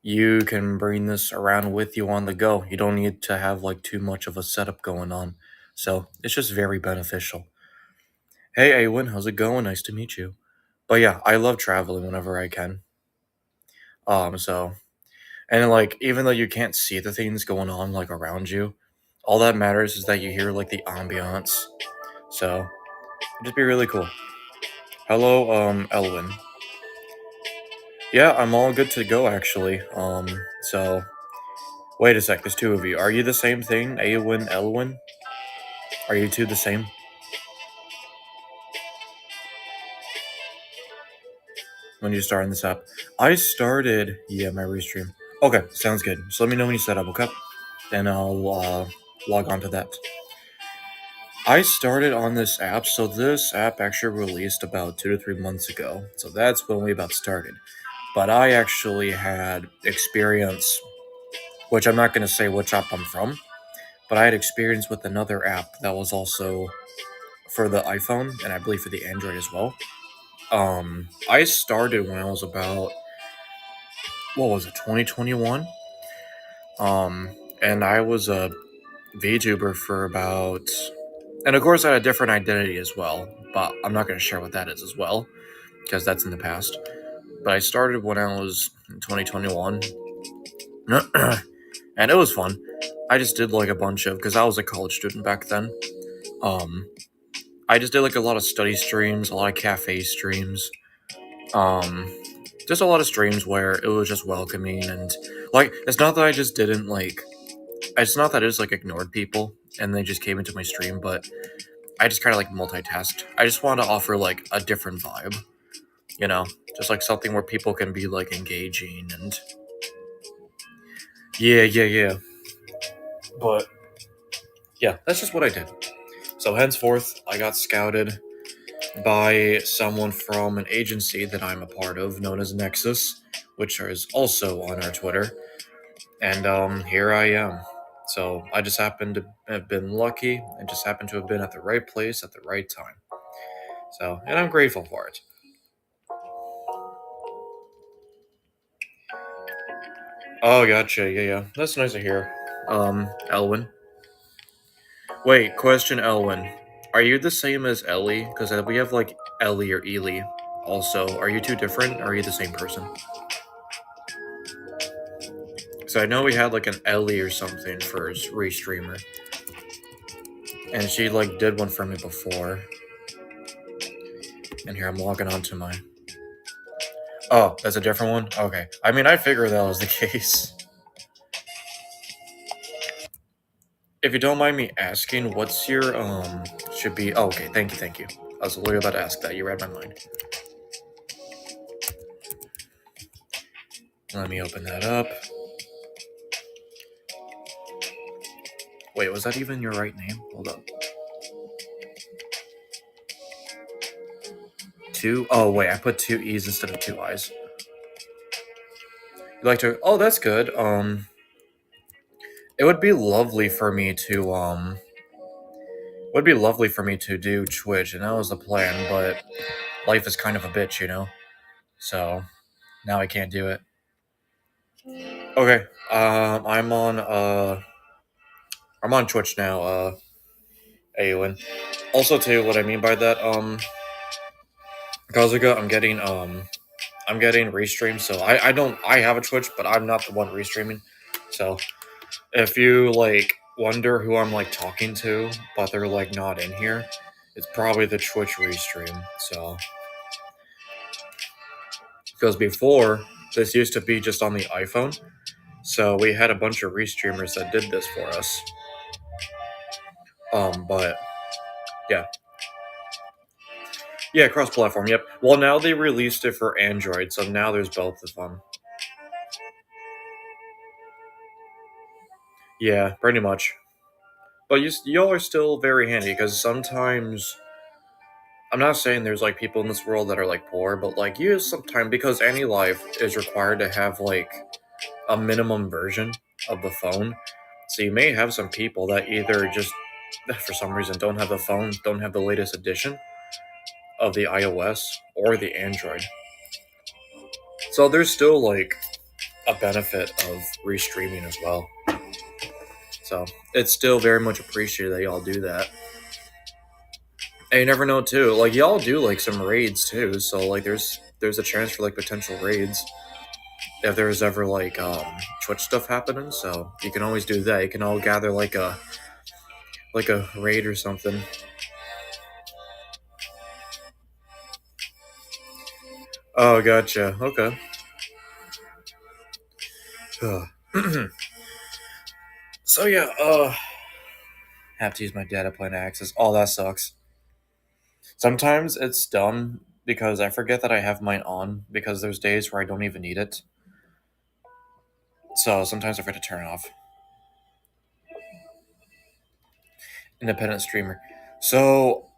you can bring this around with you on the go. You don't need to have like too much of a setup going on. So it's just very beneficial. Hey, Awen, how's it going? Nice to meet you. But yeah, I love traveling whenever I can. So and like even though you can't see the things going on like around you, all that matters is that you hear like the ambiance. So it'd just be really cool. Hello, Elwin. Yeah, I'm all good to go actually. So wait a sec, there's two of you. Are you the same thing, Awen, Elwin? Are you two the same? When you start in this app? I started, yeah, my restream. Okay, sounds good. So let me know when you set up, okay? Then I'll log on to that. I started on this app, so this app actually released about 2 to 3 months ago. So that's when we about started. But I actually had experience, which I'm not going to say which app I'm from, but I had experience with another app that was also for the iPhone and I believe for the Android as well. I started when I was about, what was it, 2021? And I was a Vtuber for about, and of course I had a different identity as well, but I'm not going to share what that is as well, because that's in the past. But I started when I was in 2021, and it was fun. I just did like a bunch of, because I was a college student back then, I just did like a lot of study streams, a lot of cafe streams, um, just a lot of streams where it was just welcoming and like it's not that I just didn't like it's not that I just like ignored people and they just came into my stream, but I just kind of like multitasked. I just wanted to offer like a different vibe, you know, just like something where people can be like engaging and yeah. But yeah, that's just what I did. So henceforth, I got scouted by someone from an agency that I'm a part of, known as Nexas, which is also on our Twitter. And here I am. So I just happened to have been lucky and just happened to have been at the right place at the right time. So, and I'm grateful for it. Oh, gotcha. Yeah. That's nice to hear. Elwin. Wait, question, Elwin. Are you the same as Ellie? Because we have like Ellie or Ely. Also, are you two different? Or are you the same person? So I know we had like an Ellie or something for restreamer, and she like did one for me before. And here I'm logging on to my. Oh, that's a different one? Okay. I mean, I figured that was the case. If you don't mind me asking, what's your, should be, oh, okay, thank you. I was literally about to ask that, you read my mind. Let me open that up. Wait, was that even your right name? Hold up. Two? Oh, wait, I put two E's instead of two I's. You like to, oh, that's good. It would be lovely for me to, would be lovely for me to do Twitch, and that was the plan, but life is kind of a bitch, you know? So, now I can't do it. Okay, I'm on Twitch now, Awen. Also, too, what I mean by that, Kazuga, I'm getting restreamed, so I have a Twitch, but I'm not the one restreaming. So, if you, like, wonder who I'm, like, talking to, but they're, like, not in here, it's probably the Twitch restream, so. Because before, this used to be just on the iPhone, so we had a bunch of restreamers that did this for us. But, yeah. Yeah, cross-platform, yep. Well, now they released it for Android, so now there's both of them. Yeah, pretty much. But y'all are still very handy, because sometimes... I'm not saying there's, like, people in this world that are, like, poor, but, like, you sometimes... Because AniLive is required to have, like, a minimum version of the phone, so you may have some people that either just, for some reason, don't have the phone, don't have the latest edition of the iOS or the Android. So there's still, like, a benefit of restreaming as well. So it's still very much appreciated that y'all do that. And you never know too. Like y'all do like some raids too. So like there's a chance for like potential raids if there's ever like Twitch stuff happening. So you can always do that. You can all gather like a raid or something. Oh, gotcha. Okay. So yeah, have to use my data plan access. Oh, that sucks. Sometimes it's dumb because I forget that I have mine on because there's days where I don't even need it. So sometimes I forget to turn it off. Independent streamer. So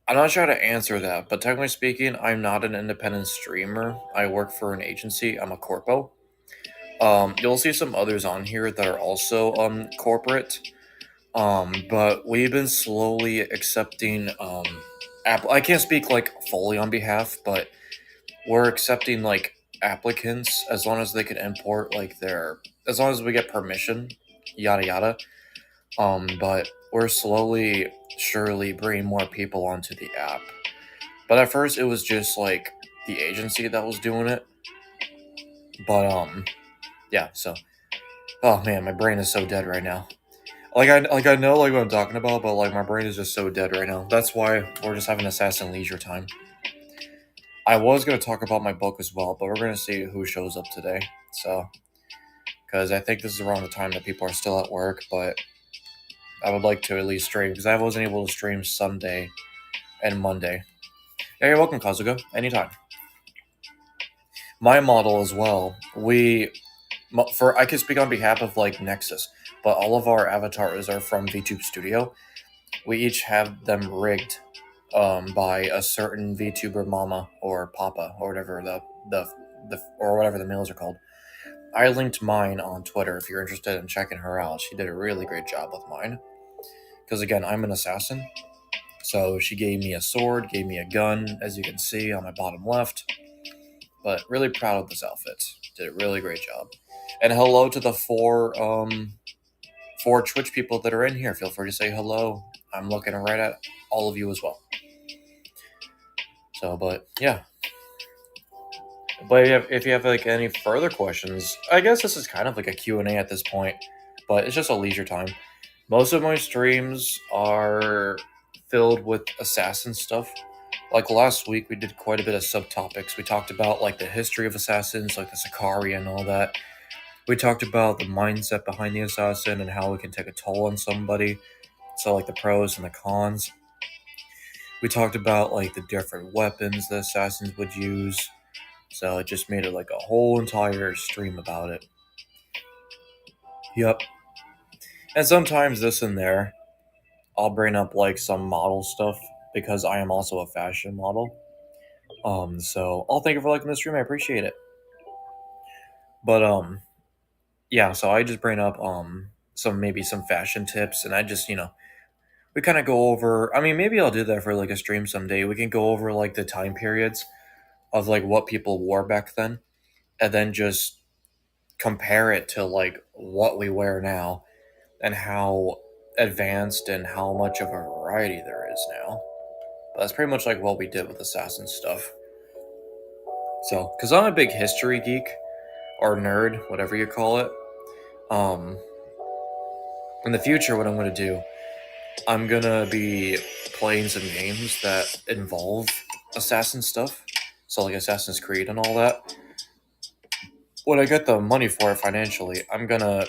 I'm not sure how to answer that, but technically speaking, I'm not an independent streamer. I work for an agency. I'm a corpo. You'll see some others on here that are also corporate. But we've been slowly accepting Apple. I can't speak like fully on behalf, but we're accepting like applicants as long as they can import like their as long as we get permission, yada yada. But we're slowly, surely bringing more people onto the app. But at first, it was just like the agency that was doing it. But yeah. So, oh man, my brain is so dead right now. I know like what I'm talking about, but like my brain is just so dead right now. That's why we're just having assassin leisure time. I was gonna talk about my book as well, but we're gonna see who shows up today. So, because I think this is around the time that people are still at work, but I would like to at least stream because I wasn't able to stream Sunday and Monday. Yeah, you're welcome, Kazuga. Anytime. My model as well. For I can speak on behalf of like Nexas, but all of our avatars are from VTube Studio. We each have them rigged by a certain VTuber mama or papa or whatever the or whatever the males are called. I linked mine on Twitter if you're interested in checking her out. She did a really great job with mine. Because again, I'm an assassin. So she gave me a sword, gave me a gun, as you can see on my bottom left. But really proud of this outfit. Did a really great job. And hello to the four Twitch people that are in here. Feel free to say hello. I'm looking right at all of you as well. So, but yeah. But if you have like any further questions, I guess this is kind of like a Q&A at this point, but it's just a leisure time. Most of my streams are filled with assassin stuff. Like last week, we did quite a bit of subtopics. We talked about like the history of assassins, like the Sicarii and all that. We talked about the mindset behind the assassin and how it can take a toll on somebody. So like the pros and the cons. We talked about like the different weapons the assassins would use. So it just made it like a whole entire stream about it. Yep. And sometimes this and there, I'll bring up like some model stuff because I am also a fashion model. So I'll thank you for liking the stream. I appreciate it. But yeah. So I just bring up some fashion tips, and I just we kind of go over. I mean, maybe I'll do that for like a stream someday. We can go over like the time periods of like what people wore back then, and then just compare it to like what we wear now and how advanced and how much of a variety there is now. But that's pretty much like what we did with Assassin stuff. So, because I'm a big history geek or nerd, whatever you call it, um, in the future, what I'm going to do, I'm going to be playing some games that involve Assassin stuff. So, like Assassin's Creed and all that. When I get the money for it financially, I'm going to.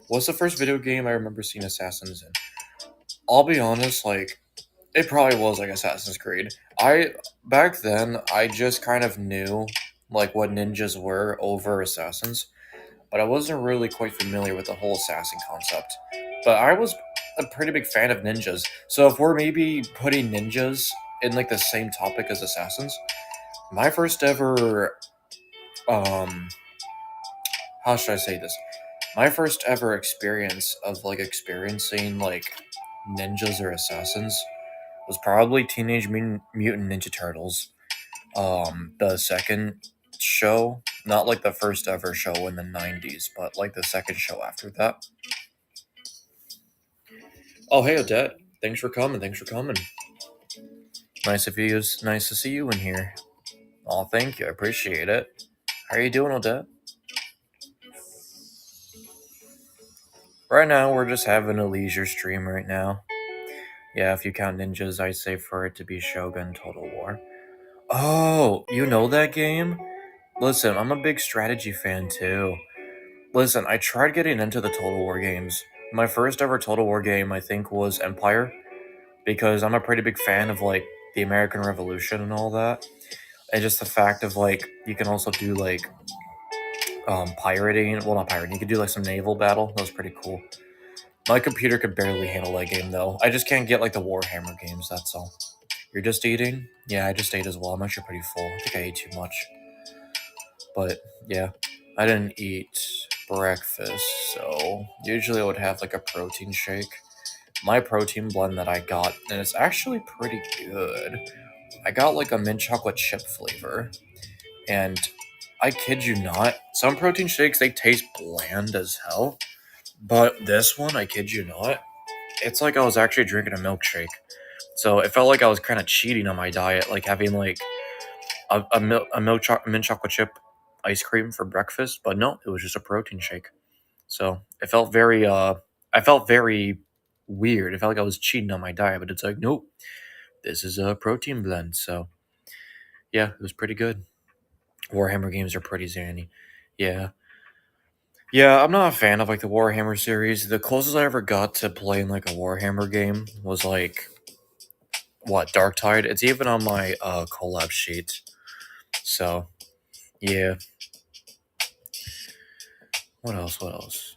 What's the first video game I remember seeing Assassins in? I'll be honest, like, it probably was like Assassin's Creed. Back then I just kind of knew like what ninjas were over assassins, but I wasn't really quite familiar with the whole assassin concept. But I was a pretty big fan of ninjas. So if we're maybe putting ninjas in like the same topic as assassins, my first ever how should I say this? My first ever experience of like experiencing like ninjas or assassins was probably Teenage Mutant Ninja Turtles. The second show, Not like the first ever show in the 90s, but like the second show after that. Oh, hey, Odette. Thanks for coming. Thanks for coming. Nice of you. Nice to see you in here. Oh, thank you. I appreciate it. How are you doing, Odette? Right now, we're just having a leisure stream right now. Yeah, if you count ninjas, I say for it to be Shogun Total War. Oh, you know that game? Listen, I'm a big strategy fan too. Listen, I tried getting into the Total War games. My first ever Total War game, I think, was Empire, because I'm a pretty big fan of like the American Revolution and all that. And just the fact of like you can also do like pirating. Well, not pirating. You could do like some naval battle. That was pretty cool. My computer could barely handle that game though. I just can't get like the Warhammer games. That's all. You're just eating? Yeah, I just ate as well. I'm actually pretty full. I think I ate too much. But yeah, I didn't eat breakfast, so usually I would have like a protein shake. My protein blend that I got, and it's actually pretty good. I got like a mint chocolate chip flavor, and I kid you not, some protein shakes they taste bland as hell, but this one, I kid you not, it's like I was actually drinking a milkshake. So it felt like I was kind of cheating on my diet, like having like mint chocolate chip ice cream for breakfast, but no, it was just a protein shake. So it felt very I felt very weird. It felt like I was cheating on my diet, but it's like, nope, this is a protein blend. So yeah, it was pretty good. Warhammer games are pretty zany. Yeah. Yeah, I'm not a fan of like the Warhammer series. The closest I ever got to playing like a Warhammer game was like what, Darktide? It's even on my collab sheet. So yeah. What else? What else?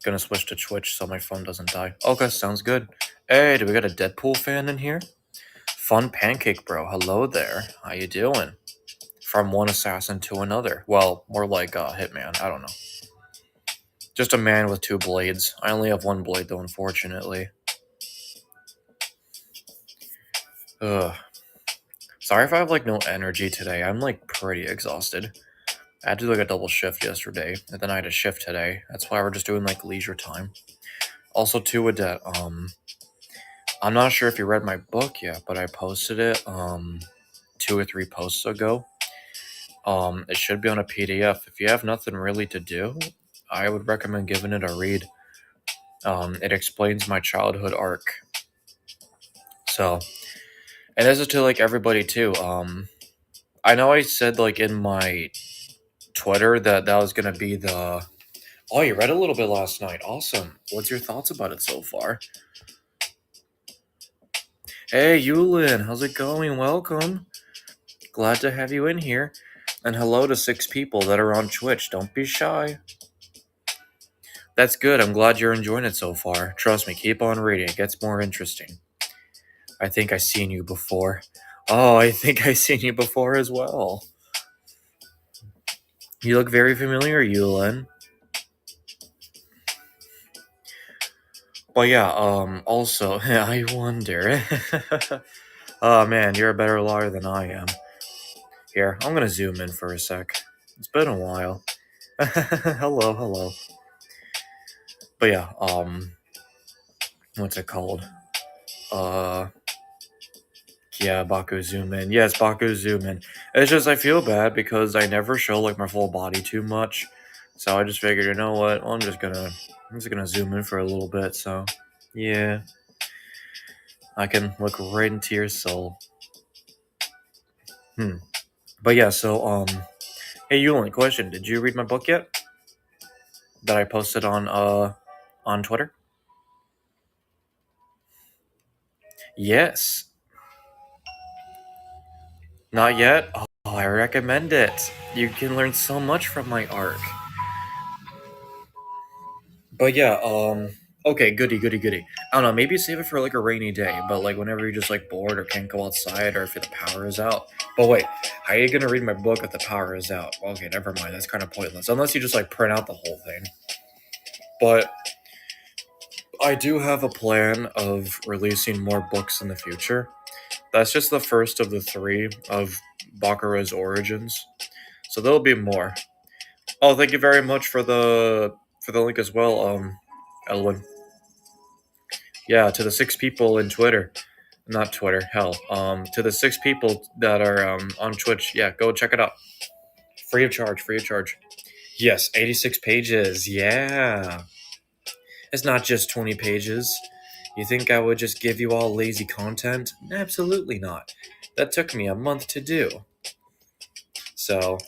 Gonna switch to Twitch so my phone doesn't die. Okay, sounds good. Hey, do we got a Deadpool fan in here? Fun Pancake Bro, hello there. How you doing? From one assassin to another. Well, more like Hitman, I don't know. Just a man with two blades. I only have one blade though, unfortunately. Ugh. Sorry if I have like no energy today. I'm like pretty exhausted. I had to do like a double shift yesterday, and then I had a shift today. That's why we're just doing like leisure time. Also too, Odette, I'm not sure if you read my book yet, but I posted it 2 or 3 posts ago. It should be on a PDF. If you have nothing really to do, I would recommend giving it a read. It explains my childhood arc. So, and this is to like everybody too. I know I said like in my Twitter that was gonna be the. Oh, you read a little bit last night. Awesome. What's your thoughts about it so far? Hey, Yulin, how's it going? Welcome. Glad to have you in here. And hello to 6 people that are on Twitch. Don't be shy. That's good. I'm glad you're enjoying it so far. Trust me, keep on reading. It gets more interesting. I think I've seen you before. Oh, I think I've seen you before as well. You look very familiar, Yulin. But yeah, also, I wonder. Oh man, you're a better liar than I am. Here, I'm gonna zoom in for a sec. It's been a while. Hello, hello. But yeah, what's it called? Yeah, Baku zoom in. Yes, Baku zoom in. It's just I feel bad because I never show like my full body too much. So I just figured, you know what? Well, I'm just gonna zoom in for a little bit, so yeah. I can look right into your soul. But yeah, so hey Yulin, question. Did you read my book yet? That I posted on Twitter? Yes. Not yet? Oh, I recommend it. You can learn so much from my arc. But yeah, okay, goody, goody, goody. I don't know, maybe save it for like a rainy day, but like whenever you're just like bored or can't go outside or if the power is out. But wait, how are you gonna read my book if the power is out? Okay, never mind, that's kind of pointless. Unless you just like print out the whole thing. But I do have a plan of releasing more books in the future. That's just the first of the 3 of Bakurah's origins. So there'll be more. Oh, thank you very much for the link as well, Elwin. Yeah, to the 6 people in Twitter, not Twitter, hell, to the 6 people that are on Twitch. Yeah, go check it out, free of charge, free of charge. Yes, 86 pages. Yeah, it's not just 20 pages. You think I would just give you all lazy content? Absolutely not. That took me a month to do. So,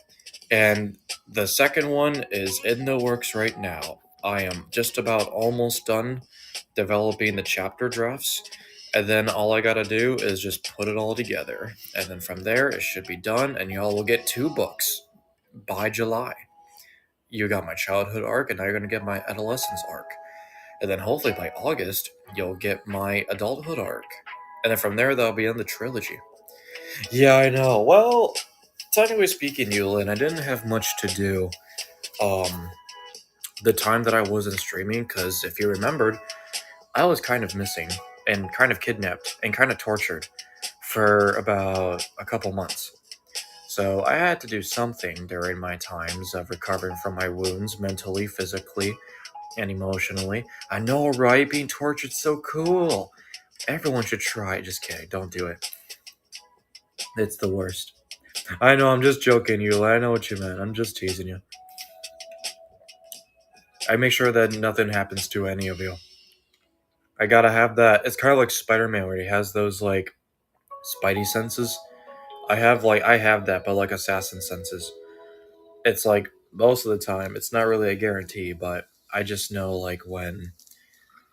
and the second one is in the works right now. I am just about almost done developing the chapter drafts, and then all I gotta do is just put it all together. And then from there, it should be done, and y'all will get 2 books by July. You got my childhood arc, and now you're gonna get my adolescence arc. And then hopefully by August, you'll get my adulthood arc. And then from there, that'll be in the trilogy. Yeah, I know. Well, technically speaking, Yulin, I didn't have much to do the time that I wasn't streaming, because if you remembered, I was kind of missing and kind of kidnapped and kind of tortured for about a couple months. So I had to do something during my times of recovering from my wounds mentally, physically, and emotionally. I know, right? Being tortured's so cool. Everyone should try it. Just kidding. Don't do it. It's the worst. I know, I'm just joking, Eula. I know what you meant. I'm just teasing you. I make sure that nothing happens to any of you. I gotta have that. It's kind of like Spider-Man, where he has those like Spidey senses. I have that, but like assassin senses. It's like most of the time, it's not really a guarantee, but I just know like when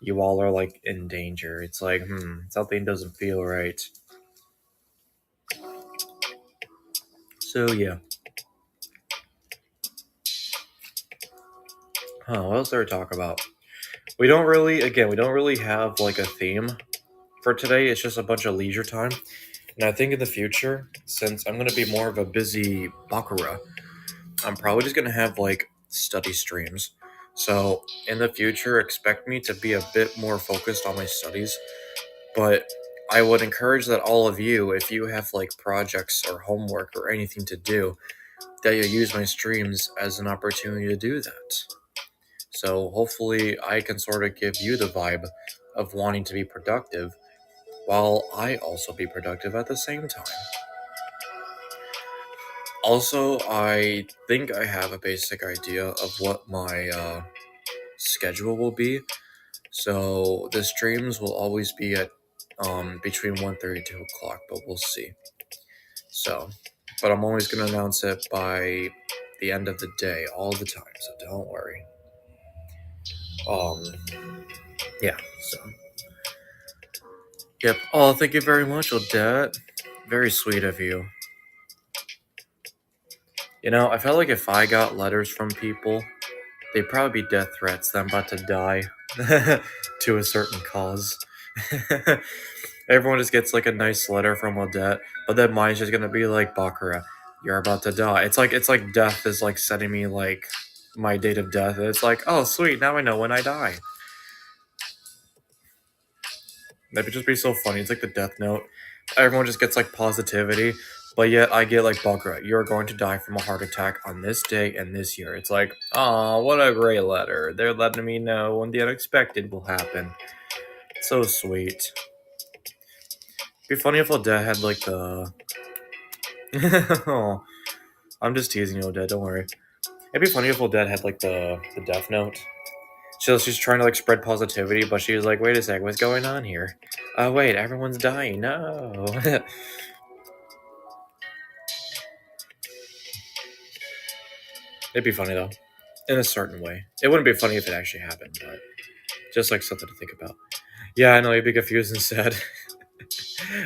you all are like in danger. It's like, something doesn't feel right. So yeah. Huh, what else did we talk about? We don't really have like a theme for today. It's just a bunch of leisure time. And I think in the future, since I'm going to be more of a busy Bakurah, I'm probably just going to have like study streams. So in the future, expect me to be a bit more focused on my studies. But I would encourage that all of you, if you have like projects or homework or anything to do, that you use my streams as an opportunity to do that. So hopefully I can sort of give you the vibe of wanting to be productive while I also be productive at the same time. Also, I think I have a basic idea of what my schedule will be. So the streams will always be at between 1:30 and 2 o'clock, but we'll see. So, but I'm always going to announce it by the end of the day all the time, so don't worry. Um, yeah, so. Yep. Oh, thank you very much, Odette. Very sweet of you. You know, I felt like if I got letters from people, they'd probably be death threats that I'm about to die to a certain cause. Everyone just gets like a nice letter from Odette, but then mine's just gonna be like, Bakurah, you're about to die. It's like death is like sending me like my date of death. It's like, oh sweet, now I know when I die. That would just be so funny. It's like the Death Note. Everyone just gets like positivity, but yet I get like, Bakurah, you're going to die from a heart attack on this day and this year. It's like, oh, what a great letter. They're letting me know when the unexpected will happen. So sweet. It'd be funny if Odette had like the. Oh, I'm just teasing you, Odette. Don't worry. It'd be funny if Odette had like the Death Note. She's trying to like spread positivity, but she's like, wait a sec, what's going on here? Oh wait, everyone's dying. No. It'd be funny though, in a certain way. It wouldn't be funny if it actually happened, but just like something to think about. Yeah, I know you'd be confused and sad.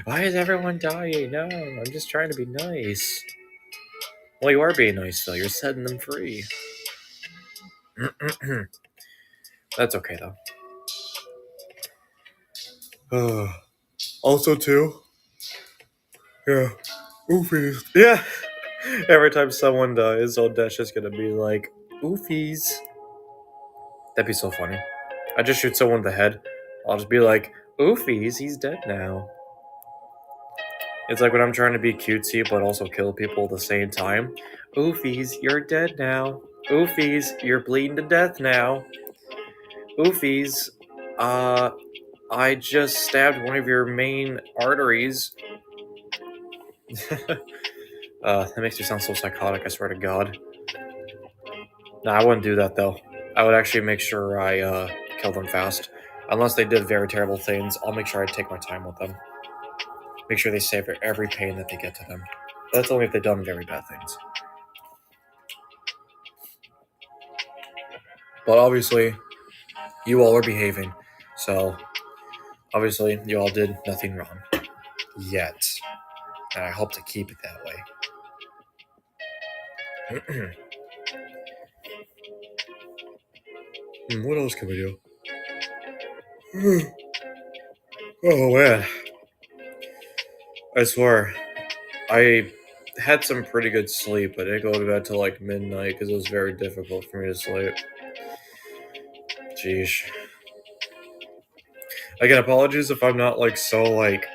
Why is everyone dying? No, I'm just trying to be nice. Well, you are being nice though. You're setting them free. That's okay though. Also, too. Yeah. Oofies. Yeah. Every time someone dies, Odette's just gonna be like, oofies. That'd be so funny. I just shoot someone in the head. I'll just be like, oofies, he's dead now. It's like when I'm trying to be cutesy but also kill people at the same time. Oofies, you're dead now. Oofies, you're bleeding to death now. Oofies, uh, I just stabbed one of your main arteries. That makes me sound so psychotic, I swear to God. Nah, I wouldn't do that though. I would actually make sure I kill them fast. Unless they did very terrible things, I'll make sure I take my time with them. Make sure they save every pain that they get to them. That's only if they've done very bad things. But obviously, you all are behaving. So, obviously, you all did nothing wrong. Yet. And I hope to keep it that way. What else can we do? Oh man. I swear. I had some pretty good sleep, but I didn't go to bed till like midnight because it was very difficult for me to sleep. Jeez. Again, apologies if I'm not like so like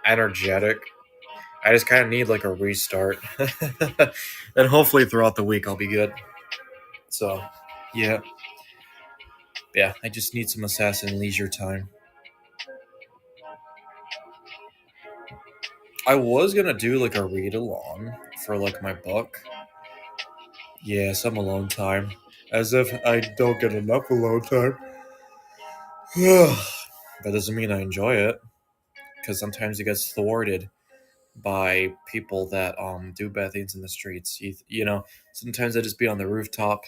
energetic. I just kind of need like a restart. And hopefully throughout the week I'll be good. So, yeah. Yeah, I just need some assassin leisure time. I was gonna do like a read along for like my book. Yeah, some alone time. As if I don't get enough alone time. That doesn't mean I enjoy it. Because sometimes it gets thwarted by people that do bad things in the streets. You know, sometimes I just be on the rooftop,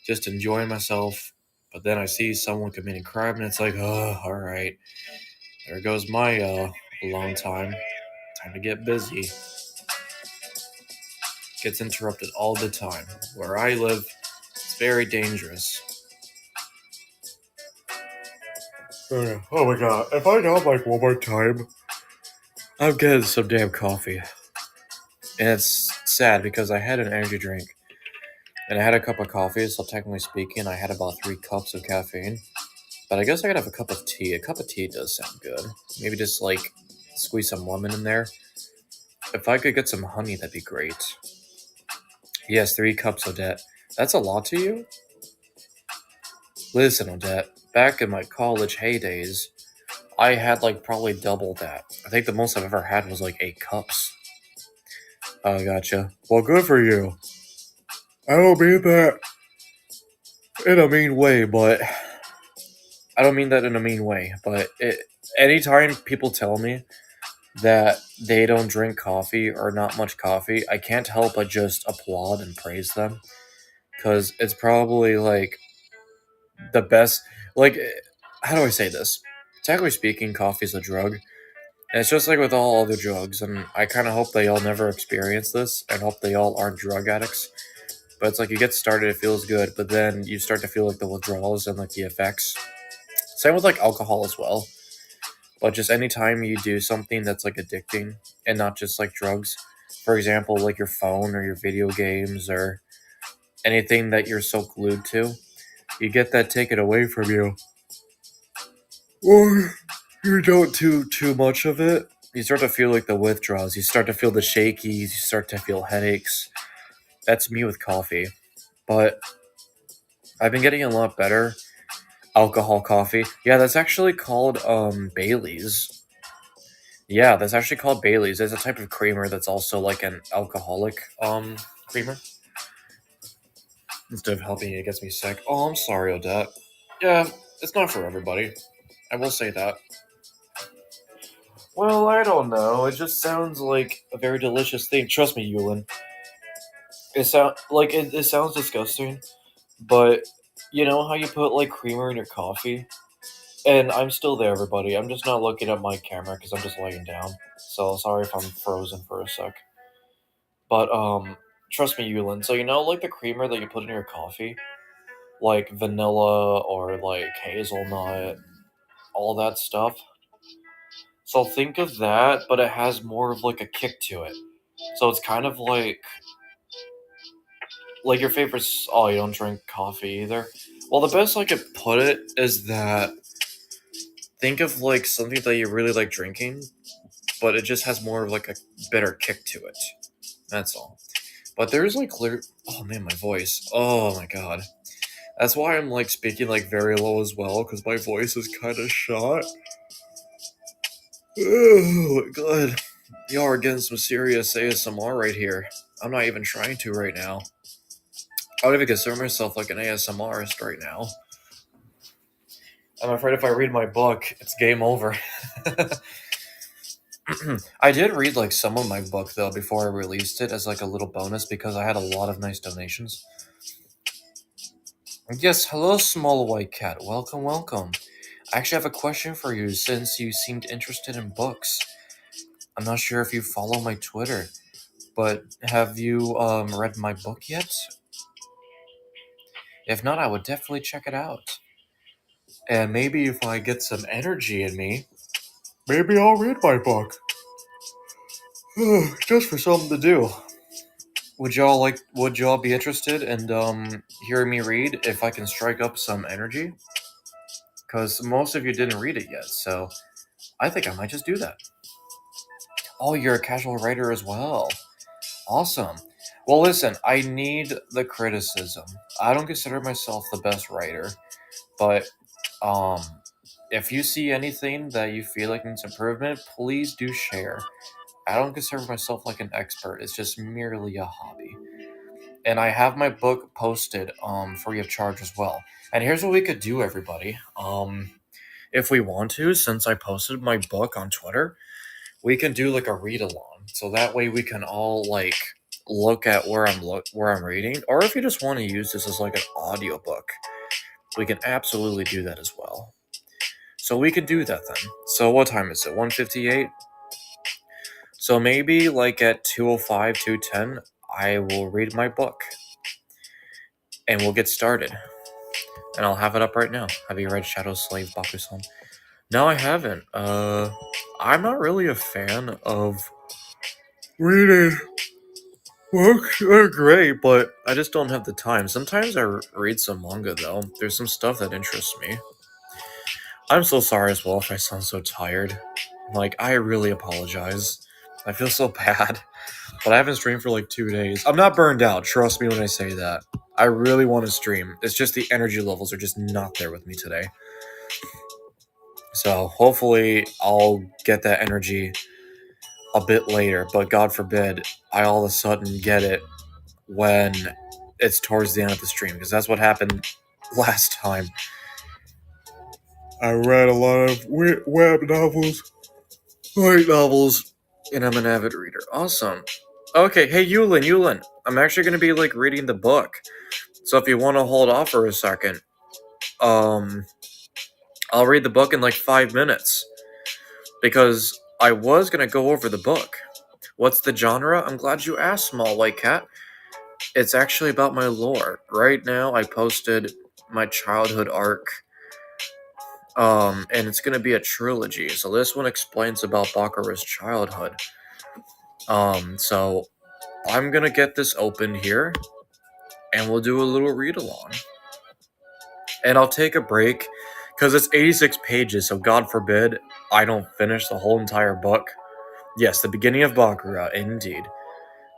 just enjoying myself. But then I see someone committing crime, and it's like, oh, all right, there goes my alone time. Time to get busy. Gets interrupted all the time. Where I live, it's very dangerous. Oh my god! If I don't like one more time, I'm getting some damn coffee. And it's sad because I had an energy drink and I had a cup of coffee, so technically speaking, I had about 3 cups of caffeine. But I guess I could have a cup of tea. A cup of tea does sound good. Maybe just like squeeze some lemon in there. If I could get some honey, that'd be great. Yes, 3 cups, Odette. That's a lot to you? Listen, Odette, back in my college heydays, I had like probably double that. I think the most I've ever had was like 8 cups. Oh, gotcha. Well, good for you. I don't mean that in a mean way, but I don't mean that in a mean way. But anytime people tell me that they don't drink coffee or not much coffee, I can't help but just applaud and praise them because it's probably like the best. Like, how do I say this? Technically speaking, coffee is a drug. And it's just like with all other drugs, and I kind of hope they all never experience this, and hope they all aren't drug addicts. But it's like you get started, it feels good, but then you start to feel like the withdrawals and like the effects. Same with like alcohol as well. But just anytime you do something that's like addicting and not just like drugs, for example, like your phone or your video games or anything that you're so glued to, you get that taken away from you. Or you don't do too much of it. You start to feel like the withdrawals. You start to feel the shakies. You start to feel headaches. That's me with coffee. But I've been getting a lot better. Alcohol coffee. Yeah, that's actually called Bailey's. Yeah, that's actually called Bailey's. There's a type of creamer that's also like an alcoholic creamer. Instead of helping it gets me sick. Oh, I'm sorry, Odette. Yeah, it's not for everybody. I will say that. Well, I don't know. It just sounds like a very delicious thing. Trust me, Yulin. It sounds disgusting, but you know how you put like creamer in your coffee? And I'm still there, everybody. I'm just not looking at my camera because I'm just laying down. So sorry if I'm frozen for a sec. But trust me, Yulin. So you know, like the creamer that you put in your coffee, like vanilla or like hazelnut, all that stuff. So think of that, but it has more of like a kick to it. So it's kind of like your favorite. Oh, you don't drink coffee either. Well, the best I could put it is that think of like something that you really like drinking, but it just has more of like a better kick to it. That's all. But there's like clear. Oh man, my voice. Oh my god. That's why I'm like speaking like very low as well, because my voice is kind of shot. Oh god. Y'all are getting some serious ASMR right here. I'm not even trying to right now. I would even consider myself like an ASMRist right now. I'm afraid if I read my book, it's game over. I did read like some of my book though before I released it as like a little bonus because I had a lot of nice donations. Yes, hello, small white cat. Welcome, welcome. I actually have a question for you since you seemed interested in books. I'm not sure if you follow my Twitter, but have you read my book yet? If not, I would definitely check it out. And maybe if I get some energy in me, maybe I'll read my book. Just for something to do. Would y'all be interested in hearing me read if I can strike up some energy? Because most of you didn't read it yet, so I think I might just do that. Oh, you're a casual writer as well. Awesome. Well, listen, I need the criticism. I don't consider myself the best writer, but um, if you see anything that you feel like needs improvement, please do share. I don't consider myself like an expert. It's just merely a hobby. And I have my book posted free of charge as well. And here's what we could do, everybody. If we want to, since I posted my book on Twitter, we can do like a read along. So that way we can all like look at where I'm reading, or if you just want to use this as like an audiobook, we can absolutely do that as well. So we can do that then. So what time is it? 1:58. So maybe like at 2:05, 2:10, I will read my book. And we'll get started. And I'll have it up right now. Have you read Shadow Slave Bakusan? No, I haven't. I'm not really a fan of reading books. They're great, but I just don't have the time. Sometimes I read some manga, though. There's some stuff that interests me. I'm so sorry as well if I sound so tired. Like, I really apologize. I feel so bad. But I haven't streamed for like 2 days. I'm not burned out, trust me when I say that. I really want to stream. It's just the energy levels are just not there with me today. So hopefully I'll get that energy a bit later, but God forbid I all of a sudden get it when it's towards the end of the stream, because that's what happened last time. I read a lot of web novels, light novels, and I'm an avid reader. Awesome. Okay, hey Yulin, I'm actually going to be like reading the book. So if you want to hold off for a second, I'll read the book in like 5 minutes. Because I was going to go over the book. What's the genre? I'm glad you asked, Small White Cat. It's actually about my lore. Right now, I posted my childhood arc. And it's going to be a trilogy. So this one explains about Bakurah's childhood. So I'm going to get this open here. And we'll do a little read-along. And I'll take a break. Because it's 86 pages, so God forbid I don't finish the whole entire book. Yes, the beginning of Bakurah, indeed.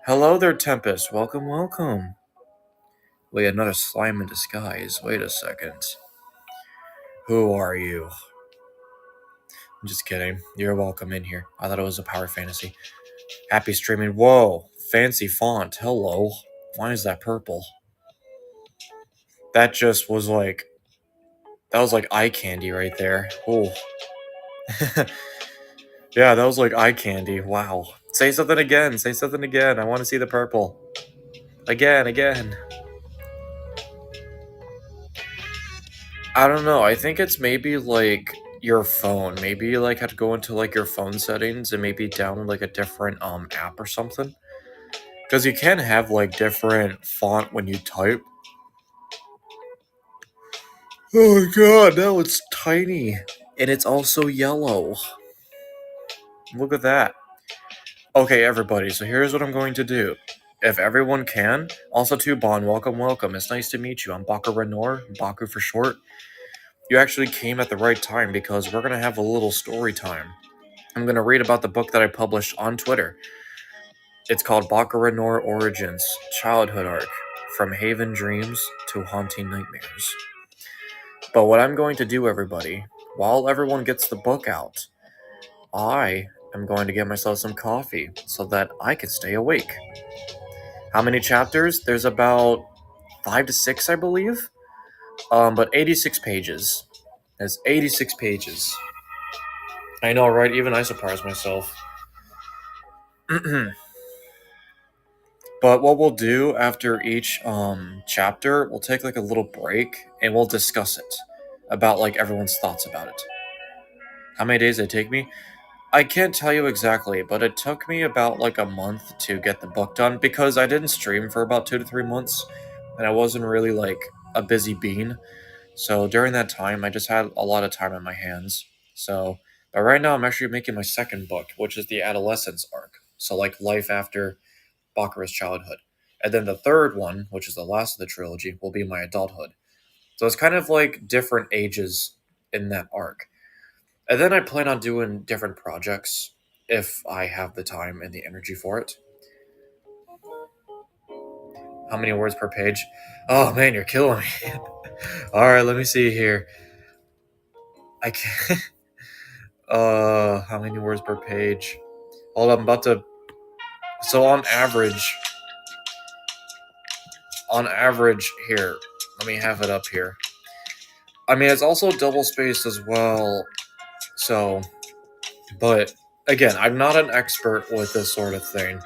Hello there, Tempest. Welcome, welcome. Wait, another slime in disguise. Wait a second. Who are you? I'm just kidding. You're welcome in here. I thought it was a power fantasy. Happy streaming. Whoa, fancy font. Hello. Why is that purple? That just was like... That was like eye candy right there. Oh. Yeah, that was like eye candy. Wow. Say something again. Say something again. I want to see the purple. Again. I don't know. I think it's maybe like your phone. Maybe you like have to go into like your phone settings and maybe download like a different app or something. Because you can have like different font when you type. Oh god, now it's tiny. And it's also yellow. Look at that. Okay, everybody, so here's what I'm going to do. If everyone can, also to Bon, welcome. It's nice to meet you. I'm Bakurah Noir, Baku for short. You actually came at the right time because we're going to have a little story time. I'm going to read about the book that I published on Twitter. It's called Bakurah Noir Origins Childhood Arc From Haven Dreams to Haunting Nightmares. But what I'm going to do, everybody, while everyone gets the book out, I am going to get myself some coffee so that I can stay awake. How many chapters? There's about 5 to 6, I believe. But 86 pages. There's 86 pages. I know, right? Even I surprised myself. But what we'll do after each chapter, we'll take like a little break and we'll discuss it about like everyone's thoughts about it. How many days did it take me? I can't tell you exactly, but it took me about like a month to get the book done because I didn't stream for about 2 to 3 months and I wasn't really like a busy bean. So during that time, I just had a lot of time on my hands. But right now I'm actually making my second book, which is the adolescence arc. So like life after Bakurah's childhood. And then the third one, which is the last of the trilogy, will be my adulthood. So it's kind of like different ages in that arc. And then I plan on doing different projects if I have the time and the energy for it. How many words per page? Oh man, you're killing me. Alright, let me see here. I can't. How many words per page? Hold up, I'm about to. So on average, here, let me have it up here. I mean, it's also double spaced as well. So, but again, I'm not an expert with this sort of thing.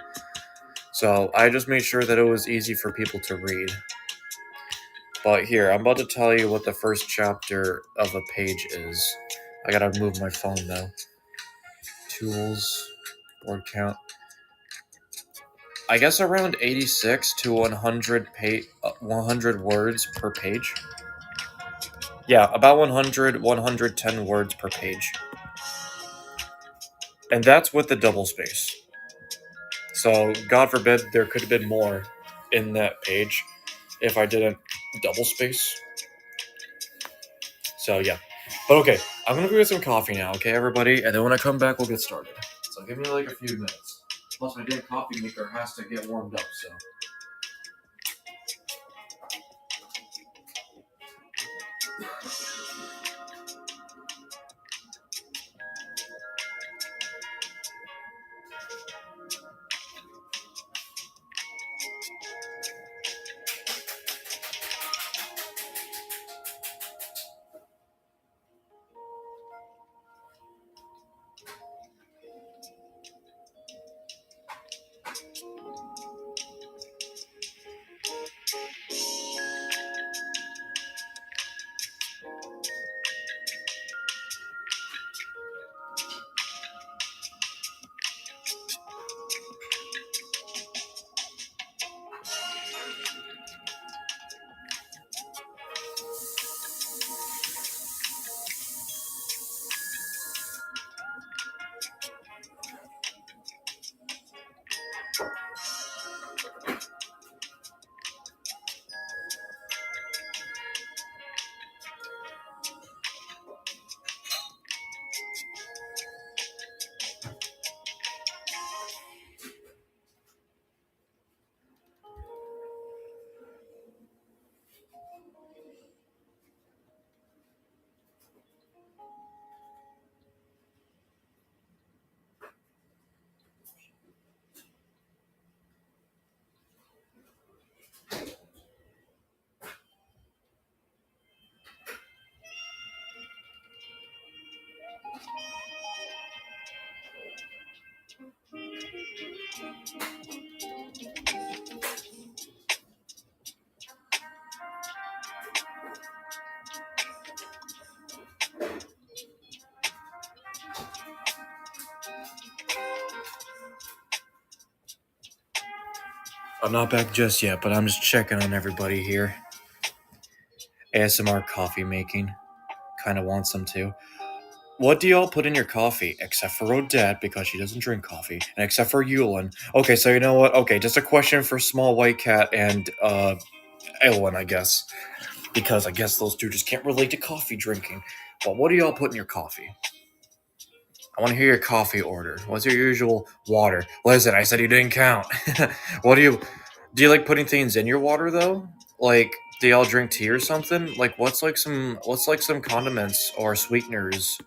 So I just made sure that it was easy for people to read. But here, I'm about to tell you what the first chapter of a page is. I gotta move my phone though. Tools, word count. I guess around 86 to 100 words per page. Yeah, about 110 words per page. And that's with the double space. So, God forbid, there could have been more in that page if I didn't double space. So, yeah. But okay, I'm gonna go get some coffee now, okay, everybody? And then when I come back, we'll get started. So, give me like a few minutes. Plus, my damn coffee maker has to get warmed up, so. I'm not back just yet, but I'm just checking on everybody here. ASMR coffee making. Kind of want some too. What do y'all put in your coffee? Except for Odette, because she doesn't drink coffee. And except for Yulin. Okay, so you know what? Okay, just a question for Small White Cat and, Eowyn, I guess. Because I guess those two just can't relate to coffee drinking. But what do y'all put in your coffee? I want to hear your coffee order. What's your usual water? Listen, I said you didn't count. What do you like putting things in your water though? Like, do y'all drink tea or something? Like, what's like some condiments or sweeteners?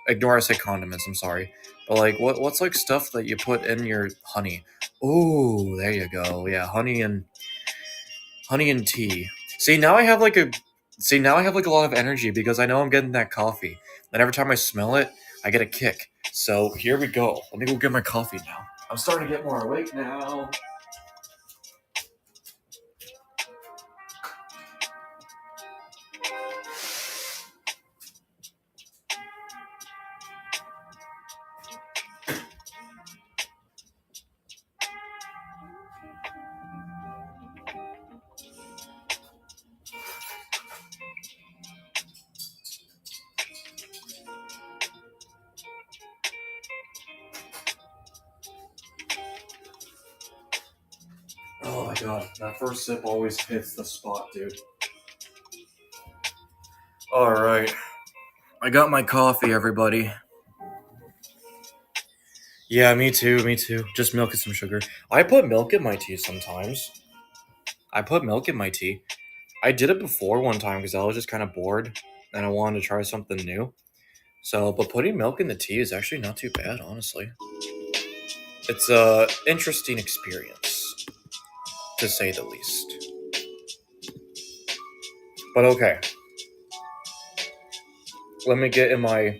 Ignore I say condiments. I'm sorry, but like, what's like stuff that you put in your honey? Ooh, there you go. Yeah, honey and tea. See, now I have like a see now I have like a lot of energy because I know I'm getting that coffee. And every time I smell it, I get a kick. So here we go. Let me go get my coffee now. I'm starting to get more awake now. Oh my god, that first sip always hits the spot, dude. Alright. I got my coffee, everybody. Yeah, me too, me too. Just milk and some sugar. I put milk in my tea sometimes. I put milk in my tea. I did it before one time because I was just kind of bored and I wanted to try something new. So, but putting milk in the tea is actually not too bad, honestly. It's a interesting experience, to say the least. But okay, let me get in my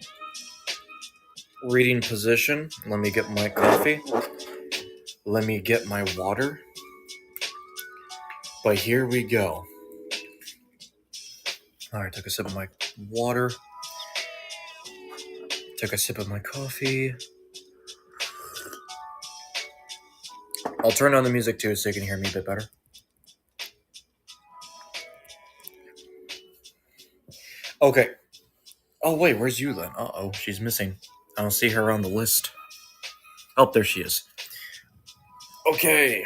reading position. Let me get my coffee. Let me get my water. But here we go. Alright, took a sip of my water. Took a sip of my coffee. I'll turn on the music too so you can hear me a bit better. Okay. Oh, wait, where's Yulin? Uh-oh, she's missing. I don't see her on the list. Oh, there she is. Okay.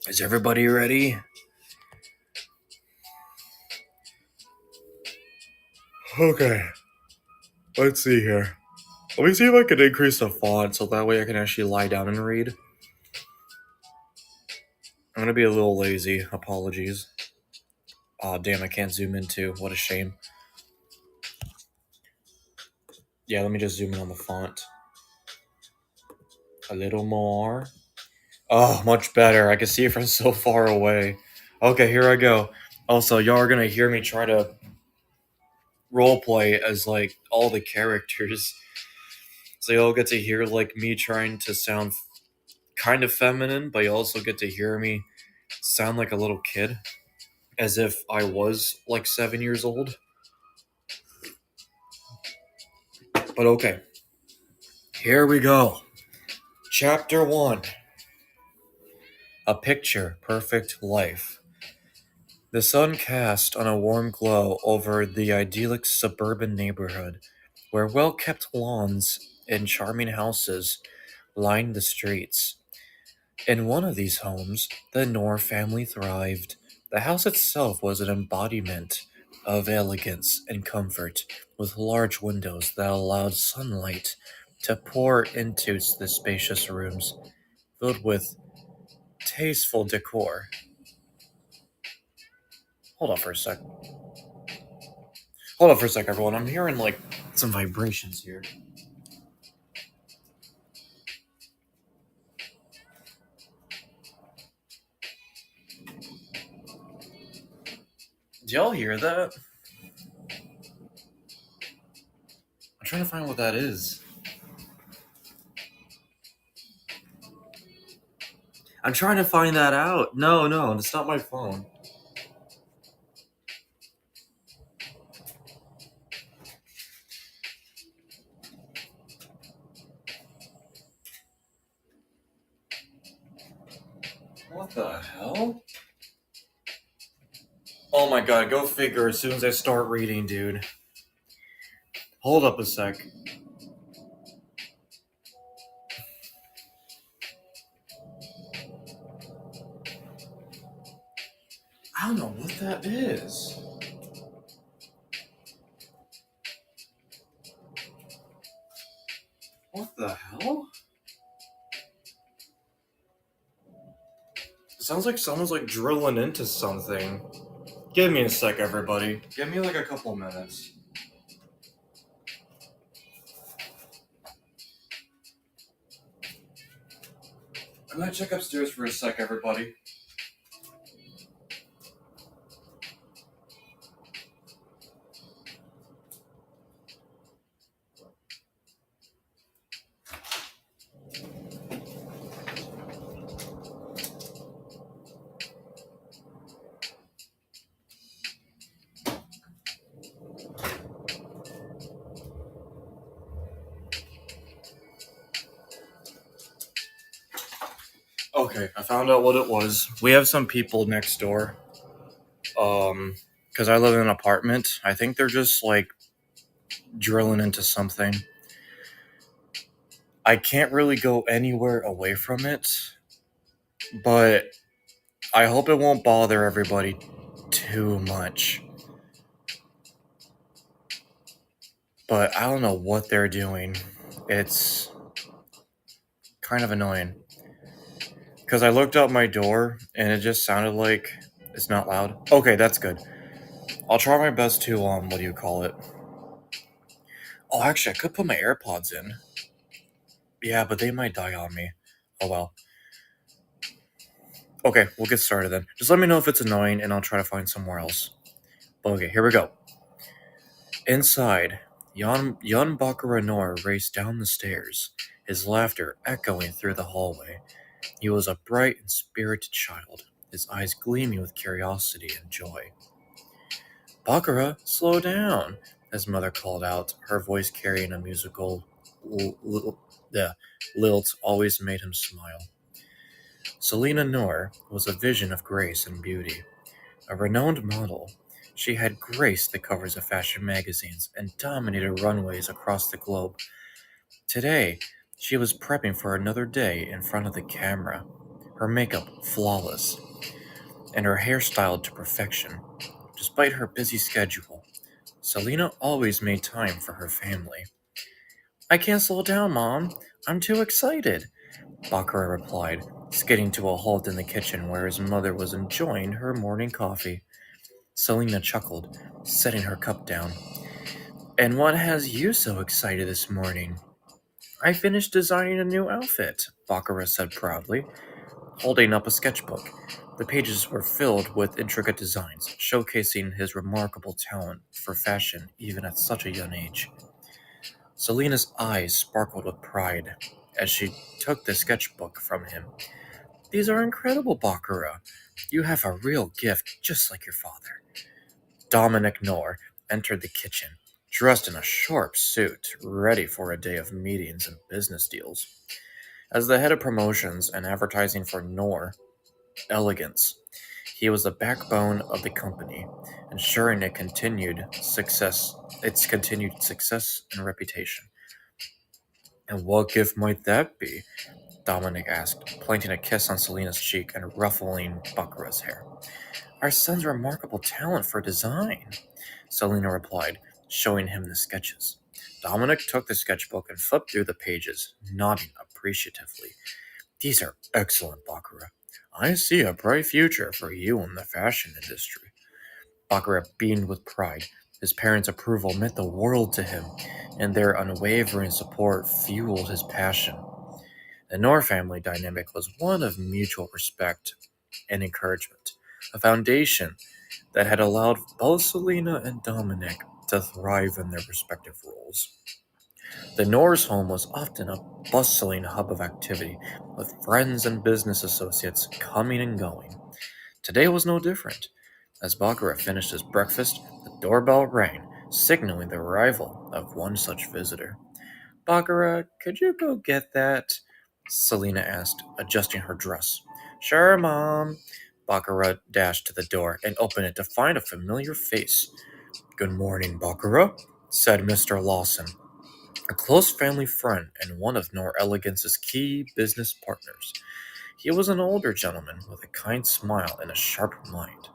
Is everybody ready? Okay. Let's see here. Let me see if I can increase the font so that way I can actually lie down and read. I'm gonna be a little lazy. Apologies. Aw, damn, I can't zoom in too. What a shame. Yeah, let me just zoom in on the font. A little more. Oh, much better. I can see it from so far away. Okay, here I go. Also, y'all are gonna hear me try to roleplay as like all the characters. So you'll get to hear like me trying to sound kind of feminine, but you also get to hear me sound like a little kid. As if I was like 7 years old. But okay. Here we go. Chapter 1. A Picture Perfect Life. The sun cast on a warm glow over the idyllic suburban neighborhood, where well-kept lawns and charming houses lined the streets. In one of these homes, the Noir family thrived. The house itself was an embodiment of elegance and comfort, with large windows that allowed sunlight to pour into the spacious rooms, filled with tasteful decor. Hold on for a sec. Hold on for a sec, everyone. I'm hearing like some vibrations here. Do y'all hear that? I'm trying to find what that is. I'm trying to find that out. No, it's not my phone. What the hell? Oh my god, go figure as soon as I start reading, dude. Hold up a sec. I don't know what that is. sounds like someone's like drilling into something. Give me a sec, everybody. Give me like a couple minutes. I'm gonna check upstairs for a sec, everybody. Okay, I found out what it was. We have some people next door. Because I live in an apartment. I think they're just like drilling into something. I can't really go anywhere away from it, but I hope it won't bother everybody too much. But I don't know what they're doing. It's kind of annoying. Because I looked out my door and it just sounded like it's not loud. Okay, that's good. I'll try my best to, what do you call it? Oh, actually, I could put my AirPods in. Yeah, but they might die on me. Oh well. Okay, we'll get started then. Just let me know if it's annoying and I'll try to find somewhere else. Okay, here we go. Inside, young Bakurah Noir raced down the stairs, his laughter echoing through the hallway. He was a bright and spirited child, his eyes gleaming with curiosity and joy. Bakurah, slow down, his mother called out, her voice carrying a musical lilt always made him smile. Selina Noor was a vision of grace and beauty. A renowned model, she had graced the covers of fashion magazines and dominated runways across the globe. Today, she was prepping for another day in front of the camera, her makeup flawless, and her hair styled to perfection. Despite her busy schedule, Selena always made time for her family. I can't slow down, Mom. I'm too excited, Bakurah replied, skidding to a halt in the kitchen where his mother was enjoying her morning coffee. Selena chuckled, setting her cup down. And what has you so excited this morning? I finished designing a new outfit, Bakurah said proudly, holding up a sketchbook. The pages were filled with intricate designs, showcasing his remarkable talent for fashion even at such a young age. Selena's eyes sparkled with pride as she took the sketchbook from him. These are incredible, Bakurah. You have a real gift, just like your father. Dominic Noor entered the kitchen, dressed in a sharp suit, ready for a day of meetings and business deals. As the head of promotions and advertising for Noor Elegance, he was the backbone of the company, ensuring its continued success and reputation. And what gift might that be? Dominic asked, planting a kiss on Selena's cheek and ruffling Bakurah's hair. Our son's remarkable talent for design, Selena replied, showing him the sketches. Dominic took the sketchbook and flipped through the pages, nodding appreciatively. These are excellent, Bakurah. I see a bright future for you in the fashion industry. Bakurah beamed with pride. His parents' approval meant the world to him, and their unwavering support fueled his passion. The Noor family dynamic was one of mutual respect and encouragement, a foundation that had allowed both Selena and Dominic to thrive in their respective roles. The Noor's home was often a bustling hub of activity, with friends and business associates coming and going. Today was no different. As Bakurah finished his breakfast, the doorbell rang, signaling the arrival of one such visitor. Bakurah, could you go get that? Selena asked, adjusting her dress. Sure, Mom. Bakurah dashed to the door and opened it to find a familiar face. Good morning, Bakurah, said Mr. Lawson, a close family friend and one of Noor Elegance's key business partners. He was an older gentleman with a kind smile and a sharp mind,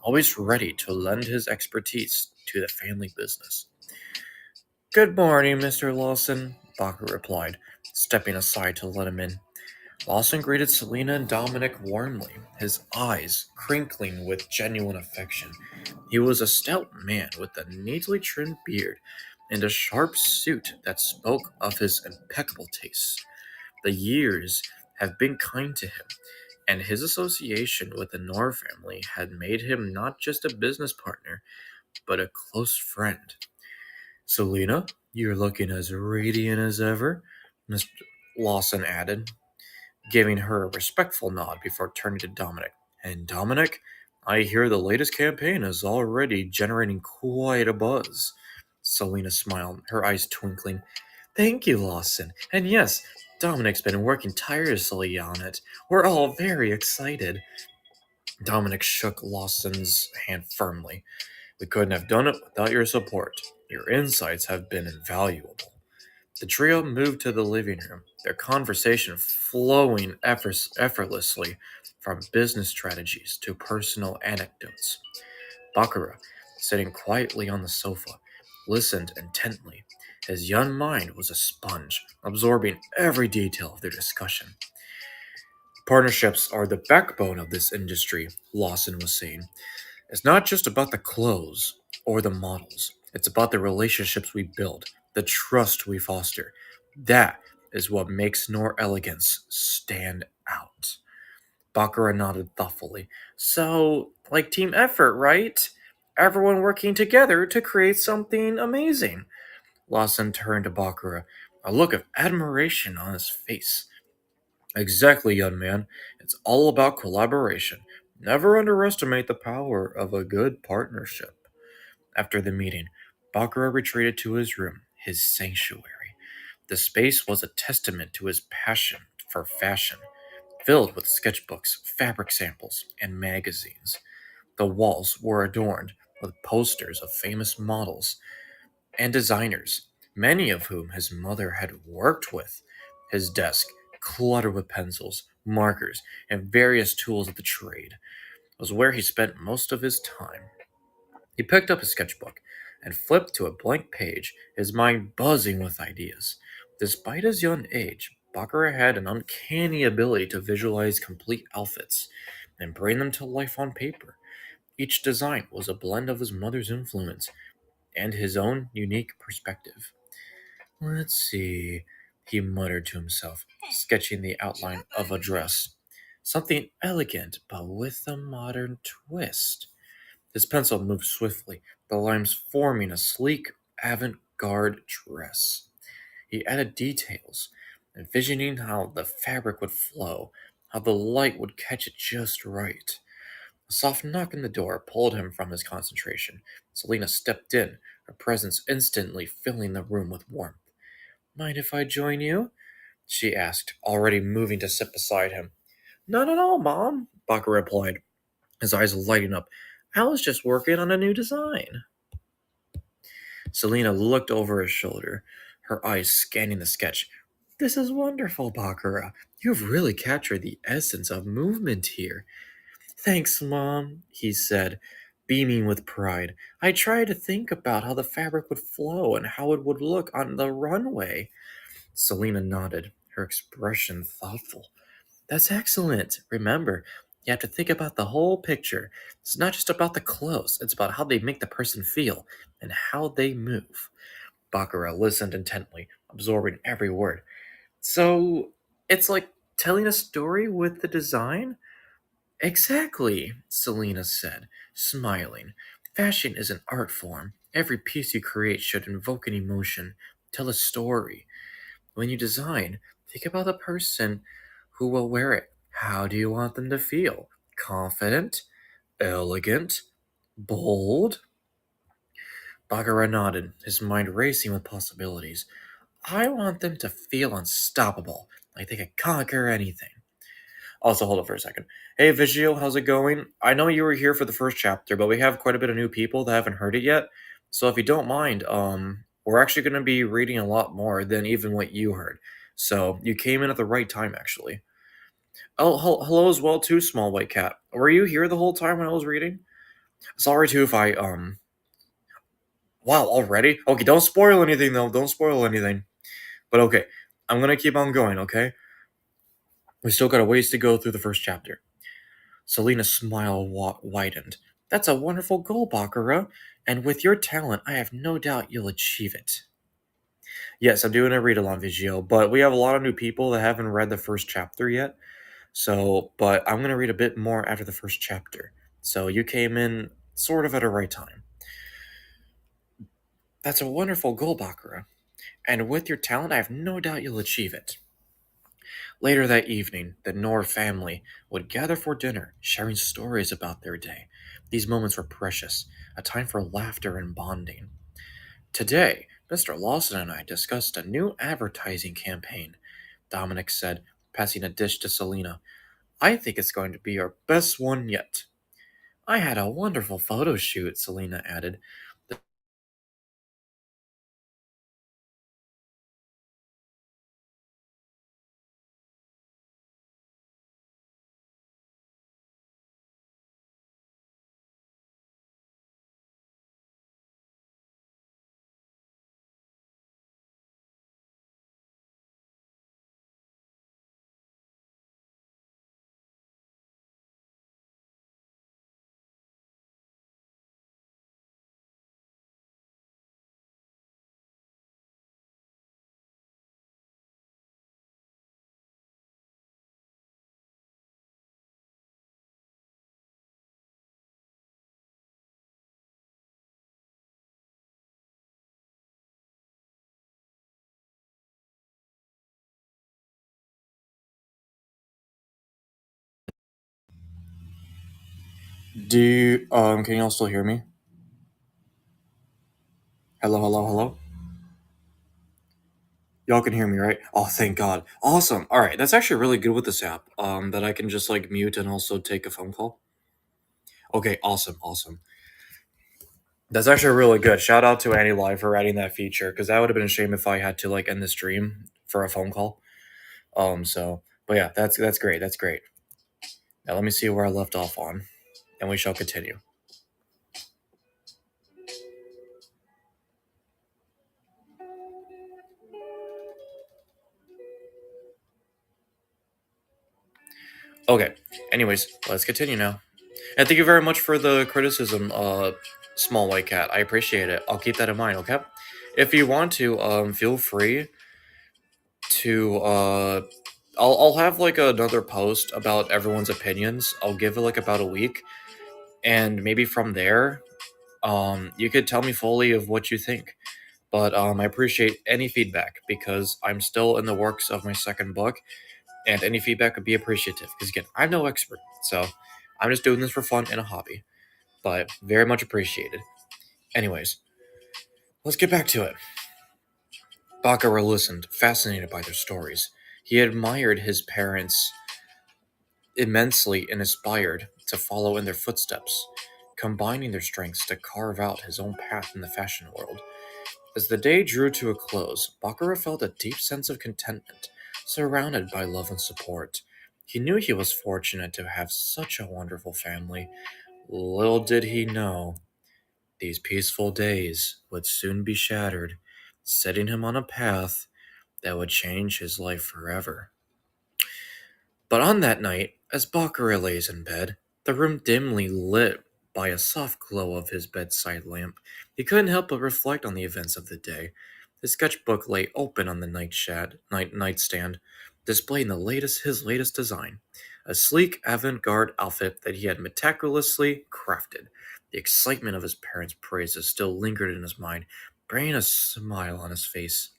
always ready to lend his expertise to the family business. Good morning, Mr. Lawson, Bakurah replied, stepping aside to let him in. Lawson greeted Selena and Dominic warmly, his eyes crinkling with genuine affection. He was a stout man with a neatly trimmed beard and a sharp suit that spoke of his impeccable taste. The years have been kind to him, and his association with the Noir family had made him not just a business partner, but a close friend. Selena, you're looking as radiant as ever, Mr. Lawson added, giving her a respectful nod before turning to Dominic. And Dominic, I hear the latest campaign is already generating quite a buzz. Selena smiled, her eyes twinkling. Thank you, Lawson. And yes, Dominic's been working tirelessly on it. We're all very excited. Dominic shook Lawson's hand firmly. We couldn't have done it without your support. Your insights have been invaluable. The trio moved to the living room, their conversation flowing effortlessly from business strategies to personal anecdotes. Bakurah, sitting quietly on the sofa, listened intently. His young mind was a sponge, absorbing every detail of their discussion. Partnerships are the backbone of this industry, Lawson was saying. It's not just about the clothes or the models. It's about the relationships we build, the trust we foster. That is what makes Nor Elegance stand out. Bakura nodded thoughtfully. So, like team effort, right? Everyone working together to create something amazing. Lawson turned to Bakura, a look of admiration on his face. Exactly, young man. It's all about collaboration. Never underestimate the power of a good partnership. After the meeting, Bakura retreated to his room, his sanctuary. The space was a testament to his passion for fashion, filled with sketchbooks, fabric samples, and magazines. The walls were adorned with posters of famous models and designers, many of whom his mother had worked with. His desk, cluttered with pencils, markers, and various tools of the trade, was where he spent most of his time. He picked up his sketchbook and flipped to a blank page, his mind buzzing with ideas. Despite his young age, Bakura had an uncanny ability to visualize complete outfits and bring them to life on paper. Each design was a blend of his mother's influence and his own unique perspective. Let's see, he muttered to himself, sketching the outline of a dress. Something elegant, but with a modern twist. His pencil moved swiftly, the lines forming a sleek, avant garde dress. He added details, envisioning how the fabric would flow, how the light would catch it just right. A soft knock on the door pulled him from his concentration. Selena stepped in, her presence instantly filling the room with warmth. Mind if I join you? She asked, already moving to sit beside him. Not at all, Mom, Baka replied, his eyes lighting up. I was just working on a new design. Selena looked over his shoulder, her eyes scanning the sketch. This is wonderful, Bakura. You've really captured the essence of movement here. Thanks, Mom, he said, beaming with pride. I tried to think about how the fabric would flow and how it would look on the runway. Selena nodded, her expression thoughtful. That's excellent. Remember, you have to think about the whole picture. It's not just about the clothes, it's about how they make the person feel and how they move. Bakura listened intently, absorbing every word. So, it's like telling a story with the design? Exactly, Selena said, smiling. Fashion is an art form. Every piece you create should invoke an emotion, tell a story. When you design, think about the person who will wear it. How do you want them to feel? Confident? Elegant? Bold? Bagheera nodded, his mind racing with possibilities. I want them to feel unstoppable, like they could conquer anything. Also, hold on for a second. Hey, Vigio, how's it going? I know you were here for the first chapter, but we have quite a bit of new people that haven't heard it yet. So if you don't mind, we're actually going to be reading a lot more than even what you heard. So you came in at the right time, actually. Oh, hello as well, too, Small White Cat. Were you here the whole time when I was reading? Sorry, too, if I, Wow, already? Okay, don't spoil anything, though. Don't spoil anything. But okay, I'm gonna keep on going, okay? We still got a ways to go through the first chapter. Selena's smile widened. That's a wonderful goal, Bakurah, and with your talent, I have no doubt you'll achieve it. Yes, I'm doing a read along video, but we have a lot of new people that haven't read the first chapter yet. So, but I'm going to read a bit more after the first chapter. So you came in sort of at a right time. That's a wonderful goal, Bakurah, and with your talent, I have no doubt you'll achieve it. Later that evening, the Noir family would gather for dinner, sharing stories about their day. These moments were precious, a time for laughter and bonding. Today, Mr. Lawson and I discussed a new advertising campaign, Dominic said, passing a dish to Selena. I think it's going to be our best one yet. I had a wonderful photo shoot, Selena added. Can you all still hear me? Hello, hello, hello? Y'all can hear me, right? Oh, thank God. Awesome. All right, that's actually really good with this app. That I can just like mute and also take a phone call. Okay, awesome, awesome. That's actually really good. Shout out to AniLive for adding that feature because that would have been a shame if I had to like end the stream for a phone call. But yeah, that's great. That's great. Now let me see where I left off on, and we shall continue. Okay. Anyways, let's continue now. And thank you very much for the criticism, Small White Cat. I appreciate it. I'll keep that in mind. Okay. If you want to, feel free to I'll have like another post about everyone's opinions. I'll give it like about a week, and maybe from there, you could tell me fully of what you think. But I appreciate any feedback because I'm still in the works of my second book, and any feedback would be appreciative. Because again, I'm no expert, so I'm just doing this for fun and a hobby. But very much appreciated. Anyways, let's get back to it. Bakurah listened, fascinated by their stories. He admired his parents immensely and aspired to follow in their footsteps, combining their strengths to carve out his own path in the fashion world. As the day drew to a close, Bakurah felt a deep sense of contentment, surrounded by love and support. He knew he was fortunate to have such a wonderful family. Little did he know, these peaceful days would soon be shattered, setting him on a path that would change his life forever. But on that night, as Bakurah lays in bed, the room dimly lit by a soft glow of his bedside lamp, he couldn't help but reflect on the events of the day. His sketchbook lay open on the nightstand, displaying his latest design, a sleek avant-garde outfit that he had meticulously crafted. The excitement of his parents' praises still lingered in his mind, bringing a smile on his face.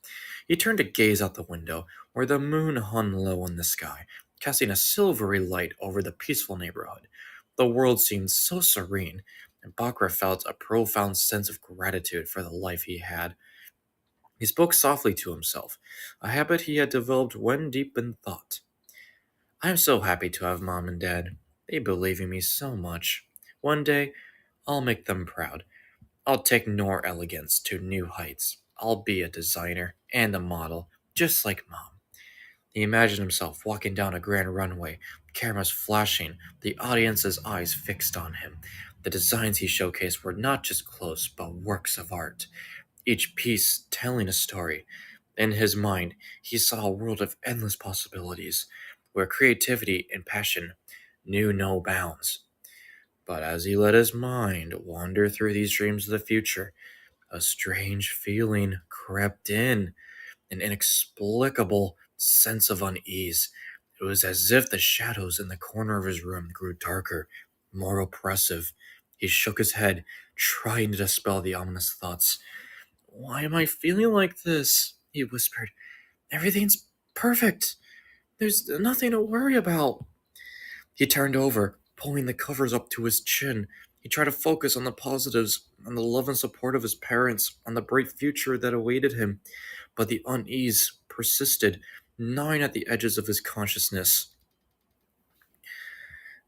He turned to gaze out the window, where the moon hung low in the sky, casting a silvery light over the peaceful neighborhood. The world seemed so serene, and Bakra felt a profound sense of gratitude for the life he had. He spoke softly to himself, a habit he had developed when deep in thought. I'm so happy to have mom and dad. They believe in me so much. One day, I'll make them proud. I'll take Nor elegance to new heights. I'll be a designer and a model, just like mom. He imagined himself walking down a grand runway, cameras flashing, the audience's eyes fixed on him. The designs he showcased were not just clothes, but works of art, each piece telling a story. In his mind, he saw a world of endless possibilities. where creativity and passion knew no bounds. But as he let his mind wander through these dreams of the future, a strange feeling crept in, an inexplicable sense of unease. It was as if the shadows in the corner of his room grew darker, more oppressive. He shook his head, trying to dispel the ominous thoughts. Why am I feeling like this? He whispered. Everything's perfect. There's nothing to worry about. He turned over, pulling the covers up to his chin. He tried to focus on the positives, on the love and support of his parents, on the bright future that awaited him, but the unease persisted, gnawing at the edges of his consciousness.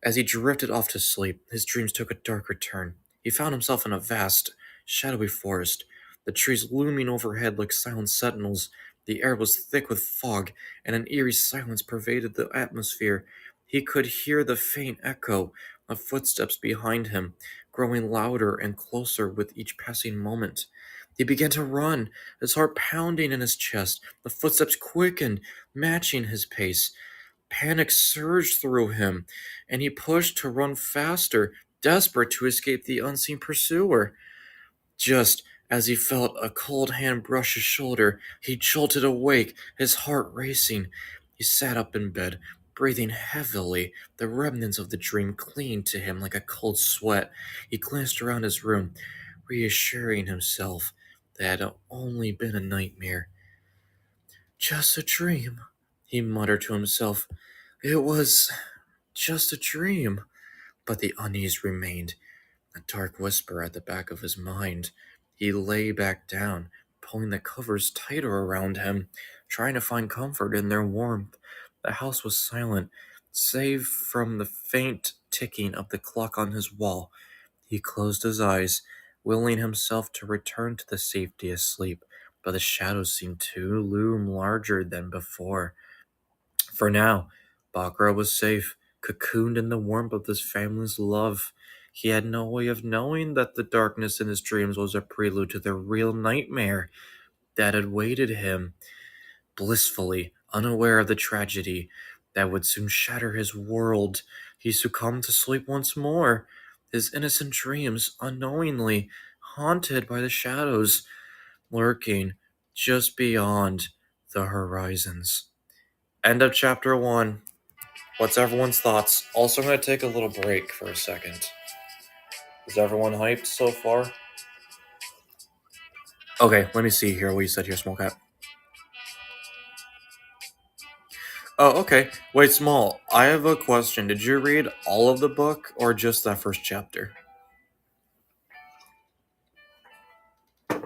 As he drifted off to sleep, his dreams took a darker turn. He found himself in a vast, shadowy forest, the trees looming overhead like silent sentinels. The air was thick with fog, and an eerie silence pervaded the atmosphere. He could hear the faint echo of footsteps behind him, growing louder and closer with each passing moment. He began to run, his heart pounding in his chest. The footsteps quickened, matching his pace. Panic surged through him, and he pushed to run faster, desperate to escape the unseen pursuer. Just as he felt a cold hand brush his shoulder, he jolted awake, his heart racing. He sat up in bed, breathing heavily. The remnants of the dream clinging to him like a cold sweat. He glanced around his room, reassuring himself that it had only been a nightmare. Just a dream, he muttered to himself. It was just a dream. But the unease remained, a dark whisper at the back of his mind. He lay back down, pulling the covers tighter around him, trying to find comfort in their warmth. The house was silent, save from the faint ticking of the clock on his wall. He closed his eyes, willing himself to return to the safety of sleep, but the shadows seemed to loom larger than before. For now, Bakurah was safe, cocooned in the warmth of his family's love. He had no way of knowing that the darkness in his dreams was a prelude to the real nightmare that had awaited him, blissfully unaware of the tragedy that would soon shatter his world. He succumbed to sleep once more, his innocent dreams unknowingly haunted by the shadows lurking just beyond the horizons. End of chapter 1. What's everyone's thoughts? Also, I'm going to take a little break for a second. Is everyone hyped so far? Okay, let me see here what you said here, Small Cat. Oh, okay. Wait, Small, I have a question. Did you read all of the book or just that first chapter?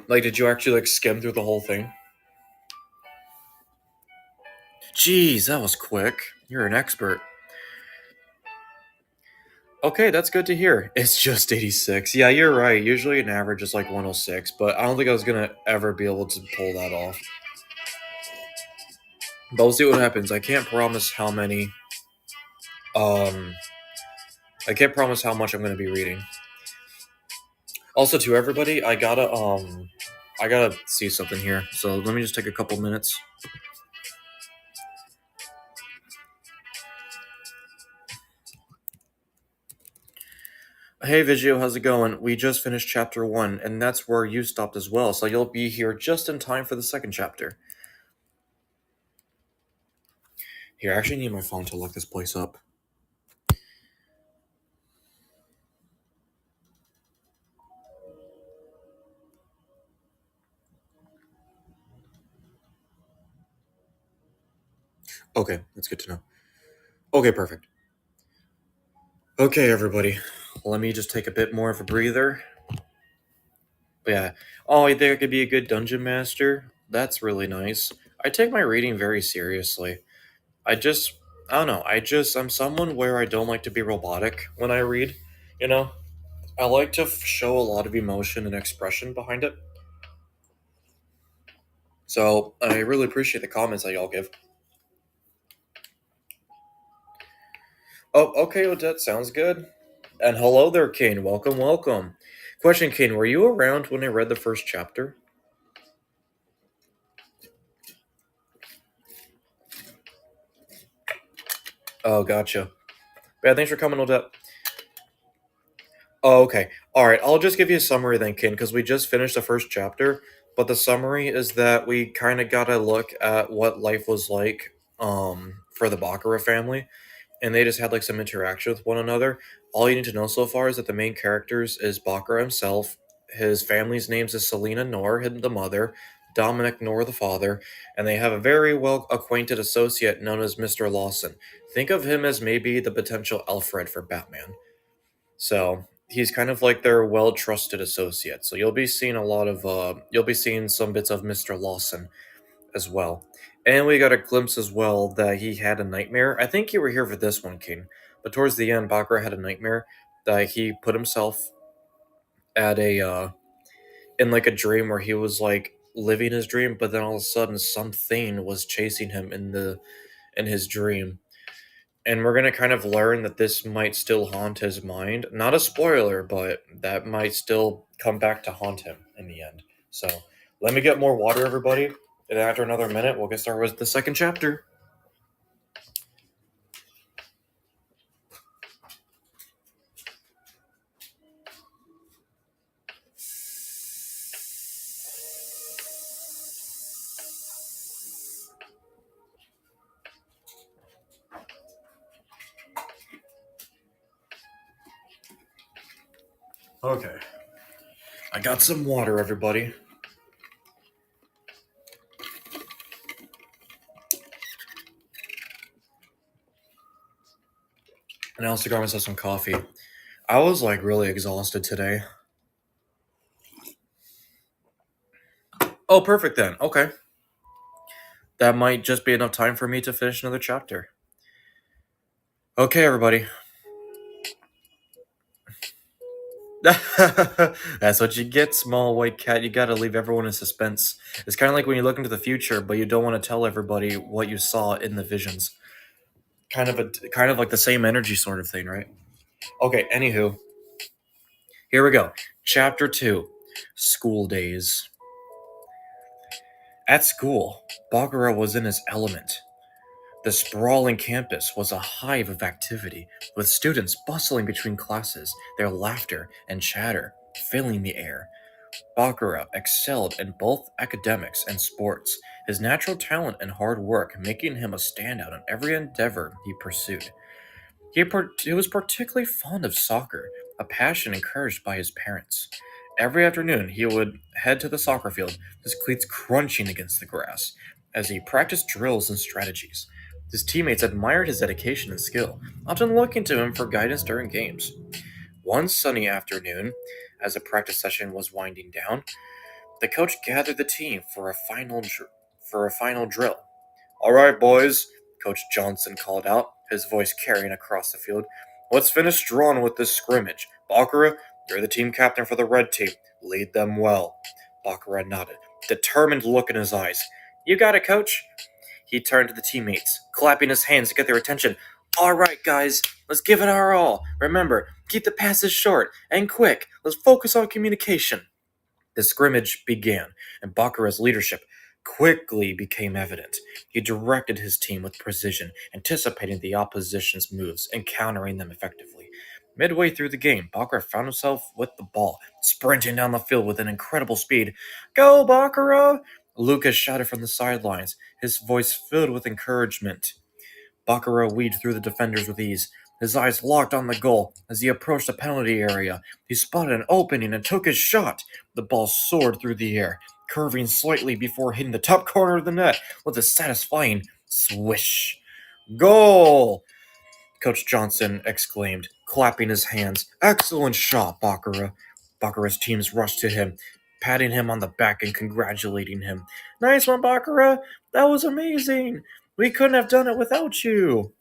Like, did you actually, skim through the whole thing? Jeez, that was quick. You're an expert. Okay, that's good to hear. It's just 86. Yeah, you're right. Usually an average is like 106, but I don't think I was going to ever be able to pull that off. But we'll see what happens. Um, I can't promise how much I'm going to be reading. Also, to everybody, I gotta see something here. So let me just take a couple minutes. Hey, Vigio, how's it going? We just finished chapter 1, and that's where you stopped as well. So you'll be here just in time for the second chapter. Here, I actually need my phone to look this place up. Okay, that's good to know. Okay, perfect. Okay, everybody. Let me just take a bit more of a breather. But yeah. Oh, you think I could be a good dungeon master? That's really nice. I take my reading very seriously. I just, I don't know. I'm someone where I don't like to be robotic when I read. You know, I like to show a lot of emotion and expression behind it. So I really appreciate the comments that y'all give. Oh, okay, Odette, sounds good. And hello there, Kane. Welcome, welcome. Question, Kane, were you around when I read the first chapter? Oh, gotcha. Yeah, thanks for coming, Odette. Oh, okay. All right. I'll just give you a summary then, Ken, because we just finished the first chapter. But the summary is that we kind of got to look at what life was like for the Bakurah family, and they just had like some interaction with one another. All you need to know so far is that the main characters is Bakurah himself. His family's names is Selena Noir, the mother, Dominic Noir, the father, and they have a very well acquainted associate known as Mr. Lawson. Think of him as maybe the potential Alfred for Batman. So he's kind of like their well trusted associate. So you'll be seeing a lot of you'll be seeing some bits of Mr. Lawson as well. And we got a glimpse as well that he had a nightmare. I think you were here for this one, King. But towards the end, Bakra had a nightmare that he put himself at a in like a dream where he was like living his dream, but then all of a sudden something was chasing him in his dream. And we're gonna kind of learn that this might still haunt his mind. Not a spoiler, but that might still come back to haunt him in the end. So let me get more water, everybody. And after another minute, we'll get started with the second chapter. Okay. I got some water, everybody. And I also got myself some coffee. I was like really exhausted today. Oh, perfect then. Okay. That might just be enough time for me to finish another chapter. Okay, everybody. That's what you get, small white cat. You gotta leave everyone in suspense. It's kind of like when you look into the future, but you don't want to tell everybody what you saw in the visions. Kind of like the same energy sort of thing, right? Okay, anywho, here we go. Chapter 2, School Days. At school, Bakurah was in his element. The sprawling campus was a hive of activity, with students bustling between classes, their laughter and chatter filling the air. Bakurah excelled in both academics and sports, his natural talent and hard work making him a standout in every endeavor he pursued. He was particularly fond of soccer, a passion encouraged by his parents. Every afternoon, he would head to the soccer field, his cleats crunching against the grass, as he practiced drills and strategies. His teammates admired his dedication and skill, often looking to him for guidance during games. One sunny afternoon, as the practice session was winding down, the coach gathered the team for a final drill. "All right, boys," Coach Johnson called out, his voice carrying across the field. "Let's finish strong with this scrimmage. Bakurah, you're the team captain for the red team. Lead them well." Bakurah nodded, determined look in his eyes. "You got it, coach." He turned to the teammates, clapping his hands to get their attention. "All right, guys, let's give it our all. Remember, keep the passes short and quick. Let's focus on communication." The scrimmage began, and Bakurah's leadership quickly became evident. He directed his team with precision, anticipating the opposition's moves and countering them effectively. Midway through the game, Bakurah found himself with the ball, sprinting down the field with an incredible speed. "Go, Bakurah!" Lucas shouted from the sidelines, his voice filled with encouragement. Bakurah weaved through the defenders with ease, his eyes locked on the goal. As he approached the penalty area, he spotted an opening and took his shot. The ball soared through the air, curving slightly before hitting the top corner of the net with a satisfying swish. "Goal!" Coach Johnson exclaimed, clapping his hands. "Excellent shot, Bakurah." Bakurah's teams rushed to him, patting him on the back and congratulating him. "Nice one, Bakurah! That was amazing! We couldn't have done it without you."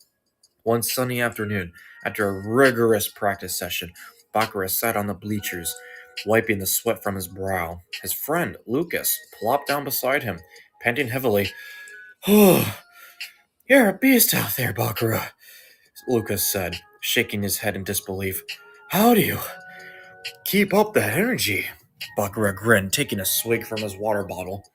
One sunny afternoon, after a rigorous practice session, Bakurah sat on the bleachers, wiping the sweat from his brow. His friend, Lucas, plopped down beside him, panting heavily. "Oh, you're a beast out there, Bakurah," Lucas said, shaking his head in disbelief. "How do you keep up that energy?" Bakurah grinned, taking a swig from his water bottle.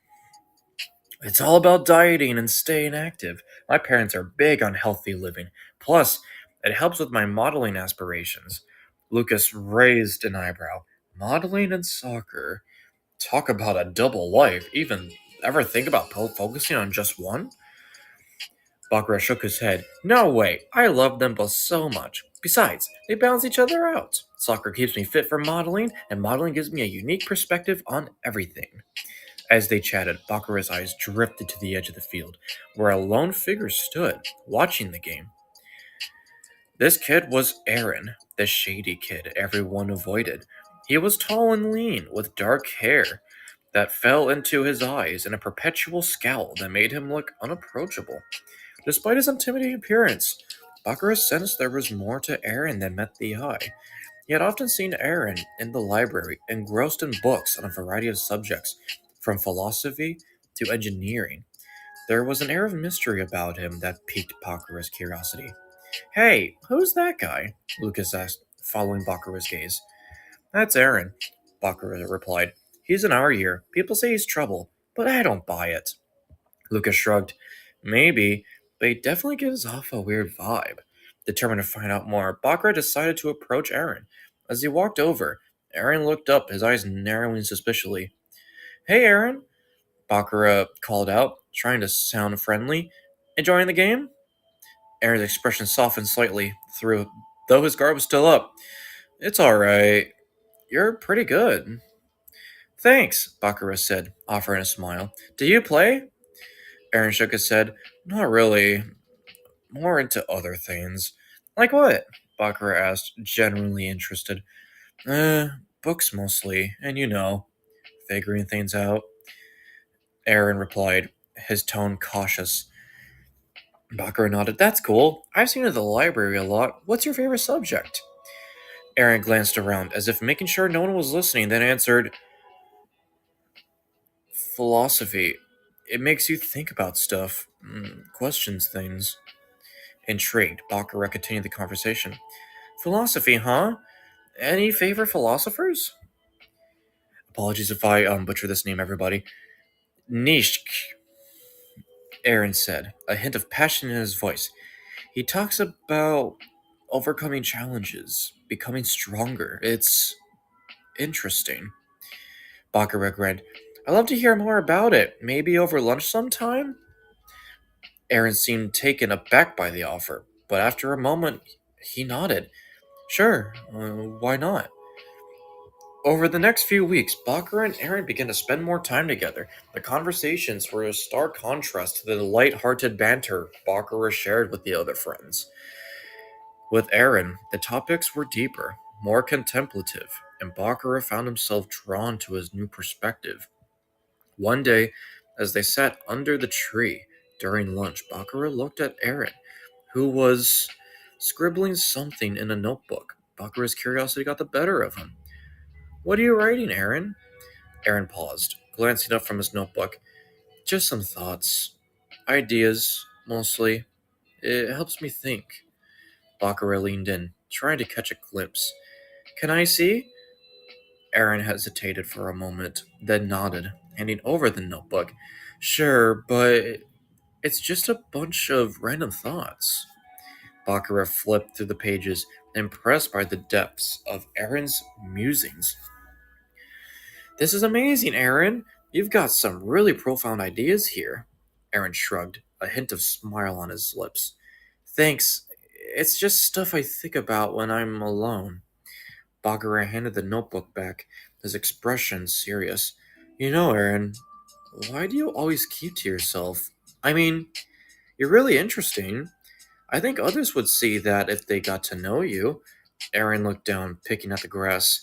It's all about dieting and staying active. My parents are big on healthy living. Plus, it helps with my modeling aspirations. Lucas raised an eyebrow. Modeling and soccer. Talk about a double life. Even ever think about focusing on just one? Bakurah shook his head. No way. I love them both so much. Besides, they balance each other out. Soccer keeps me fit for modeling, and modeling gives me a unique perspective on everything. As they chatted, Bakurah's eyes drifted to the edge of the field, where a lone figure stood, watching the game. This kid was Aaron, the shady kid everyone avoided. He was tall and lean, with dark hair that fell into his eyes and a perpetual scowl that made him look unapproachable. Despite his intimidating appearance, Bakurah sensed there was more to Aaron than met the eye. He had often seen Aaron in the library, engrossed in books on a variety of subjects, from philosophy to engineering. There was an air of mystery about him that piqued Bakurah's curiosity. Hey, who's that guy? Lucas asked, following Bakurah's gaze. That's Aaron, Bakurah replied. He's in our year. People say he's trouble, but I don't buy it. Lucas shrugged. Maybe, but he definitely gives off a weird vibe. Determined to find out more, Bakurah decided to approach Aaron. As he walked over, Aaron looked up, his eyes narrowing suspiciously. Hey, Aaron, Bakurah called out, trying to sound friendly. Enjoying the game? Aaron's expression softened slightly, though his guard was still up. It's alright. You're pretty good. Thanks, Bakurah said, offering a smile. Do you play? Aaron shook his head. Not really. More into other things. Like what? Bakurah asked, genuinely interested. Uh, books mostly, and figuring things out. Aaron replied, his tone cautious. Bakurah nodded. That's cool. I've seen you at the library a lot. What's your favorite subject? Aaron glanced around, as if making sure no one was listening, then answered, Philosophy. It makes you think about stuff, questions things. Intrigued, Bakurah continued the conversation. Philosophy, huh? Any favorite philosophers? Apologies if I butcher this name, everybody. Nishk, Aaron said, a hint of passion in his voice. He talks about overcoming challenges, becoming stronger. It's interesting. Bakurah grinned. I'd love to hear more about it. Maybe over lunch sometime? Aaron seemed taken aback by the offer, but after a moment, he nodded. Sure, why not? Over the next few weeks, Bakurah and Aaron began to spend more time together. The conversations were a stark contrast to the light-hearted banter Bakurah shared with the other friends. With Aaron, the topics were deeper, more contemplative, and Bakurah found himself drawn to his new perspective. One day, as they sat under the tree during lunch, Bakurah looked at Aaron, who was scribbling something in a notebook. Bakurah's curiosity got the better of him. What are you writing, Aaron? Aaron paused, glancing up from his notebook. Just some thoughts. Ideas, mostly. It helps me think. Bakurah leaned in, trying to catch a glimpse. Can I see? Aaron hesitated for a moment, then nodded, handing over the notebook. Sure, but it's just a bunch of random thoughts. Bakurah flipped through the pages, impressed by the depths of Aaron's musings. This is amazing, Aaron. You've got some really profound ideas here. Aaron shrugged, a hint of smile on his lips. Thanks. It's just stuff I think about when I'm alone. Bakurah handed the notebook back, his expression serious. Aaron, why do you always keep to yourself? I mean, you're really interesting. I think others would see that if they got to know you. Aaron looked down, picking at the grass.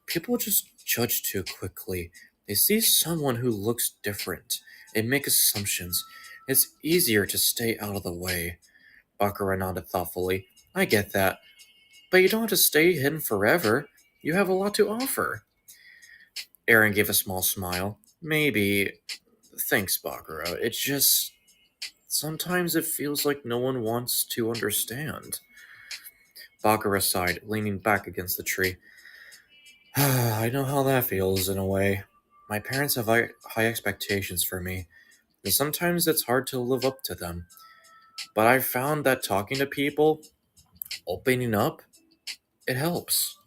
People just judge too quickly. They see someone who looks different and make assumptions. It's easier to stay out of the way. Bakurah nodded thoughtfully. I get that. But you don't have to stay hidden forever. You have a lot to offer. Aaron gave a small smile. Maybe. Thanks, Bakurah. It's just. Sometimes it feels like no one wants to understand. Bakurah sighed, leaning back against the tree. I know how that feels, in a way. My parents have high expectations for me. and sometimes it's hard to live up to them. But I found that talking to people, opening up, it helps.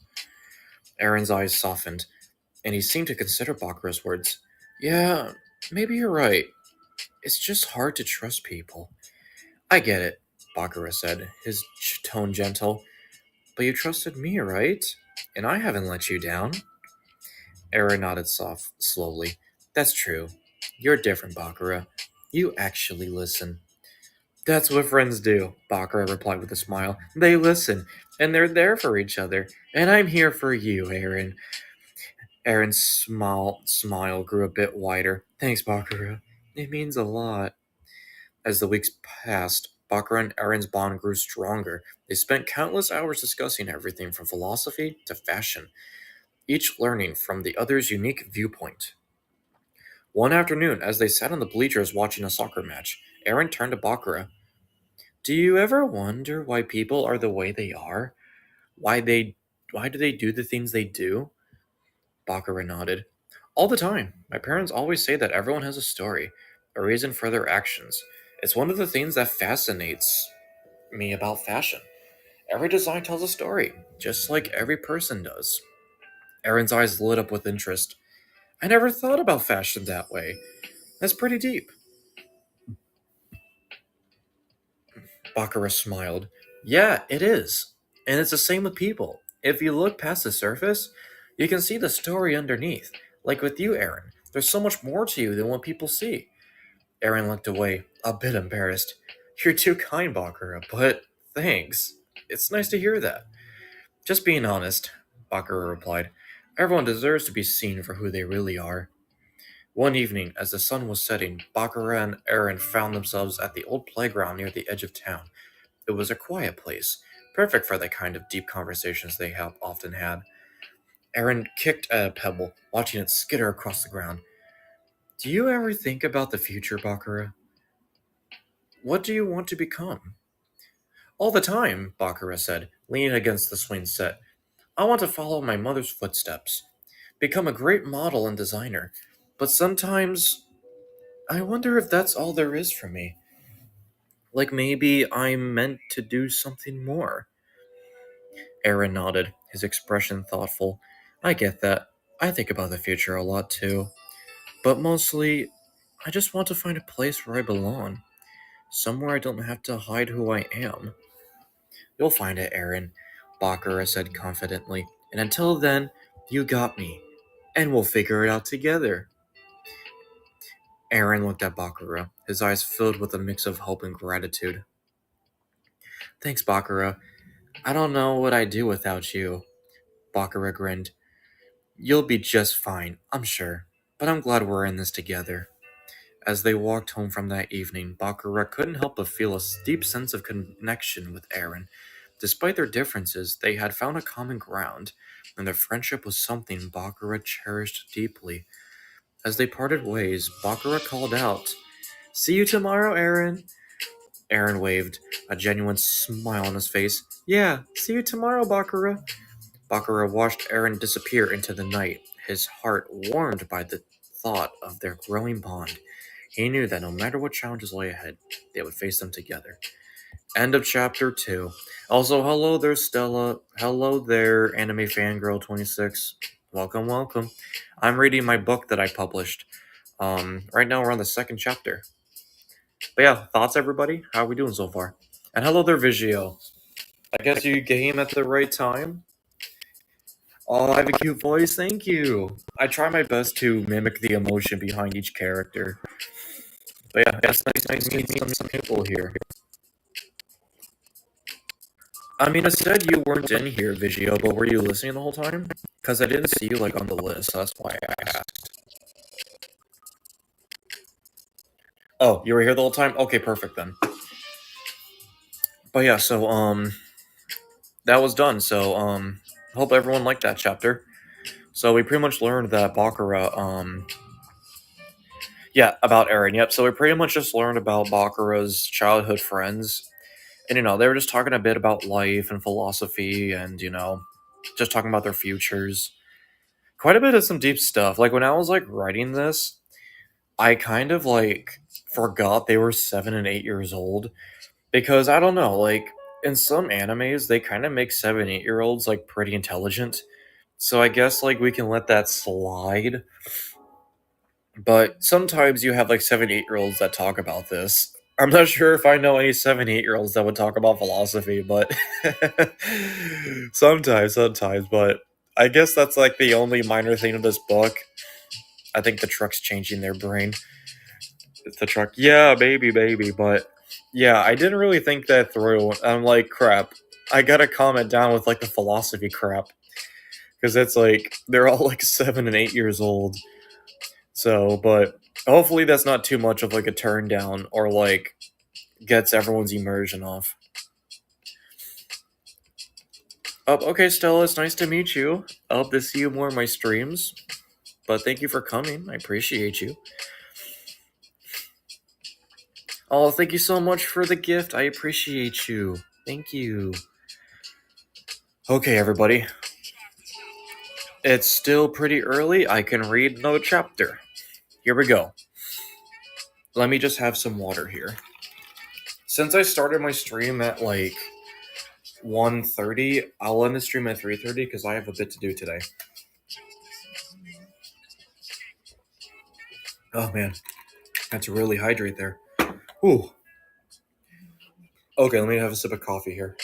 Aaron's eyes softened, and he seemed to consider Bakurah's words. Yeah, maybe you're right. It's just hard to trust people. I get it, Bakurah said, his tone gentle. But you trusted me, right? And I haven't let you down. Aaron nodded slowly. That's true. You're different, Bakurah. You actually listen. That's what friends do, Bakurah replied with a smile. They listen, and they're there for each other. And I'm here for you, Aaron. Aaron's smile grew a bit wider. Thanks, Bakurah. It means a lot. As the weeks passed, Bakurah and Aaron's bond grew stronger. They spent countless hours discussing everything from philosophy to fashion, each learning from the other's unique viewpoint. One afternoon, as they sat on the bleachers watching a soccer match, Aaron turned to Bakurah. Do you ever wonder why people are the way they are? Why they why do they do the things they do? Bakurah nodded. All the time. My parents always say that everyone has a story, a reason for their actions. It's one of the things that fascinates me about fashion. Every design tells a story, just like every person does. Aaron's eyes lit up with interest. I never thought about fashion that way. That's pretty deep. Bakurah smiled. Yeah, it is. And it's the same with people. If you look past the surface, you can see the story underneath. Like with you, Aaron. There's so much more to you than what people see. Aaron looked away, a bit embarrassed. You're too kind, Bakurah, but thanks. It's nice to hear that. Just being honest, Bakurah replied. Everyone deserves to be seen for who they really are. One evening, as the sun was setting, Bakurah and Aaron found themselves at the old playground near the edge of town. It was a quiet place, perfect for the kind of deep conversations they have often had. Aaron kicked at a pebble, watching it skitter across the ground. Do you ever think about the future, Bakurah? What do you want to become? All the time, Bakurah said, leaning against the swing set. I want to follow my mother's footsteps, become a great model and designer. But sometimes I wonder if that's all there is for me. Like maybe I'm meant to do something more. Aaron nodded, his expression thoughtful. I get that. I think about the future a lot too. But mostly, I just want to find a place where I belong. Somewhere I don't have to hide who I am. You'll find it, Aaron, Bakurah said confidently. And until then, you got me. And we'll figure it out together. Aaron looked at Bakurah, his eyes filled with a mix of hope and gratitude. Thanks, Bakurah. I don't know what I'd do without you. Bakurah grinned. You'll be just fine, I'm sure. But I'm glad we're in this together. As they walked home from that evening, Bakurah couldn't help but feel a deep sense of connection with Aaron. Despite their differences, they had found a common ground, and their friendship was something Bakurah cherished deeply. As they parted ways, Bakurah called out, See you tomorrow, Aaron. Aaron waved, a genuine smile on his face. Yeah, see you tomorrow, Bakurah. Bakurah watched Aaron disappear into the night, his heart warmed by the thought of their growing bond. He knew that no matter what challenges lay ahead, they would face them together. End of chapter 2. Also, hello there, Stella. Hello there, anime fangirl 26. Welcome, welcome. I'm reading my book that I published. Right now we're on the second chapter. But yeah, thoughts, everybody? How are we doing so far? And hello there, Vigio. I guess you came at the right time. Oh, I have a cute voice. Thank you. I try my best to mimic the emotion behind each character. But yeah, it's nice meeting some people here. I mean, I said you weren't in here, Vigio, but were you listening the whole time? Because I didn't see you like on the list, so that's why I asked. Oh, you were here the whole time? Okay, perfect then. But yeah, so that was done. So hope everyone liked that chapter. So we pretty much learned that Bakurah yeah, about Aaron. Yep. So we pretty much just learned about Bakurah's childhood friends. And they were just talking a bit about life and philosophy and, just talking about their futures. Quite a bit of some deep stuff. Like when I was like writing this, I kind of like forgot they were 7 and 8 years old because I don't know, like in some animes, they kind of make 7, 8 year olds like pretty intelligent. So I guess like we can let that slide. But sometimes you have like 7, 8 year olds that talk about this. I'm not sure if I know any 7, 8 year olds that would talk about philosophy, but sometimes. But I guess that's like the only minor thing of this book. I think the truck's changing their brain. It's the truck. Yeah, baby. But yeah, I didn't really think that through. I'm like, crap. I gotta calm it down with like the philosophy crap. Because it's like, they're all like 7 and 8 years old. So, but hopefully that's not too much of like a turn down or like gets everyone's immersion off. Okay, Stella, it's nice to meet you. I hope to see you more in my streams. But thank you for coming. I appreciate you. Oh, thank you so much for the gift. I appreciate you. Thank you. Okay, everybody. It's still pretty early. I can read no chapter. Here we go. Let me just have some water here. Since I started my stream at like 1:30, I'll end the stream at 3:30 because I have a bit to do today. Oh man, had to really hydrate there. Whew. Okay, let me have a sip of coffee here.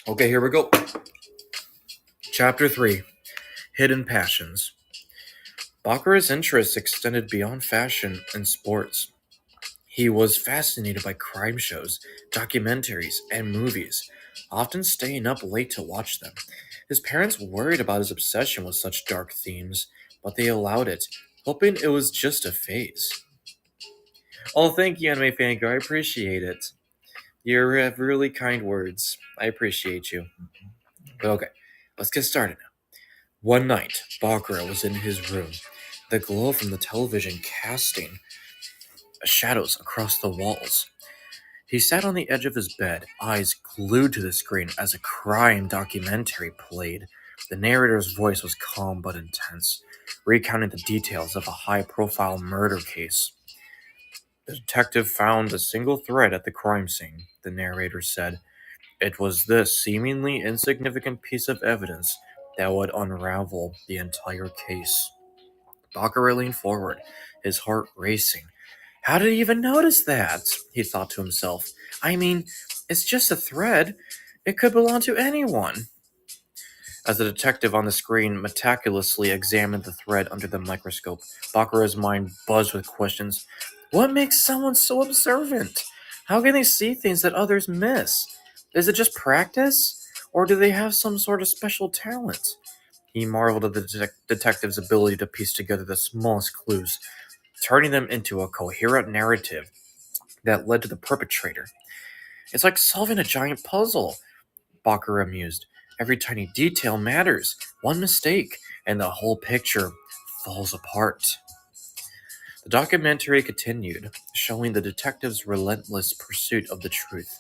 Okay, here we go. Chapter 3, Hidden Passions. Bakurah's interests extended beyond fashion and sports. He was fascinated by crime shows, documentaries, and movies, often staying up late to watch them. His parents worried about his obsession with such dark themes, but they allowed it, hoping it was just a phase. Oh, thank you, Anime Fango. I appreciate it. You have really kind words. I appreciate you. Okay, let's get started now. One night, Bakurah was in his room, the glow from the television casting shadows across the walls. He sat on the edge of his bed, eyes glued to the screen as a crime documentary played. The narrator's voice was calm but intense, recounting the details of a high profile murder case. The detective found a single thread at the crime scene, the narrator said. It was this seemingly insignificant piece of evidence that would unravel the entire case. Bakurah leaned forward, his heart racing. How did he even notice that? He thought to himself. I mean, it's just a thread. It could belong to anyone. As the detective on the screen meticulously examined the thread under the microscope, Bakurah's mind buzzed with questions. What makes someone so observant? How can they see things that others miss? Is it just practice? Or do they have some sort of special talent? He marveled at the detective's ability to piece together the smallest clues, turning them into a coherent narrative that led to the perpetrator. It's like solving a giant puzzle, Bakurah mused. Every tiny detail matters. One mistake, and the whole picture falls apart. The documentary continued, showing the detective's relentless pursuit of the truth.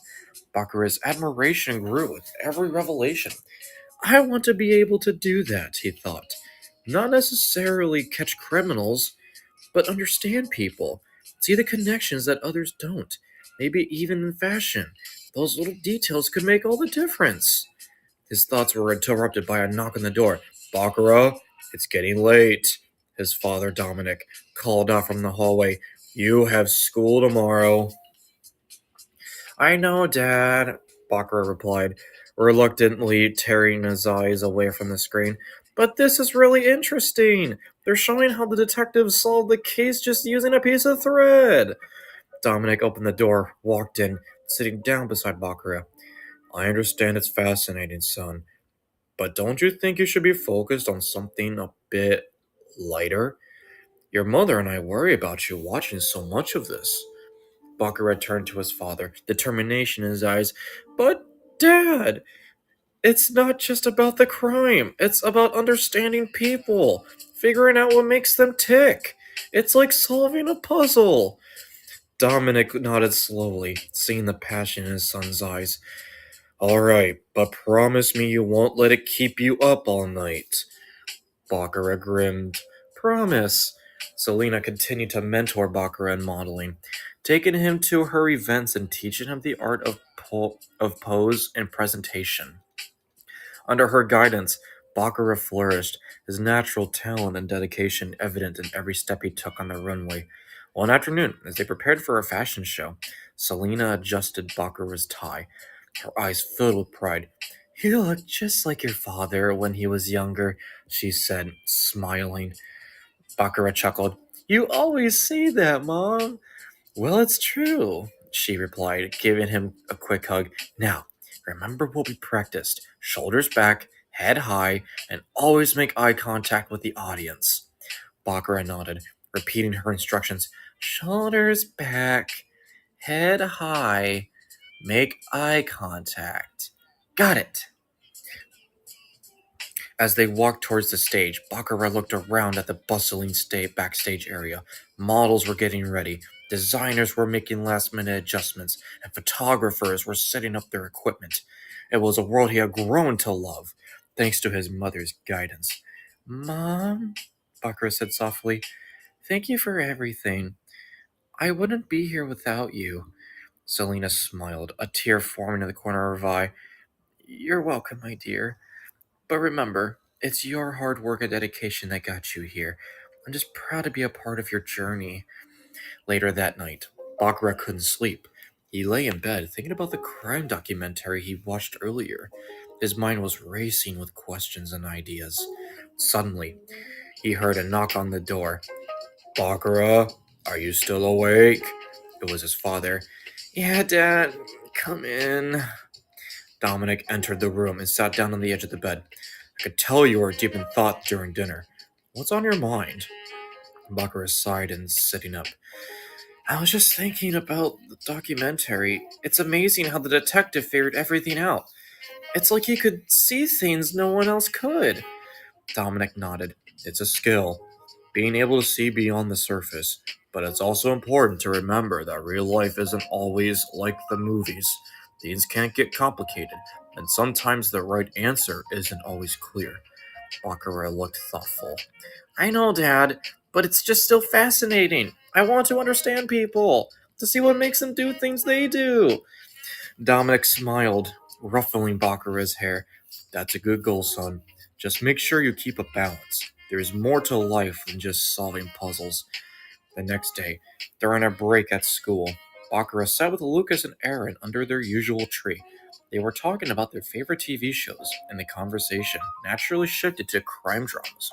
Bakurah's admiration grew with every revelation. I want to be able to do that, he thought. Not necessarily catch criminals, but understand people. See the connections that others don't. Maybe even in fashion. Those little details could make all the difference. His thoughts were interrupted by a knock on the door. Bakurah, it's getting late. His father, Dominic, called out from the hallway. You have school tomorrow. I know, Dad, Bakurah replied, reluctantly tearing his eyes away from the screen. But this is really interesting. They're showing how the detectives solved the case just using a piece of thread. Dominic opened the door, walked in, sitting down beside Bakurah. I understand it's fascinating, son, but don't you think you should be focused on something a bit lighter? Your mother and I worry about you watching so much of this. Bakurah turned to his father, determination in his eyes. But, Dad, it's not just about the crime. It's about understanding people, figuring out what makes them tick. It's like solving a puzzle. Dominic nodded slowly, seeing the passion in his son's eyes. All right, but promise me you won't let it keep you up all night. Bakurah grinned. Promise. Selena continued to mentor Bakurah in modeling, taking him to her events and teaching him the art of, of pose and presentation. Under her guidance, Bakurah flourished, his natural talent and dedication evident in every step he took on the runway. One afternoon, as they prepared for a fashion show, Selena adjusted Bakurah's tie, her eyes filled with pride. "You look just like your father when he was younger," she said, smiling. Bakurah chuckled. "You always say that, Mom." "Well, it's true," she replied, giving him a quick hug. "Now, remember what we practiced. Shoulders back, head high, and always make eye contact with the audience." Bakurah nodded, repeating her instructions. "Shoulders back, head high, make eye contact." "Got it." As they walked towards the stage, Baccarat looked around at the bustling backstage area. Models were getting ready, designers were making last-minute adjustments, and photographers were setting up their equipment. It was a world he had grown to love, thanks to his mother's guidance. "Mom," Baccarat said softly, "thank you for everything. I wouldn't be here without you." Selena smiled, a tear forming in the corner of her eye. "You're welcome, my dear. But remember, it's your hard work and dedication that got you here. I'm just proud to be a part of your journey." Later that night, Baccarat couldn't sleep. He lay in bed thinking about the crime documentary he watched earlier. His mind was racing with questions and ideas. Suddenly, he heard a knock on the door. "Baccarat, are you still awake?" It was his father. "Yeah, Dad, come in." Dominic entered the room and sat down on the edge of the bed. "I could tell you were deep in thought during dinner. What's on your mind?" Baccarat sighed and sitting up. "I was just thinking about the documentary. It's amazing how the detective figured everything out. It's like he could see things no one else could." Dominic nodded. "It's a skill, being able to see beyond the surface. But it's also important to remember that real life isn't always like the movies. Things can't get complicated, and sometimes the right answer isn't always clear." Baccarat looked thoughtful. "I know, Dad, but it's just still fascinating. I want to understand people, to see what makes them do things they do." Dominic smiled, ruffling Baccarat's hair. "That's a good goal, son. Just make sure you keep a balance. There's more to life than just solving puzzles." The next day, during a break at school, Baccarat sat with Lucas and Aaron under their usual tree. They were talking about their favorite TV shows, and the conversation naturally shifted to crime dramas.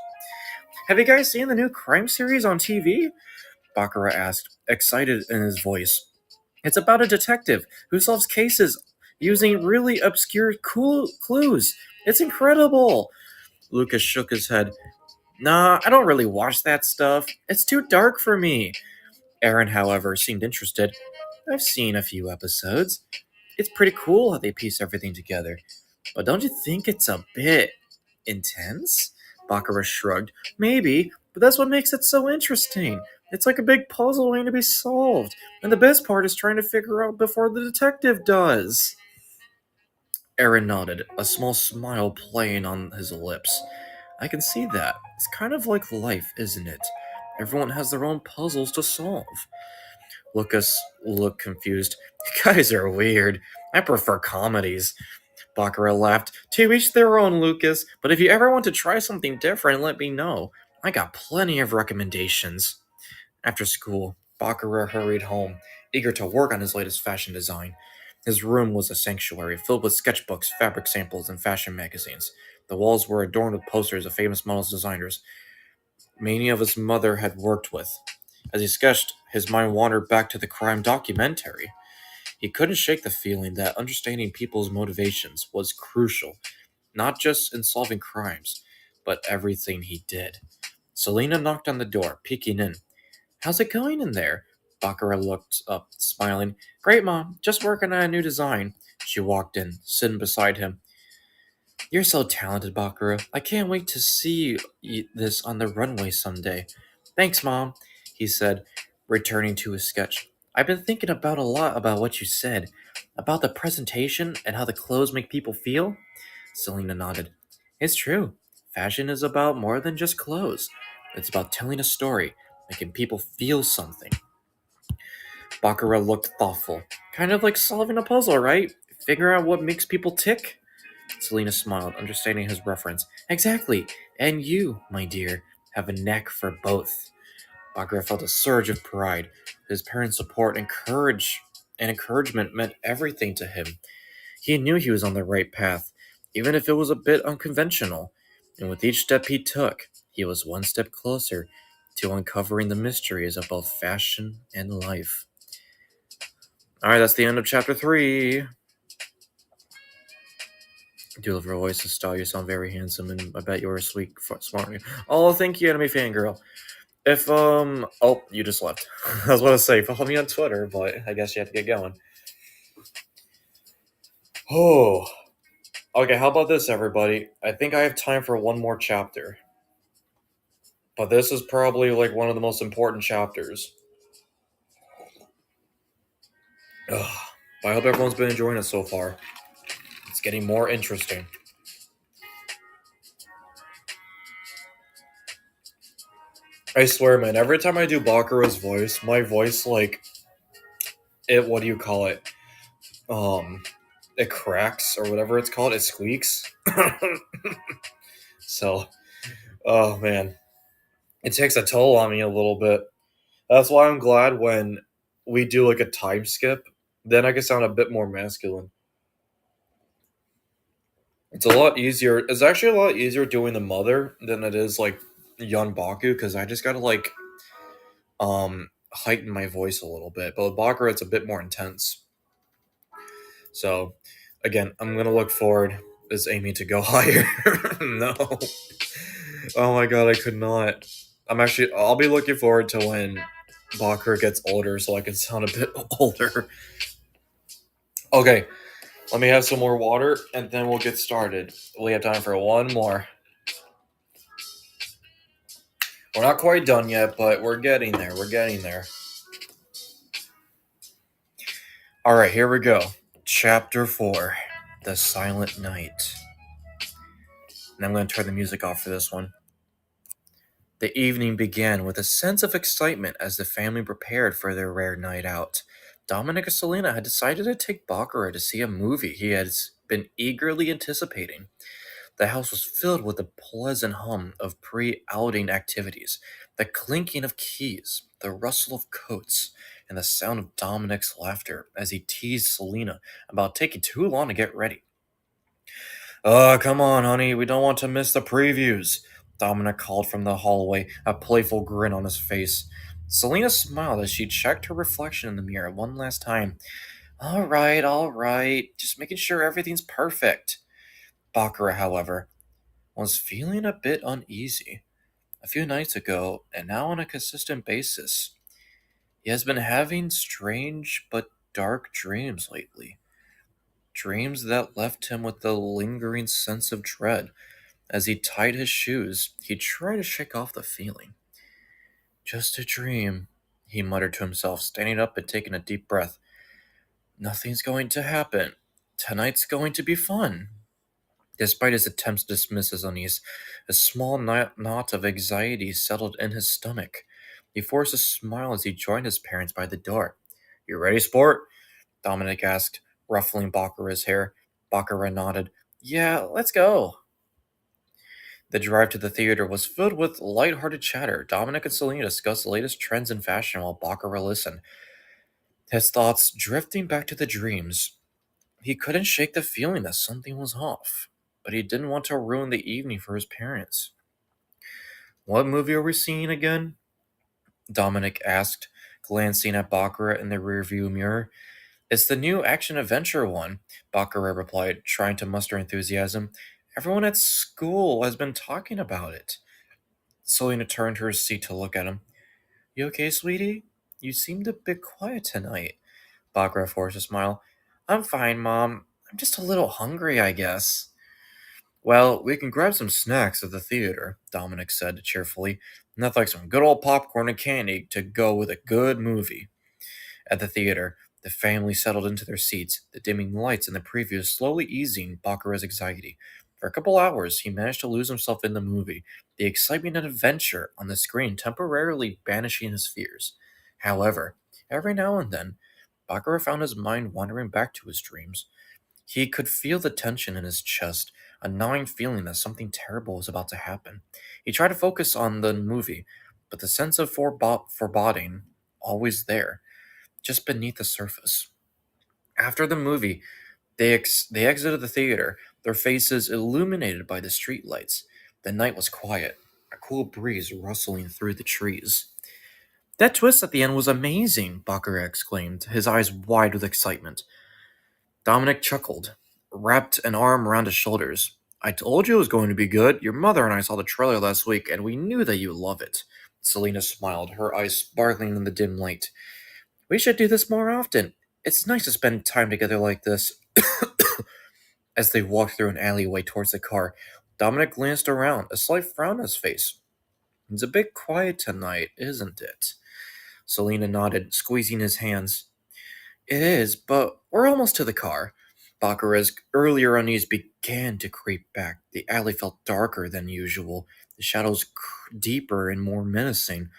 "Have you guys seen the new crime series on TV?" Baccarat asked, excited in his voice. "It's about a detective who solves cases using really obscure clues. It's incredible." Lucas shook his head. "Nah, I don't really watch that stuff. It's too dark for me." Aaron, however, seemed interested. "I've seen a few episodes. It's pretty cool how they piece everything together. But don't you think it's a bit intense?" Baccarat shrugged. "Maybe, but that's what makes it so interesting. It's like a big puzzle waiting to be solved, and the best part is trying to figure out before the detective does." Aaron nodded, a small smile playing on his lips. "I can see that. It's kind of like life, isn't it? Everyone has their own puzzles to solve." Lucas looked confused. "You guys are weird. I prefer comedies." Baccarat laughed. "To each their own, Lucas, but if you ever want to try something different, let me know. I got plenty of recommendations." After school, Baccarat hurried home, eager to work on his latest fashion design. His room was a sanctuary, filled with sketchbooks, fabric samples, and fashion magazines. The walls were adorned with posters of famous models and designers many of his mother had worked with. As he sketched, his mind wandered back to the crime documentary. He couldn't shake the feeling that understanding people's motivations was crucial, not just in solving crimes, but everything he did. Selena knocked on the door, peeking in. "How's it going in there?" Baccarat looked up, smiling. "Great, Mom. Just working on a new design." She walked in, sitting beside him. "You're so talented, Baccarat. I can't wait to see this on the runway someday." "Thanks, Mom," he said, returning to his sketch. "I've been thinking about a lot about what you said, about the presentation and how the clothes make people feel." Selena nodded. "It's true. Fashion is about more than just clothes. It's about telling a story, making people feel something. Bakurah looked thoughtful. Kind of like solving a puzzle, right? Figure out what makes people tick? Selena smiled, understanding his reference. Exactly. And you, my dear, have a knack for both. Bakurah felt a surge of pride. His parents' support and encouragement meant everything to him. He knew he was on the right path, even if it was a bit unconventional. And with each step he took, he was one step closer to uncovering the mysteries of both fashion and life. Alright, that's the end of chapter 3. Do love your voice and style. You sound very handsome, and I bet you're a sweet, smart. Oh, thank you, anime fangirl. If oh, you just left. I was about to say follow me on Twitter, but I guess you have to get going. Oh, okay. How about this, everybody? I think I have time for one more chapter, but this is probably like one of the most important chapters. Ugh. But I hope everyone's been enjoying it so far. It's getting more interesting. I swear, man. Every time I do Bakurah's voice, my voice like it. What do you call it? Um, it cracks or whatever it's called. It squeaks. So, oh man, it takes a toll on me a little bit. That's why I'm glad when we do like a time skip, then I can sound a bit more masculine. It's a lot easier. It's actually a lot easier doing the mother than it is like young Baku because I just gotta like heighten my voice a little bit. But with Bakura, it's a bit more intense. So again, I'm gonna look forward is aiming to go higher. No. Oh my god, I could not. I'll be looking forward to when Bakura gets older so I can sound a bit older. Okay, let me have some more water and then we'll get started. We have time for one more. We're not quite done yet, but we're getting there. We're getting there. Alright, here we go. Chapter 4 The Silent Night. And I'm going to turn the music off for this one. The evening began with a sense of excitement as the family prepared for their rare night out. Dominic and Selena had decided to take Bakura to see a movie he had been eagerly anticipating. The house was filled with a pleasant hum of pre-outing activities, the clinking of keys, the rustle of coats, and the sound of Dominic's laughter as he teased Selena about taking too long to get ready. Come on, honey, we don't want to miss the previews, Dominic called from the hallway, a playful grin on his face. Selena smiled as she checked her reflection in the mirror one last time. All right, just making sure everything's perfect. Bakura, however, was feeling a bit uneasy. A few nights ago, and now on a consistent basis, he has been having strange but dark dreams lately. Dreams that left him with a lingering sense of dread. As he tied his shoes, he tried to shake off the feeling. Just a dream, he muttered to himself, standing up and taking a deep breath. Nothing's going to happen. Tonight's going to be fun. Despite his attempts to dismiss his unease, a small knot of anxiety settled in his stomach. He forced a smile as he joined his parents by the door. You ready, sport? Dominic asked, ruffling Bakura's hair. Bakura nodded. Yeah, let's go. The drive to the theater was filled with light-hearted chatter. Dominic and Selena discussed the latest trends in fashion while Bakura listened, his thoughts drifting back to the dreams. He couldn't shake the feeling that something was off, but he didn't want to ruin the evening for his parents. What movie are we seeing again? Dominic asked, glancing at Bakura in the rearview mirror. It's the new action-adventure one, Bakura replied, trying to muster enthusiasm. Everyone at school has been talking about it. Selena turned her seat to look at him. You okay, sweetie? You seemed a bit quiet tonight. Bakura forced a smile. I'm fine, Mom. I'm just a little hungry, I guess. Well, we can grab some snacks at the theater, Dominic said cheerfully. Nothing like some good old popcorn and candy to go with a good movie. At the theater, the family settled into their seats, the dimming lights and the previews slowly easing Bakura's anxiety. For a couple hours, he managed to lose himself in the movie, the excitement and adventure on the screen temporarily banishing his fears. However, every now and then, Bakura found his mind wandering back to his dreams. He could feel the tension in his chest, a gnawing feeling that something terrible was about to happen. He tried to focus on the movie, but the sense of foreboding always there, just beneath the surface. After the movie, they exited the theater, their faces illuminated by the streetlights. The night was quiet, a cool breeze rustling through the trees. That twist at the end was amazing, Bakura exclaimed, his eyes wide with excitement. Dominic chuckled, wrapped an arm around his shoulders. I told you it was going to be good. Your mother and I saw the trailer last week, and we knew that you'd love it. Selena smiled, her eyes sparkling in the dim light. We should do this more often. It's nice to spend time together like this. As they walked through an alleyway towards the car, Dominic glanced around, a slight frown on his face. It's a bit quiet tonight, isn't it? Selena nodded, squeezing his hands. It is, but we're almost to the car. Bakura's earlier unease began to creep back. The alley felt darker than usual, the shadows deeper and more menacing.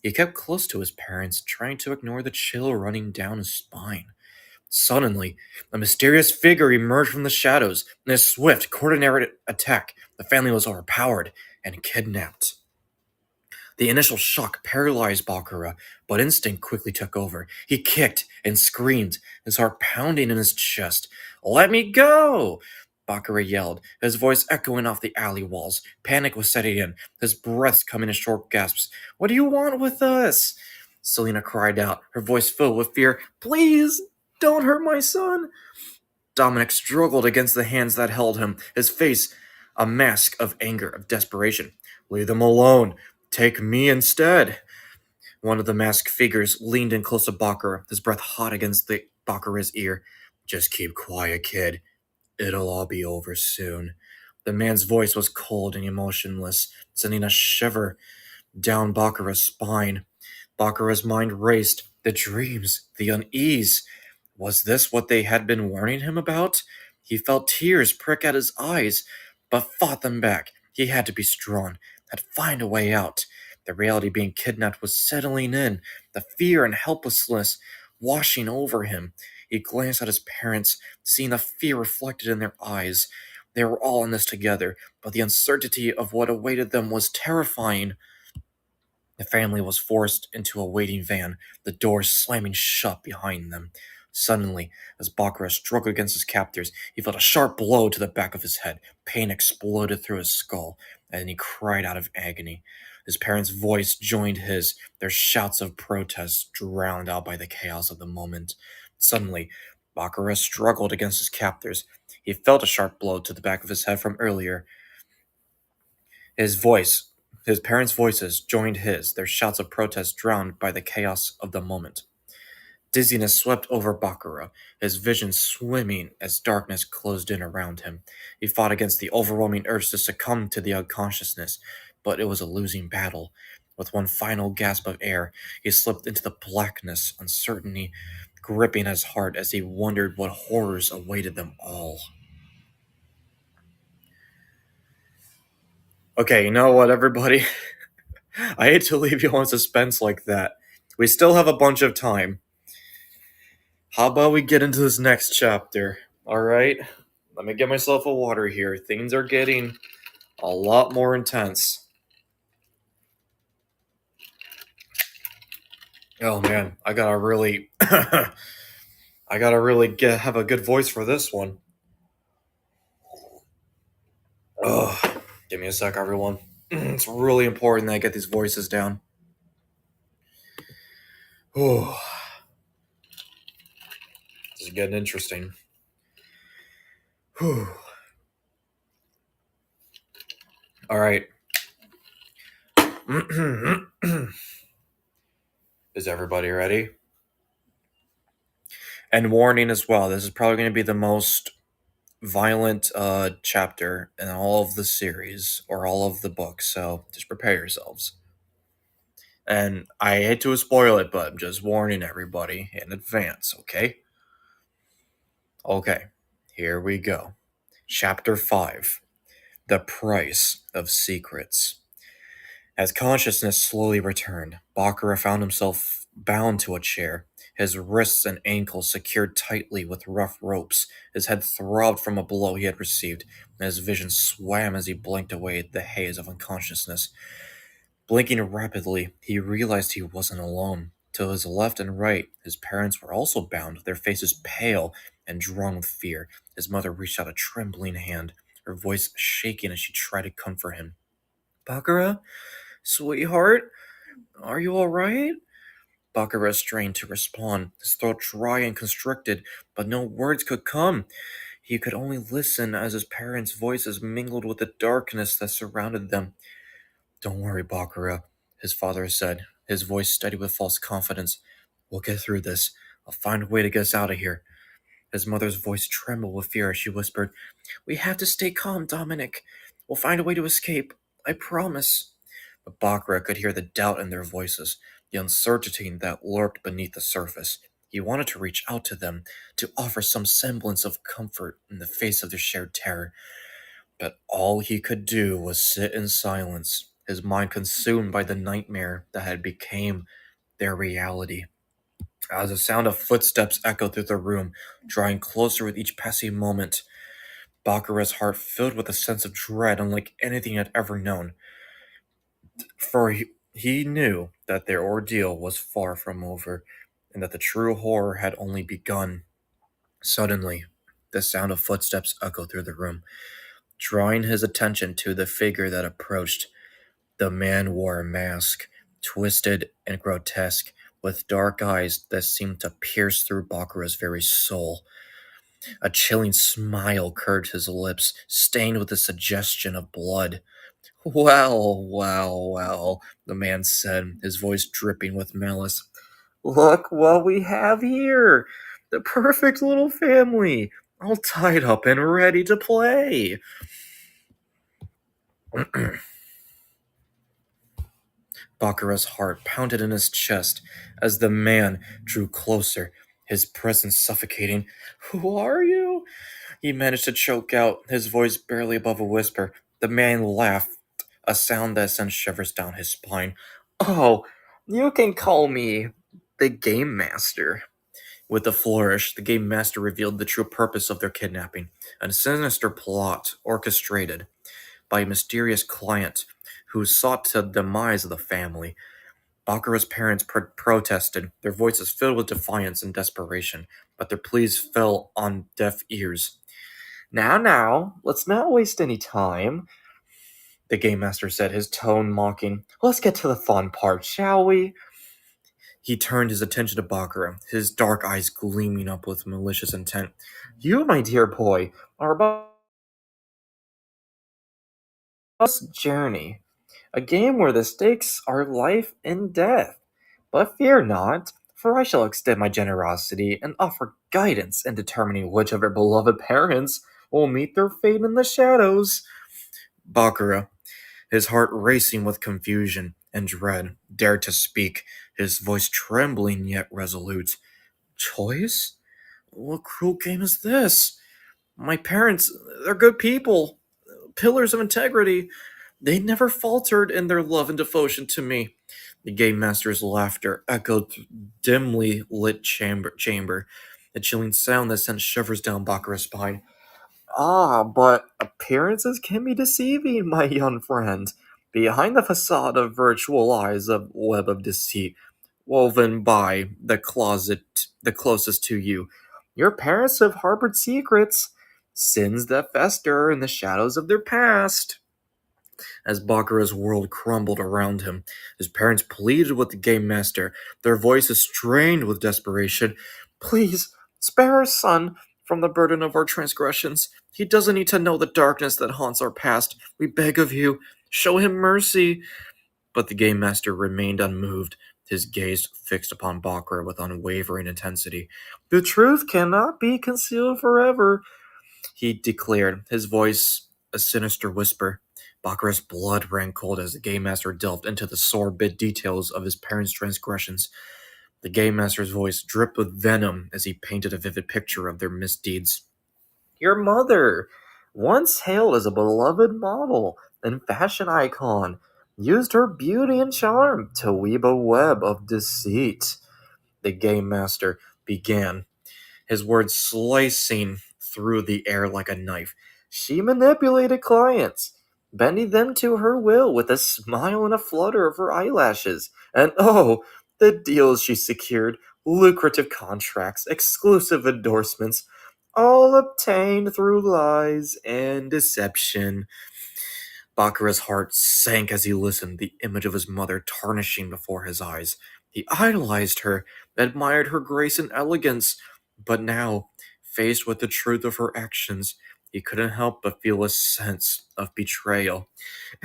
He kept close to his parents, trying to ignore the chill running down his spine. Suddenly, a mysterious figure emerged from the shadows. In a swift, coordinated attack, the family was overpowered and kidnapped. The initial shock paralyzed Bakura, but instinct quickly took over. He kicked and screamed, his heart pounding in his chest. Let me go! Bakura yelled, his voice echoing off the alley walls. Panic was setting in, his breath coming in short gasps. What do you want with us? Selena cried out, her voice filled with fear. Please, don't hurt my son! Dominic struggled against the hands that held him, his face a mask of anger, of desperation. Leave them alone. Take me instead. One of the masked figures leaned in close to Bakura, his breath hot against Bakura's ear. Just keep quiet, kid. It'll all be over soon. The man's voice was cold and emotionless, sending a shiver down Bakura's spine. Bakura's mind raced. The dreams, the unease. Was this what they had been warning him about? He felt tears prick at his eyes, but fought them back. He had to be strong, had to find a way out. The reality being kidnapped was settling in, the fear and helplessness washing over him. He glanced at his parents, seeing the fear reflected in their eyes. They were all in this together, but the uncertainty of what awaited them was terrifying. The family was forced into a waiting van, the doors slamming shut behind them. Suddenly, as Bakura struggled against his captors, he felt a sharp blow to the back of his head. Pain exploded through his skull, and he cried out of agony. His parents' voice joined his, their shouts of protest drowned out by the chaos of the moment. Suddenly, Bakura struggled against his captors. He felt a sharp blow to the back of his head from earlier. His voice, his parents' voices joined his, their shouts of protest drowned by the chaos of the moment. Dizziness swept over Bakura, his vision swimming as darkness closed in around him. He fought against the overwhelming urge to succumb to the unconsciousness, but it was a losing battle. With one final gasp of air, he slipped into the blackness, uncertainty gripping his heart as he wondered what horrors awaited them all. Okay, you know what, everybody? I hate to leave you on suspense like that. We still have a bunch of time. How about we get into this next chapter? Alright? Let me get myself a water here. Things are getting a lot more intense. Oh man, I gotta really have a good voice for this one. Oh, give me a sec, everyone. It's really important that I get these voices down. Oh, this is getting interesting. Whew. All right. Is everybody ready? And warning as well, this is probably going to be the most violent chapter in all of the series or all of the books, so just prepare yourselves. And I hate to spoil it, but I'm just warning everybody in advance, okay? Okay, here we go. Chapter 5. The price of secrets. As consciousness slowly returned, Bakurah found himself bound to a chair, his wrists and ankles secured tightly with rough ropes. His head throbbed from a blow he had received, and his vision swam as he blinked away the haze of unconsciousness. Blinking rapidly, he realized he wasn't alone. To his left and right, his parents were also bound, their faces pale and drawn with fear. His mother reached out a trembling hand, her voice shaking as she tried to comfort him. Bakurah? Sweetheart? Are you alright? Bakurah strained to respond, his throat dry and constricted, but no words could come. He could only listen as his parents' voices mingled with the darkness that surrounded them. Don't worry, Bakurah, his father said, his voice steady with false confidence. We'll get through this. I'll find a way to get us out of here. His mother's voice trembled with fear as she whispered, We have to stay calm, Dominic. We'll find a way to escape. I promise. But Bakurah could hear the doubt in their voices, the uncertainty that lurked beneath the surface. He wanted to reach out to them, to offer some semblance of comfort in the face of their shared terror. But all he could do was sit in silence, his mind consumed by the nightmare that had become their reality. As the sound of footsteps echoed through the room, drawing closer with each passing moment, Bakurah's heart filled with a sense of dread unlike anything he had ever known. For he knew that their ordeal was far from over, and that the true horror had only begun. Suddenly, the sound of footsteps echoed through the room, drawing his attention to the figure that approached. The man wore a mask, twisted and grotesque, with dark eyes that seemed to pierce through Bakurah's very soul. A chilling smile curved his lips, stained with the suggestion of blood. Well, well, well, the man said, his voice dripping with malice. Look what we have here! The perfect little family, all tied up and ready to play. Bakurah's heart pounded in his chest as the man drew closer, his presence suffocating. Who are you? He managed to choke out, his voice barely above a whisper. The man laughed, a sound that sent shivers down his spine. Oh, you can call me the Game Master. With a flourish, the Game Master revealed the true purpose of their kidnapping, a sinister plot orchestrated by a mysterious client who sought the demise of the family. Bakurah's parents protested, their voices filled with defiance and desperation, but their pleas fell on deaf ears. Now, let's not waste any time, the Game Master said, his tone mocking. Let's get to the fun part, shall we? He turned his attention to Bakurah, his dark eyes gleaming up with malicious intent. You, my dear boy, are about this journey, a game where the stakes are life and death. But fear not, for I shall extend my generosity and offer guidance in determining which of your beloved parents will meet their fate in the shadows. Bakurah, his heart racing with confusion and dread, dared to speak, his voice trembling yet resolute. Choice? What cruel game is this? My parents, they're good people, pillars of integrity. They never faltered in their love and devotion to me. The game master's laughter echoed through dimly lit chamber, a chilling sound that sent shivers down Bakurah's spine. Ah, but appearances can be deceiving, my young friend. Behind the facade of virtual lies a web of deceit, woven by the closest to you. Your parents have harbored secrets, sins that fester in the shadows of their past. As Bakurah's world crumbled around him, his parents pleaded with the game master, their voices strained with desperation. Please, spare our son from the burden of our transgressions. He doesn't need to know the darkness that haunts our past. We beg of you, show him mercy. But the game master remained unmoved, his gaze fixed upon Bakurah with unwavering intensity. The truth cannot be concealed forever, he declared, his voice a sinister whisper. Bakurah's blood ran cold as the game master delved into the sordid details of his parents' transgressions. The game master's voice dripped with venom as he painted a vivid picture of their misdeeds. Your mother once hailed as a beloved model and fashion icon, used her beauty and charm to weave a web of deceit. The game master began, his words slicing through the air like a knife. She manipulated clients, bending them to her will with a smile and a flutter of her eyelashes. And oh, the deals she secured, lucrative contracts, exclusive endorsements, all obtained through lies and deception. Bakurah's heart sank as he listened, the image of his mother tarnishing before his eyes. He idolized her, admired her grace and elegance, but now, faced with the truth of her actions, he couldn't help but feel a sense of betrayal.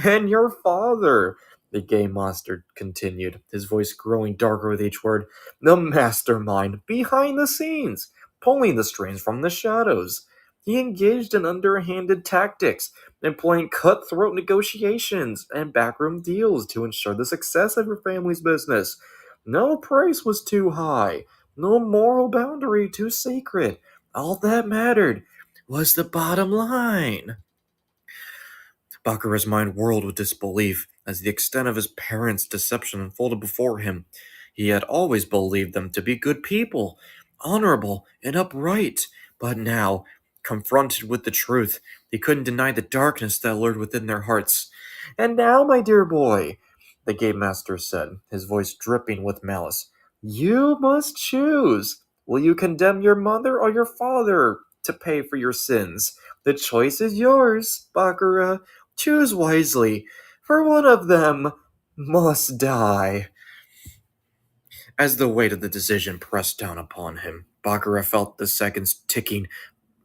And your father, the game master continued, his voice growing darker with each word, the mastermind behind the scenes, pulling the strings from the shadows. He engaged in underhanded tactics, employing cutthroat negotiations and backroom deals to ensure the success of your family's business. No price was too high, no moral boundary too sacred. All that mattered was the bottom line. Bakurah's mind whirled with disbelief as the extent of his parents' deception unfolded before him. He had always believed them to be good people, honorable and upright, but now, confronted with the truth, he couldn't deny the darkness that lurked within their hearts. And now, my dear boy, the game master said, his voice dripping with malice, you must choose. Will you condemn your mother or your father to pay for your sins? The choice is yours, Bakurah. Choose wisely, for one of them must die. As the weight of the decision pressed down upon him, Bakurah felt the seconds ticking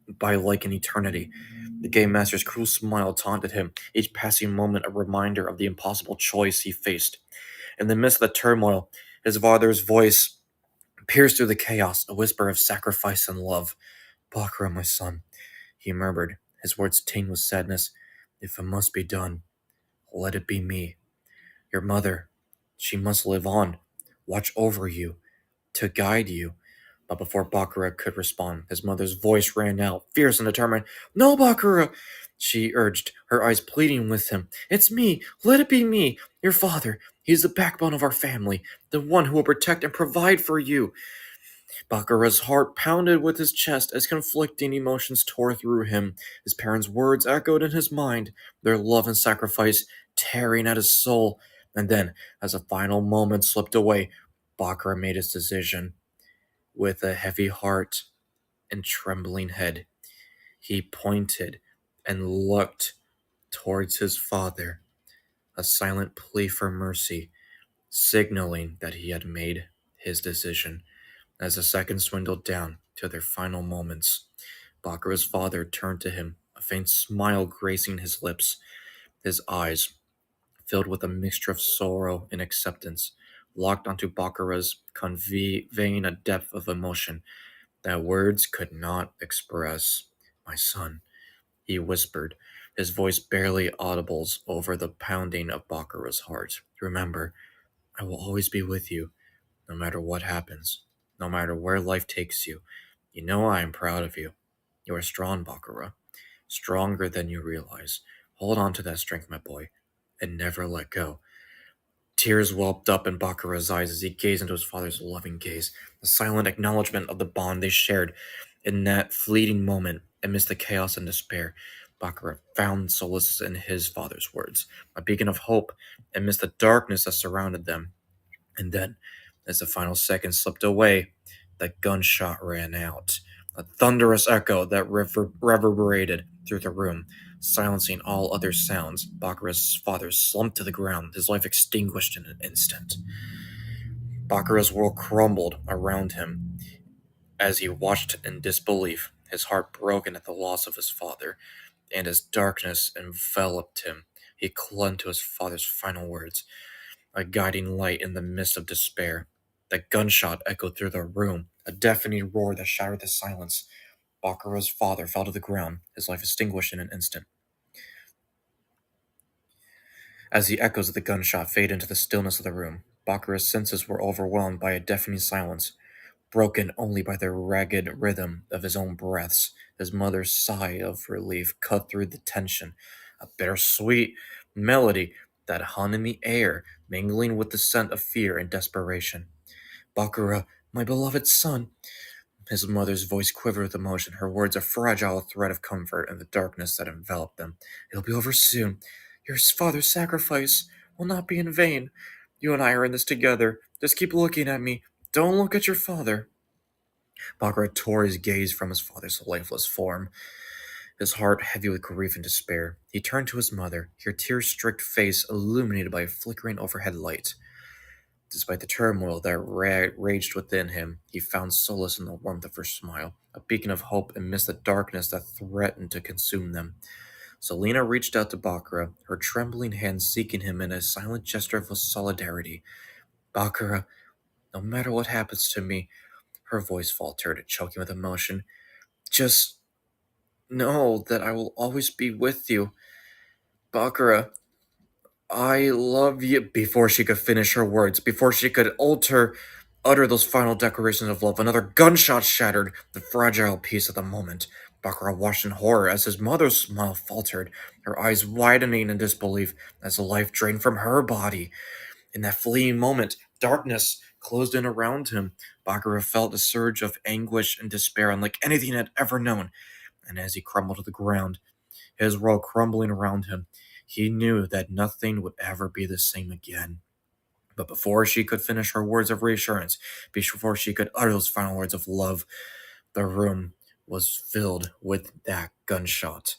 by like an eternity. The game master's cruel smile taunted him, each passing moment a reminder of the impossible choice he faced. In the midst of the turmoil, his father's voice pierced through the chaos, a whisper of sacrifice and love. Bakurah, my son, he murmured, his words tinged with sadness. If it must be done, let it be me. Your mother, she must live on, watch over you, to guide you. But before Bakurah could respond, his mother's voice rang out, fierce and determined. No, Bakurah, she urged, her eyes pleading with him. It's me, let it be me, your father. He's the backbone of our family, the one who will protect and provide for you. Bakurah's heart pounded with his chest as conflicting emotions tore through him. His parents' words echoed in his mind, their love and sacrifice tearing at his soul. And then, as the final moment slipped away, Bakurah made his decision. With a heavy heart and trembling head, he pointed and looked towards his father, a silent plea for mercy, signaling that he had made his decision. As the seconds dwindled down to their final moments, Bakurah's father turned to him, a faint smile gracing his lips, his eyes filled with a mixture of sorrow and acceptance, locked onto Bakurah's, conveying a depth of emotion that words could not express. My son, he whispered, his voice barely audible over the pounding of Bakurah's heart. Remember, I will always be with you, no matter what happens, no matter where life takes you. You know I am proud of you. You are strong, Bakurah, stronger than you realize. Hold on to that strength, my boy, and never let go. Tears welled up in Bakurah's eyes as he gazed into his father's loving gaze, a silent acknowledgement of the bond they shared. In that fleeting moment, amidst the chaos and despair, Bakurah found solace in his father's words, a beacon of hope amidst the darkness that surrounded them. And then, as the final seconds slipped away, the gunshot rang out, a thunderous echo that reverberated through the room, silencing all other sounds. Bakurah's father slumped to the ground, his life extinguished in an instant. Bakurah's world crumbled around him as he watched in disbelief, his heart broken at the loss of his father, and as darkness enveloped him, he clung to his father's final words, a guiding light in the midst of despair. The gunshot echoed through the room, a deafening roar that shattered the silence. Bakurah's father fell to the ground, his life extinguished in an instant. As the echoes of the gunshot faded into the stillness of the room, Bakurah's senses were overwhelmed by a deafening silence. broken only by the ragged rhythm of his own breaths. His mother's sigh of relief cut through the tension, a bittersweet melody that hung in the air, mingling with the scent of fear and desperation. Bakurah, my beloved son. His mother's voice quivered with emotion, her words a fragile thread of comfort in the darkness that enveloped them. It'll be over soon. Your father's sacrifice will not be in vain. You and I are in this together. Just keep looking at me. Don't look at your father. Bakurah tore his gaze from his father's lifeless form, his heart heavy with grief and despair. He turned to his mother, her tear-streaked face illuminated by a flickering overhead light. Despite the turmoil that raged within him, he found solace in the warmth of her smile, a beacon of hope amidst the darkness that threatened to consume them. Selena reached out to Bakurah, her trembling hand seeking him in a silent gesture of solidarity. Bakurah, no matter what happens to me, her voice faltered, choking with emotion. Just know that I will always be with you. Bakurah, I love you. Before she could finish her words, before she could utter those final declarations of love, another gunshot shattered the fragile peace of the moment. Bakurah watched in horror as his mother's smile faltered, her eyes widening in disbelief as the life drained from her body. In that fleeting moment, darkness closed in around him. Bakurah felt a surge of anguish and despair unlike anything he had ever known, and as he crumbled to the ground, his world crumbling around him, he knew that nothing would ever be the same again. But before she could finish her words of reassurance, before she could utter those final words of love, the room was filled with that gunshot.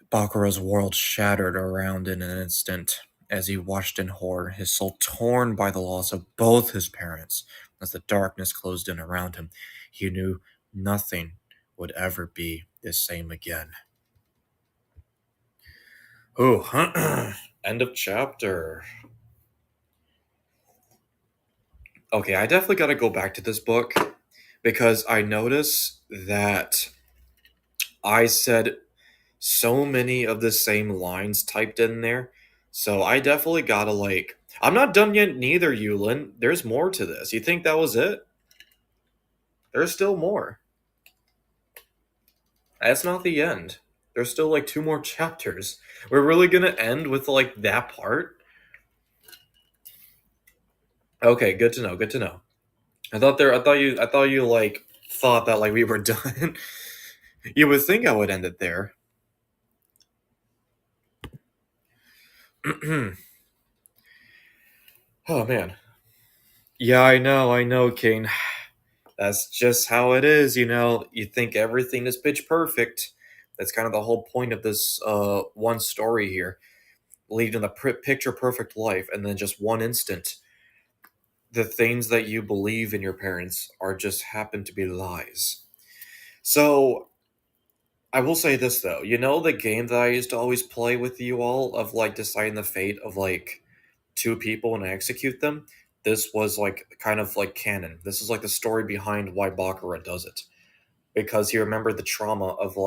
Bakurah's world shattered around in an instant as he watched in horror, his soul torn by the loss of both his parents. As the darkness closed in around him, he knew nothing would ever be the same again. Oh, end of chapter. Okay, I definitely got to go back to this book because I notice that I said so many of the same lines typed in there. So I definitely gotta I'm not done yet neither, Yulin. There's more to this. You think that was it? There's still more. That's not the end. There's still two more chapters. We're really gonna end with that part? Okay, good to know, good to know. I thought you thought that we were done. You would think I would end it there. Oh man. Yeah, I know, King. That's just how it is, You think everything is pitch perfect. That's kind of the whole point of this one story here. Leading a picture perfect life, and then just one instant, the things that you believe in your parents are just happen to be lies. So I will say this though, the game that I used to always play with you all of deciding the fate of two people and I execute them. This was kind of canon. This is the story behind why Bakurah does it, because he remembered the trauma of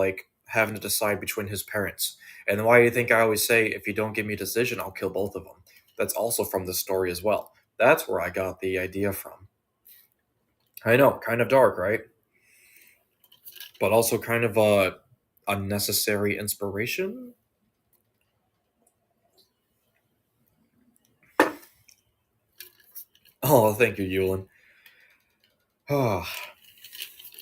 having to decide between his parents. And why do you think I always say, if you don't give me a decision, I'll kill both of them? That's also from the story as well. That's where I got the idea from. I know, kind of dark, right? But also kind of a unnecessary inspiration. Oh, thank you, Yulin. Ah,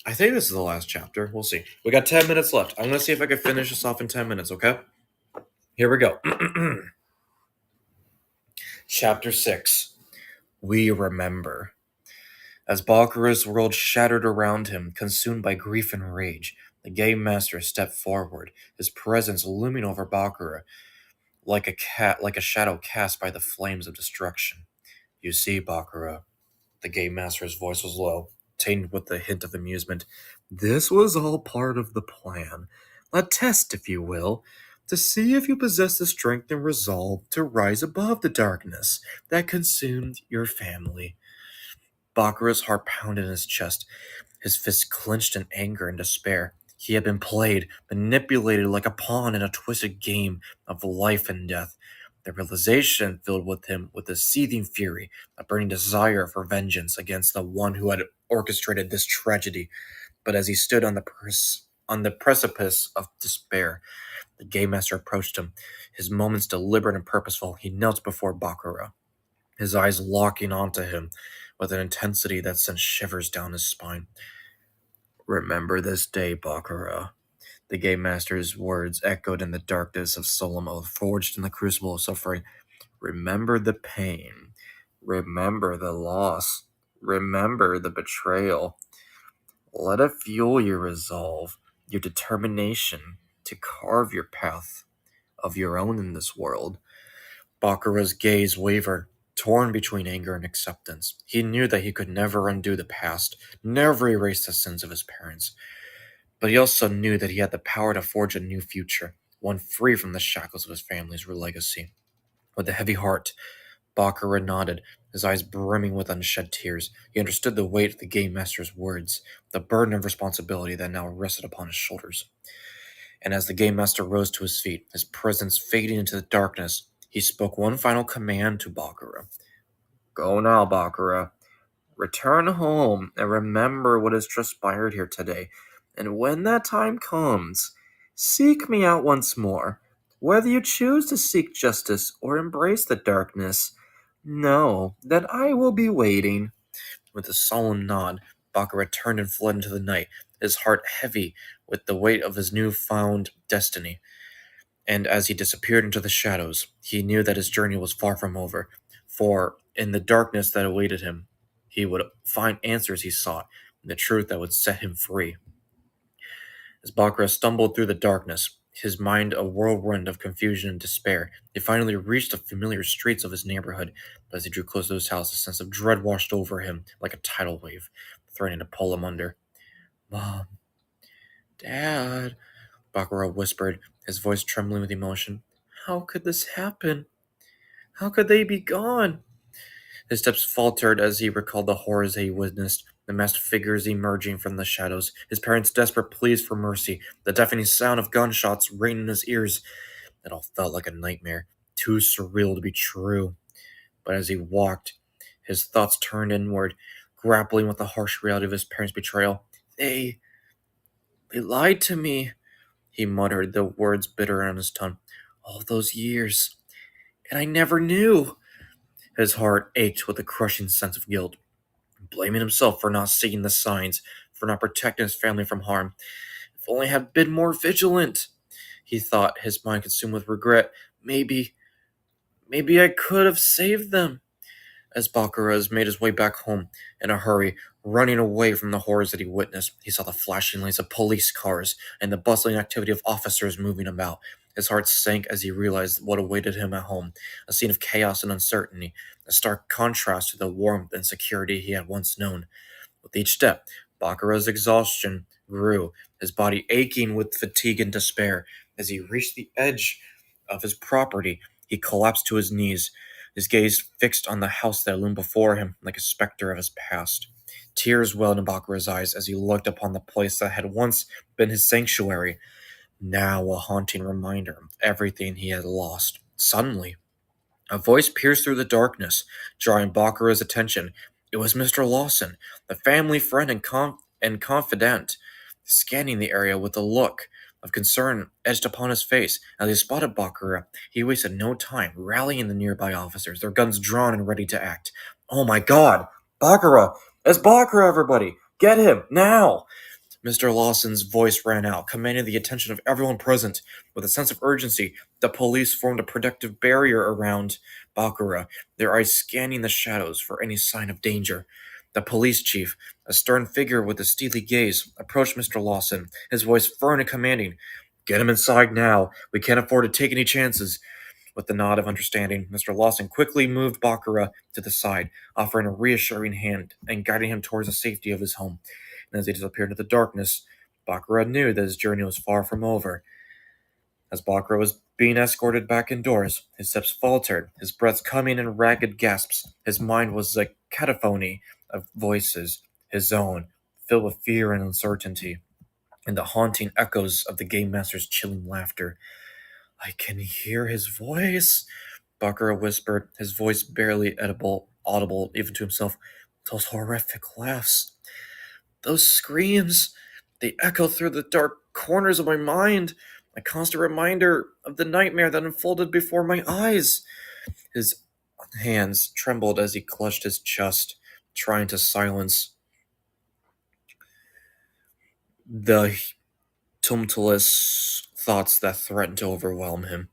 I think this is the last chapter. We'll see. We got 10 minutes left. I'm going to see if I can finish this off in 10 minutes, okay? Here we go. Chapter 6. We remember. As Bakurah's world shattered around him, consumed by grief and rage, the game master stepped forward, his presence looming over Bakurah like a shadow cast by the flames of destruction. You see, Bakurah, the game master's voice was low, tainted with a hint of amusement. This was all part of the plan. A test, if you will, to see if you possess the strength and resolve to rise above the darkness that consumed your family. Bakurah's heart pounded in his chest, his fists clenched in anger and despair. He had been played, manipulated like a pawn in a twisted game of life and death. The realization filled with him with a seething fury, a burning desire for vengeance against the one who had orchestrated this tragedy. But as he stood on the precipice of despair, the game master approached him. His moments deliberate and purposeful, he knelt before Bakurah, his eyes locking onto him with an intensity that sent shivers down his spine. Remember this day, Bakurah. The game master's words echoed in the darkness of solemn oath, forged in the crucible of suffering. Remember the pain. Remember the loss. Remember the betrayal. Let it fuel your resolve, your determination to carve your path of your own in this world. Bakurah's gaze wavered, torn between anger and acceptance. He knew that he could never undo the past, never erase the sins of his parents. But he also knew that he had the power to forge a new future, one free from the shackles of his family's legacy. With a heavy heart, Bakurah nodded, his eyes brimming with unshed tears. He understood the weight of the game master's words, the burden of responsibility that now rested upon his shoulders. And as the game master rose to his feet, his presence fading into the darkness, he spoke one final command to Bakurah. Go now, Bakurah. Return home and remember what has transpired here today. And when that time comes, seek me out once more. Whether you choose to seek justice or embrace the darkness, know that I will be waiting. With a solemn nod, Bakurah turned and fled into the night, his heart heavy with the weight of his newfound destiny. And as he disappeared into the shadows, he knew that his journey was far from over, for in the darkness that awaited him, he would find answers he sought, and the truth that would set him free. As Bakurah stumbled through the darkness, his mind a whirlwind of confusion and despair, he finally reached the familiar streets of his neighborhood. But as he drew close to his house, a sense of dread washed over him like a tidal wave, threatening to pull him under. Mom, Dad, Bakurah whispered, his voice trembling with emotion. How could this happen? How could they be gone? His steps faltered as he recalled the horrors he witnessed, the masked figures emerging from the shadows, his parents' desperate pleas for mercy, the deafening sound of gunshots ringing in his ears. It all felt like a nightmare, too surreal to be true. But as he walked, his thoughts turned inward, grappling with the harsh reality of his parents' betrayal. They lied to me, he muttered, the words bitter on his tongue. All those years, and I never knew. His heart ached with a crushing sense of guilt, blaming himself for not seeing the signs, for not protecting his family from harm. If only I had been more vigilant, he thought, his mind consumed with regret. Maybe I could have saved them. As Bakurah made his way back home in a hurry, running away from the horrors that he witnessed, he saw the flashing lights of police cars and the bustling activity of officers moving about. His heart sank as he realized what awaited him at home, a scene of chaos and uncertainty, a stark contrast to the warmth and security he had once known. With each step, Bakurah's exhaustion grew, his body aching with fatigue and despair. As he reached the edge of his property, he collapsed to his knees, his gaze fixed on the house that loomed before him like a specter of his past. Tears welled in Bakurah's eyes as he looked upon the place that had once been his sanctuary, now a haunting reminder of everything he had lost. Suddenly, a voice pierced through the darkness, drawing Bakurah's attention. It was Mr. Lawson, the family friend and confidant, scanning the area with a look of concern etched upon his face. As he spotted Bakurah, he wasted no time rallying the nearby officers, their guns drawn and ready to act. Oh my god! Bakurah! It's Bakurah, everybody! Get him, now! Mr. Lawson's voice rang out, commanding the attention of everyone present. With a sense of urgency, the police formed a protective barrier around Bakurah, their eyes scanning the shadows for any sign of danger. The police chief, a stern figure with a steely gaze, approached Mr. Lawson, his voice firm and commanding. Get him inside now. We can't afford to take any chances. With a nod of understanding, Mr. Lawson quickly moved Bakurah to the side, offering a reassuring hand and guiding him towards the safety of his home. And as he disappeared into the darkness, Bakurah knew that his journey was far from over. As Bakurah was being escorted back indoors, his steps faltered, his breath coming in ragged gasps. His mind was a cacophony of voices, his own, filled with fear and uncertainty, and the haunting echoes of the game master's chilling laughter. I can hear his voice, Bakurah whispered, his voice barely audible even to himself. Those horrific laughs. Those screams. They echoed through the dark corners of my mind, a constant reminder of the nightmare that unfolded before my eyes. His hands trembled as he clutched his chest, trying to silence the tumultuous thoughts that threatened to overwhelm him.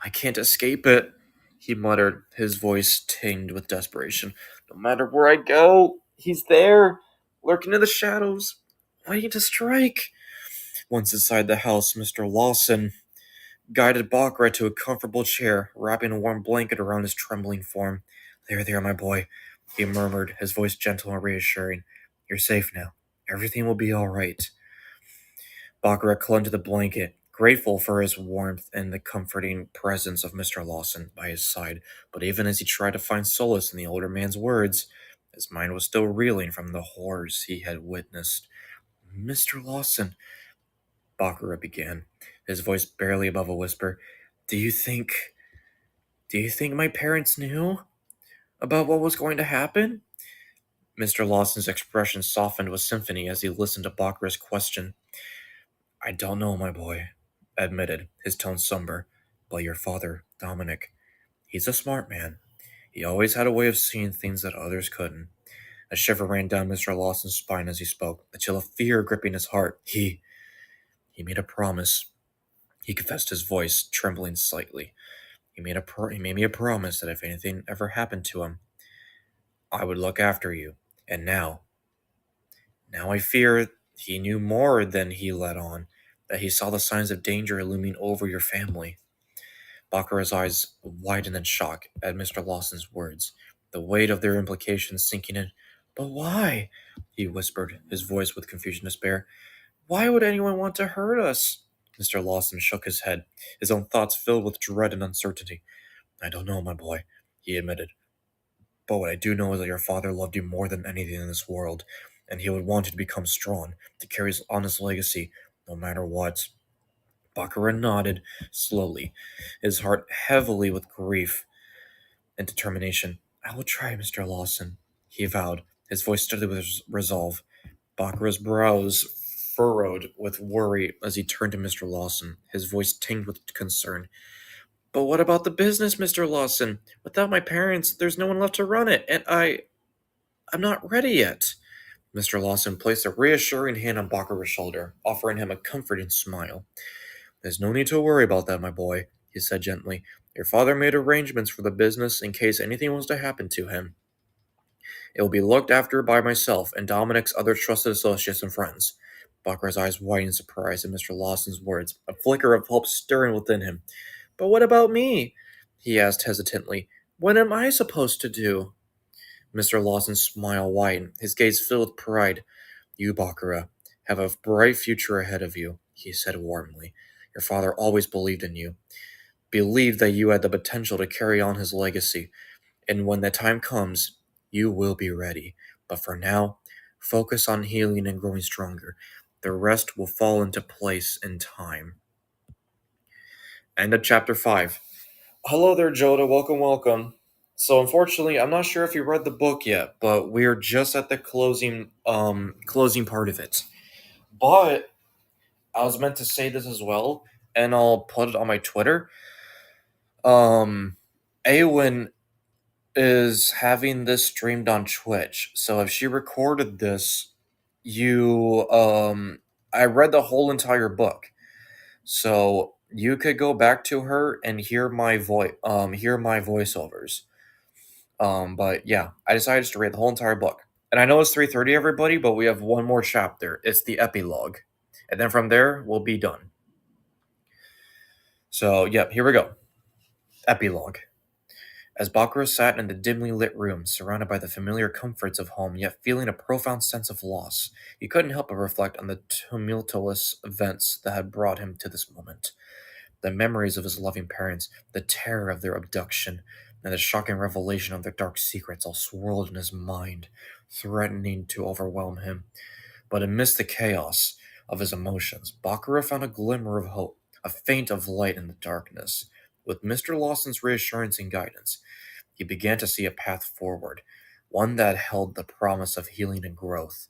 I can't escape it, he muttered, his voice tinged with desperation. No matter where I go, he's there, lurking in the shadows, waiting to strike. Once inside the house, Mr. Lawson guided Bakurah to a comfortable chair, wrapping a warm blanket around his trembling form. There, my boy, he murmured, his voice gentle and reassuring. You're safe now. Everything will be all right. Bakurah clung to the blanket, grateful for his warmth and the comforting presence of Mr. Lawson by his side. But even as he tried to find solace in the older man's words, his mind was still reeling from the horrors he had witnessed. Mr. Lawson, Bakurah began, his voice barely above a whisper, Do you think my parents knew about what was going to happen? Mr. Lawson's expression softened with sympathy as he listened to Bakurah's question. I don't know, my boy, admitted, his tone somber. But your father, Dominic, he's a smart man. He always had a way of seeing things that others couldn't. A shiver ran down Mr. Lawson's spine as he spoke, a chill of fear gripping his heart. He made a promise. He confessed, his voice trembling slightly. He made me a promise that if anything ever happened to him, I would look after you. And now I fear he knew more than he let on, that he saw the signs of danger looming over your family. Bakurah's eyes widened in shock at Mr. Lawson's words, the weight of their implications sinking in. But why? He whispered, his voice with confusion and despair. Why would anyone want to hurt us? Mr. Lawson shook his head, his own thoughts filled with dread and uncertainty. I don't know, my boy, he admitted. But what I do know is that your father loved you more than anything in this world, and he would want you to become strong, to carry on his legacy, no matter what. Bakurah nodded slowly, his heart heavily with grief and determination. I will try, Mr. Lawson, he vowed, his voice steady with resolve. Bakurah's brows furrowed with worry as he turned to Mr. Lawson, his voice tinged with concern. But what about the business, Mr. Lawson? Without my parents, there's no one left to run it, and I'm not ready yet. Mr. Lawson placed a reassuring hand on Bakurah's shoulder, offering him a comforting smile. There's no need to worry about that, my boy, he said gently. Your father made arrangements for the business in case anything was to happen to him. It will be looked after by myself and Dominic's other trusted associates and friends. Bakurah's eyes widened in surprise at Mr. Lawson's words, a flicker of hope stirring within him. But what about me? He asked hesitantly. What am I supposed to do? Mr. Lawson's smile widened, his gaze filled with pride. You, Bakurah, have a bright future ahead of you, he said warmly. Your father always believed in you, believed that you had the potential to carry on his legacy, and when the time comes, you will be ready. But for now, focus on healing and growing stronger. The rest will fall into place in time. End of chapter 5. Hello there, Joda. Welcome. So unfortunately, I'm not sure if you read the book yet, but we're just at the closing part of it. But I was meant to say this as well, and I'll put it on my Twitter. Awen is having this streamed on Twitch, so if she recorded this, I read the whole entire book, so you could go back to her and hear my voiceovers. But yeah, I decided just to read the whole entire book. And I know it's 3:30, everybody, but we have one more chapter. It's the epilogue. And then from there, we'll be done. So, yep, here we go. Epilogue. As Bakurah sat in the dimly lit room, surrounded by the familiar comforts of home, yet feeling a profound sense of loss, he couldn't help but reflect on the tumultuous events that had brought him to this moment. The memories of his loving parents, the terror of their abduction, and the shocking revelation of their dark secrets all swirled in his mind, threatening to overwhelm him. But amidst the chaos of his emotions, Bakurah found a glimmer of hope, a feint of light in the darkness. With Mr. Lawson's reassurance and guidance, he began to see a path forward, one that held the promise of healing and growth.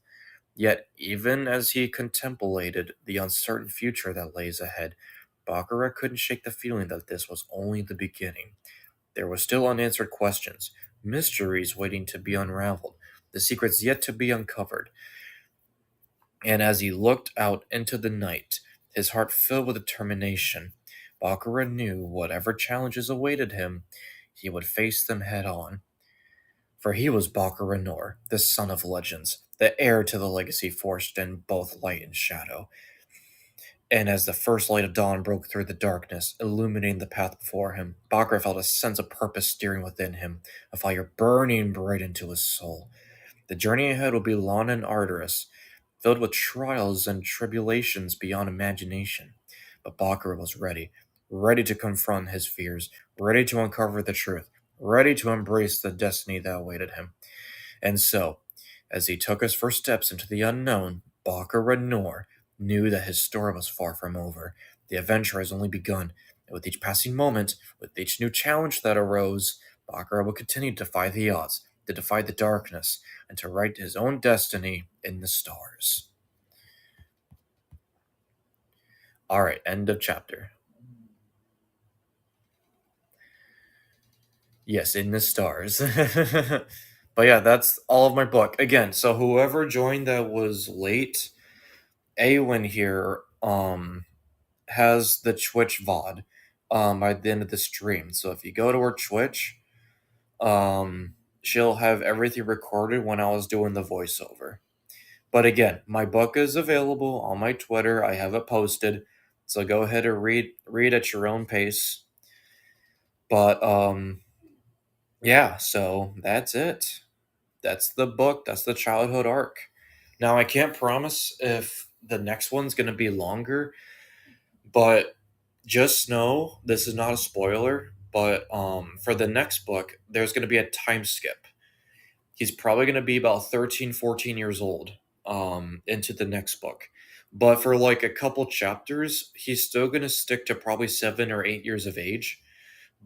Yet, even as he contemplated the uncertain future that lays ahead, Bakurah couldn't shake the feeling that this was only the beginning. There were still unanswered questions, mysteries waiting to be unraveled, the secrets yet to be uncovered. And as he looked out into the night, his heart filled with determination, Bakurah knew whatever challenges awaited him, he would face them head on. For he was Bakurah Noir, the son of legends, the heir to the legacy forged in both light and shadow. And as the first light of dawn broke through the darkness, illuminating the path before him, Bakurah felt a sense of purpose stirring within him, a fire burning bright into his soul. The journey ahead would be long and arduous, filled with trials and tribulations beyond imagination. But Bakurah was ready, ready to confront his fears, ready to uncover the truth, ready to embrace the destiny that awaited him. And so, as he took his first steps into the unknown, Bakurah Noir knew that his story was far from over. The adventure has only begun, and with each passing moment, with each new challenge that arose, Bakurah would continue to defy the odds, to defy the darkness, and to write his own destiny in the stars. Alright, end of chapter. Yes, in the stars. But yeah, that's all of my book. Again, so whoever joined that was late, Awen here has the Twitch VOD at the end of the stream. So if you go to her Twitch, she'll have everything recorded when I was doing the voiceover. But again, my book is available on my Twitter. I have it posted. So go ahead and read at your own pace. But yeah, so that's it. That's the book. That's the childhood arc. Now I can't promise if the next one's going to be longer, but just know this is not a spoiler, but for the next book there's going to be a time skip. He's probably going to be about 13, 14 years old into the next book, but for like a couple chapters he's still going to stick to probably 7 or 8 years of age,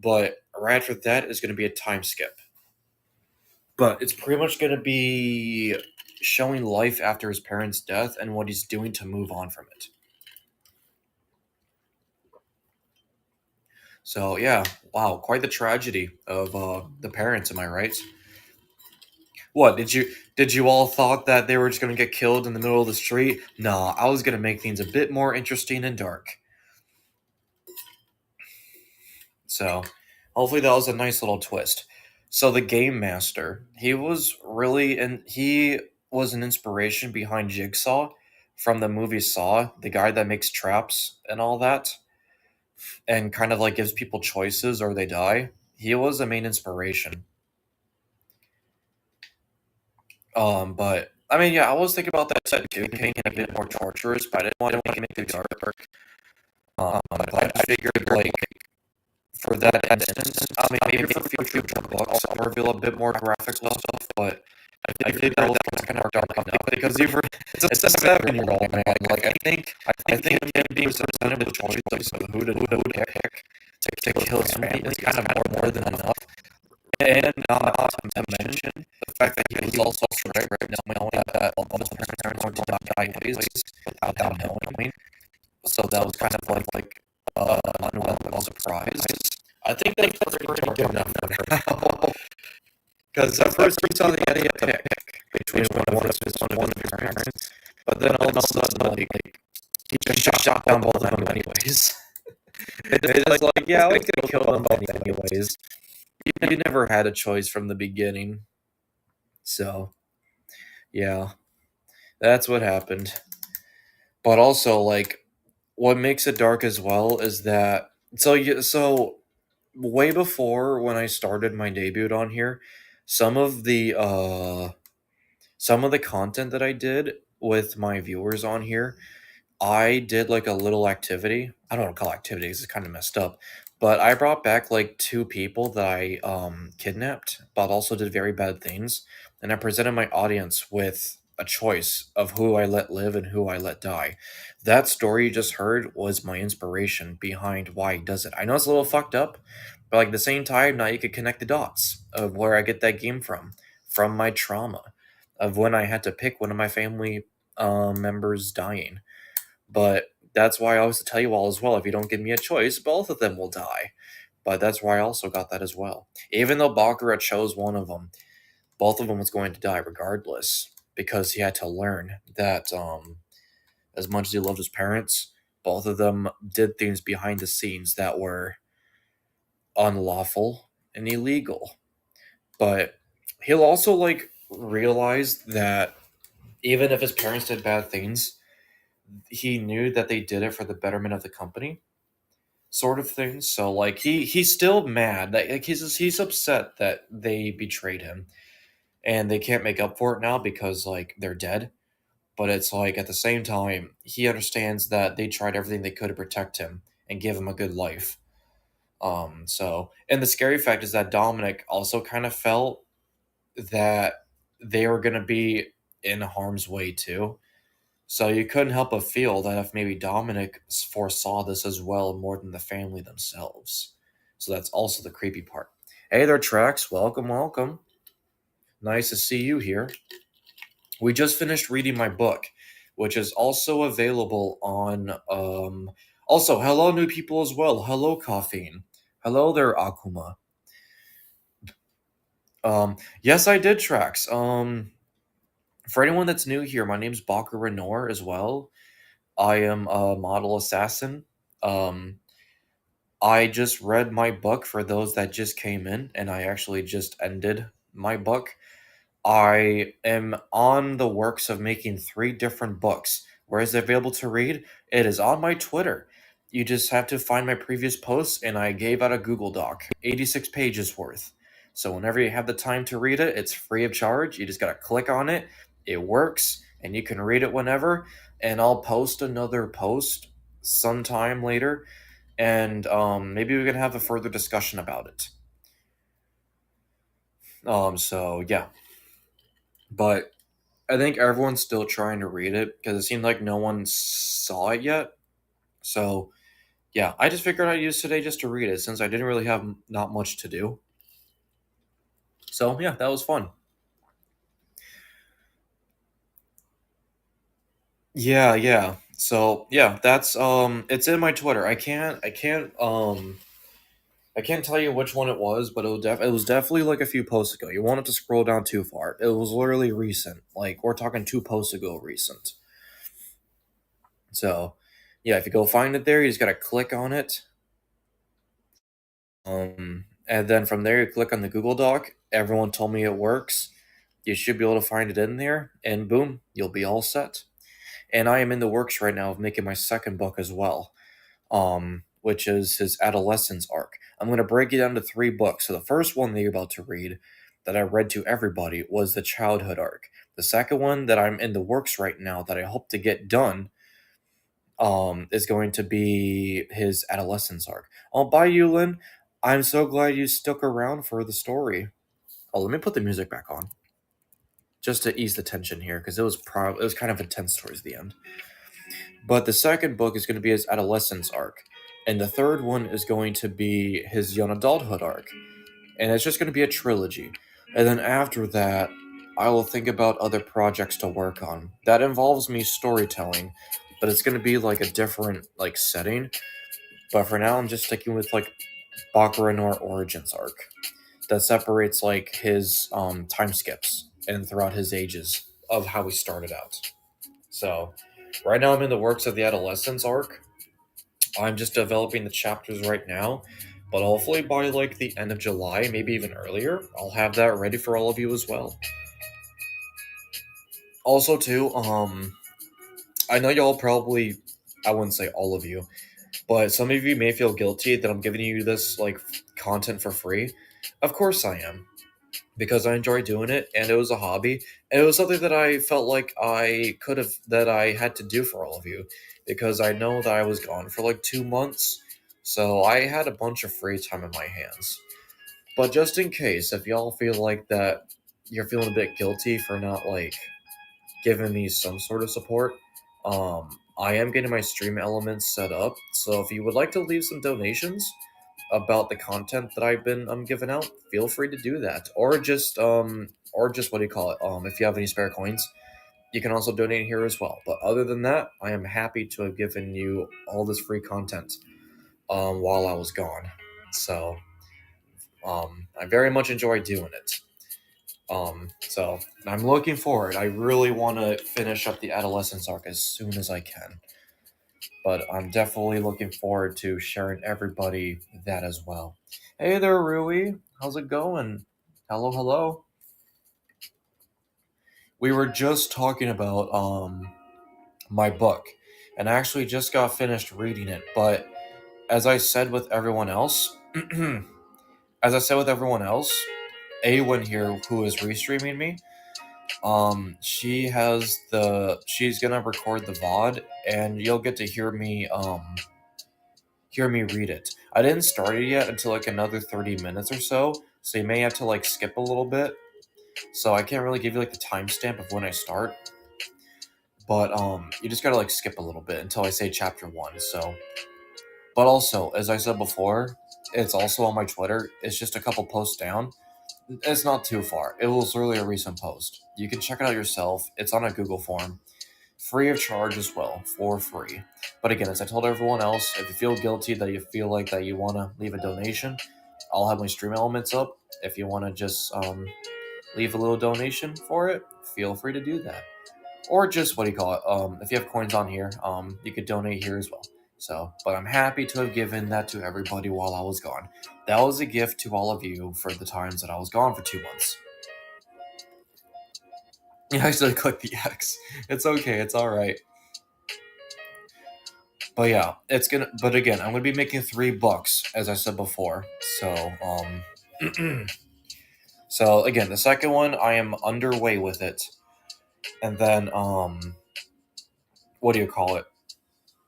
but right after that is going to be a time skip. But it's pretty much going to be showing life after his parents' death and what he's doing to move on from it. So yeah, wow, quite the tragedy of the parents. Am I right? What did you all thought that they were just gonna get killed in the middle of the street? No, I was gonna make things a bit more interesting and dark. So hopefully that was a nice little twist. So the game master, he was an inspiration behind Jigsaw from the movie Saw, the guy that makes traps and all that, and kind of like gives people choices or they die. He was a main inspiration. But I mean, yeah, I was thinking about that too, making it a bit more torturous, but I didn't want to make it too dark. But I figured, like, for that instance, I mean, maybe for future books, I'll reveal a bit more graphical stuff, but I think that was kind of dark enough because it's a 7-year-old man. Like, I think him being presented with choices of who to pick to kill somebody is kind of more than enough. And not to mention the fact that he was also strict, knowing that all of his parents were going to die anyways without him knowing. So that was kind of like unwelcome surprise. I think that's pretty good enough for now. Because at first we saw the idea to pick between one of his parents, but then all of a sudden, like, he just shot down both of them anyways. It's like, yeah, I was gonna kill them both anyways. You never had a choice from the beginning. So, yeah, that's what happened. But also, like, what makes it dark as well is that so way before when I started my debut on here, some of the content that I did with my viewers on here, I did like a little activity. I don't want to call it activity 'cause it's kind of messed up. But I brought back like two people that I kidnapped, but also did very bad things. And I presented my audience with a choice of who I let live and who I let die. That story you just heard was my inspiration behind why he does it. I know it's a little fucked up, but like at the same time, now you could connect the dots of where I get that game from my trauma, of when I had to pick one of my family members dying. But that's why I always tell you all as well, if you don't give me a choice, both of them will die. But that's why I also got that as well. Even though Bakurah chose one of them, both of them was going to die regardless because he had to learn that as much as he loved his parents, both of them did things behind the scenes that were unlawful and illegal. But he'll also like realize that even if his parents did bad things, he knew that they did it for the betterment of the company, sort of thing. So like he's still mad that like he's upset that they betrayed him and they can't make up for it now because like they're dead. But it's like at the same time he understands that they tried everything they could to protect him and give him a good life. So and the scary fact is that Dominic also kind of felt that they were going to be in harm's way too. So you couldn't help but feel that if maybe Dominic foresaw this as well more than the family themselves. So that's also the creepy part. Hey there, Trax. Welcome, welcome. Nice to see you here. We just finished reading my book, which is also available on. Also, hello, new people as well. Hello, Caffeine. Hello there, Akuma. Yes, I did, Trax. For anyone that's new here, my name's Bakurah Noir as well. I am a model assassin. Um, I just read my book for those that just came in, and I actually just ended my book. I am on the works of making 3 different books. Where is it available to read? It is on my Twitter. You just have to find my previous posts, and I gave out a Google Doc, 86 pages worth. So whenever you have the time to read it, it's free of charge. You just gotta click on it. It works, and you can read it whenever. And I'll post another post sometime later, and maybe we can have a further discussion about it. So yeah, but I think everyone's still trying to read it because it seemed like no one saw it yet. So yeah, I just figured I'd use today just to read it since I didn't really have not much to do. So yeah, that was fun. Yeah, yeah. So yeah, that's it's in my Twitter. I can't tell you which one it was, but it was definitely like a few posts ago. You won't have to scroll down too far. It was literally recent. Like we're talking 2 posts ago recent. So yeah, if you go find it there, you just gotta click on it. And then from there, you click on the Google Doc. Everyone told me it works. You should be able to find it in there, and boom, you'll be all set. And I am in the works right now of making my second book as well, which is his adolescence arc. I'm going to break it down to 3 books. So the first one that you're about to read, that I read to everybody, was the childhood arc. The second one that I'm in the works right now, that I hope to get done, is going to be his adolescence arc. Oh, bye, Yulin. I'm so glad you stuck around for the story. Oh, let me put the music back on, just to ease the tension here, because it was kind of intense towards the end. But the second book is going to be his adolescence arc, and the third one is going to be his young adulthood arc, and it's just going to be a trilogy. And then after that, I will think about other projects to work on that involves me storytelling, but it's going to be like a different like setting. But for now, I'm just sticking with like Bakurah Noir Origins arc that separates like his time skips and throughout his ages of how he started out. So right now I'm in the works of the adolescence arc. I'm just developing the chapters right now, but hopefully by like the end of July, maybe even earlier, I'll have that ready for all of you as well. Also too, I know y'all probably, I wouldn't say all of you, but some of you may feel guilty that I'm giving you this like content for free. Of course I am, because I enjoy doing it and it was a hobby and it was something that I felt like that I had to do for all of you because I know that I was gone for like 2 months. So I had a bunch of free time in my hands. But just in case, if y'all feel like that you're feeling a bit guilty for not like giving me some sort of support. I am getting my stream elements set up, so if you would like to leave some donations about the content that I've been giving out, feel free to do that, or just what do you call it? If you have any spare coins, you can also donate here as well. But other than that, I am happy to have given you all this free content while I was gone. So I very much enjoy doing it. So I'm looking forward. I really want to finish up the adolescence arc as soon as I can. But I'm definitely looking forward to sharing everybody that as well. Hey there, Rui. How's it going? Hello, hello. We were just talking about my book, and I actually just got finished reading it. But as I said with everyone else, as I said with everyone else, Awen here, who is restreaming me, she's gonna record the VOD, and you'll get to hear me read it. I didn't start it yet until like another 30 minutes or so you may have to like skip a little bit. So I can't really give you like the timestamp of when I start, but you just gotta like skip a little bit until I say chapter one. So, but also as I said before, it's also on my Twitter. It's just a couple posts down. It's not too far. It was literally a recent post. You can check it out yourself. It's on a Google form, free of charge as well, for free. But again, as I told everyone else, if you feel guilty that you feel like that you want to leave a donation, I'll have my stream elements up. If you want to just leave a little donation for it, feel free to do that. Or just what do you call it? If you have coins on here, you could donate here as well. So, but I'm happy to have given that to everybody while I was gone. That was a gift to all of you for the times that I was gone for 2 months. Yeah, I actually clicked the X. It's okay. It's all right. But yeah, it's gonna. But again, I'm gonna be making $3, as I said before. So so again, the second one I am underway with it, and then what do you call it?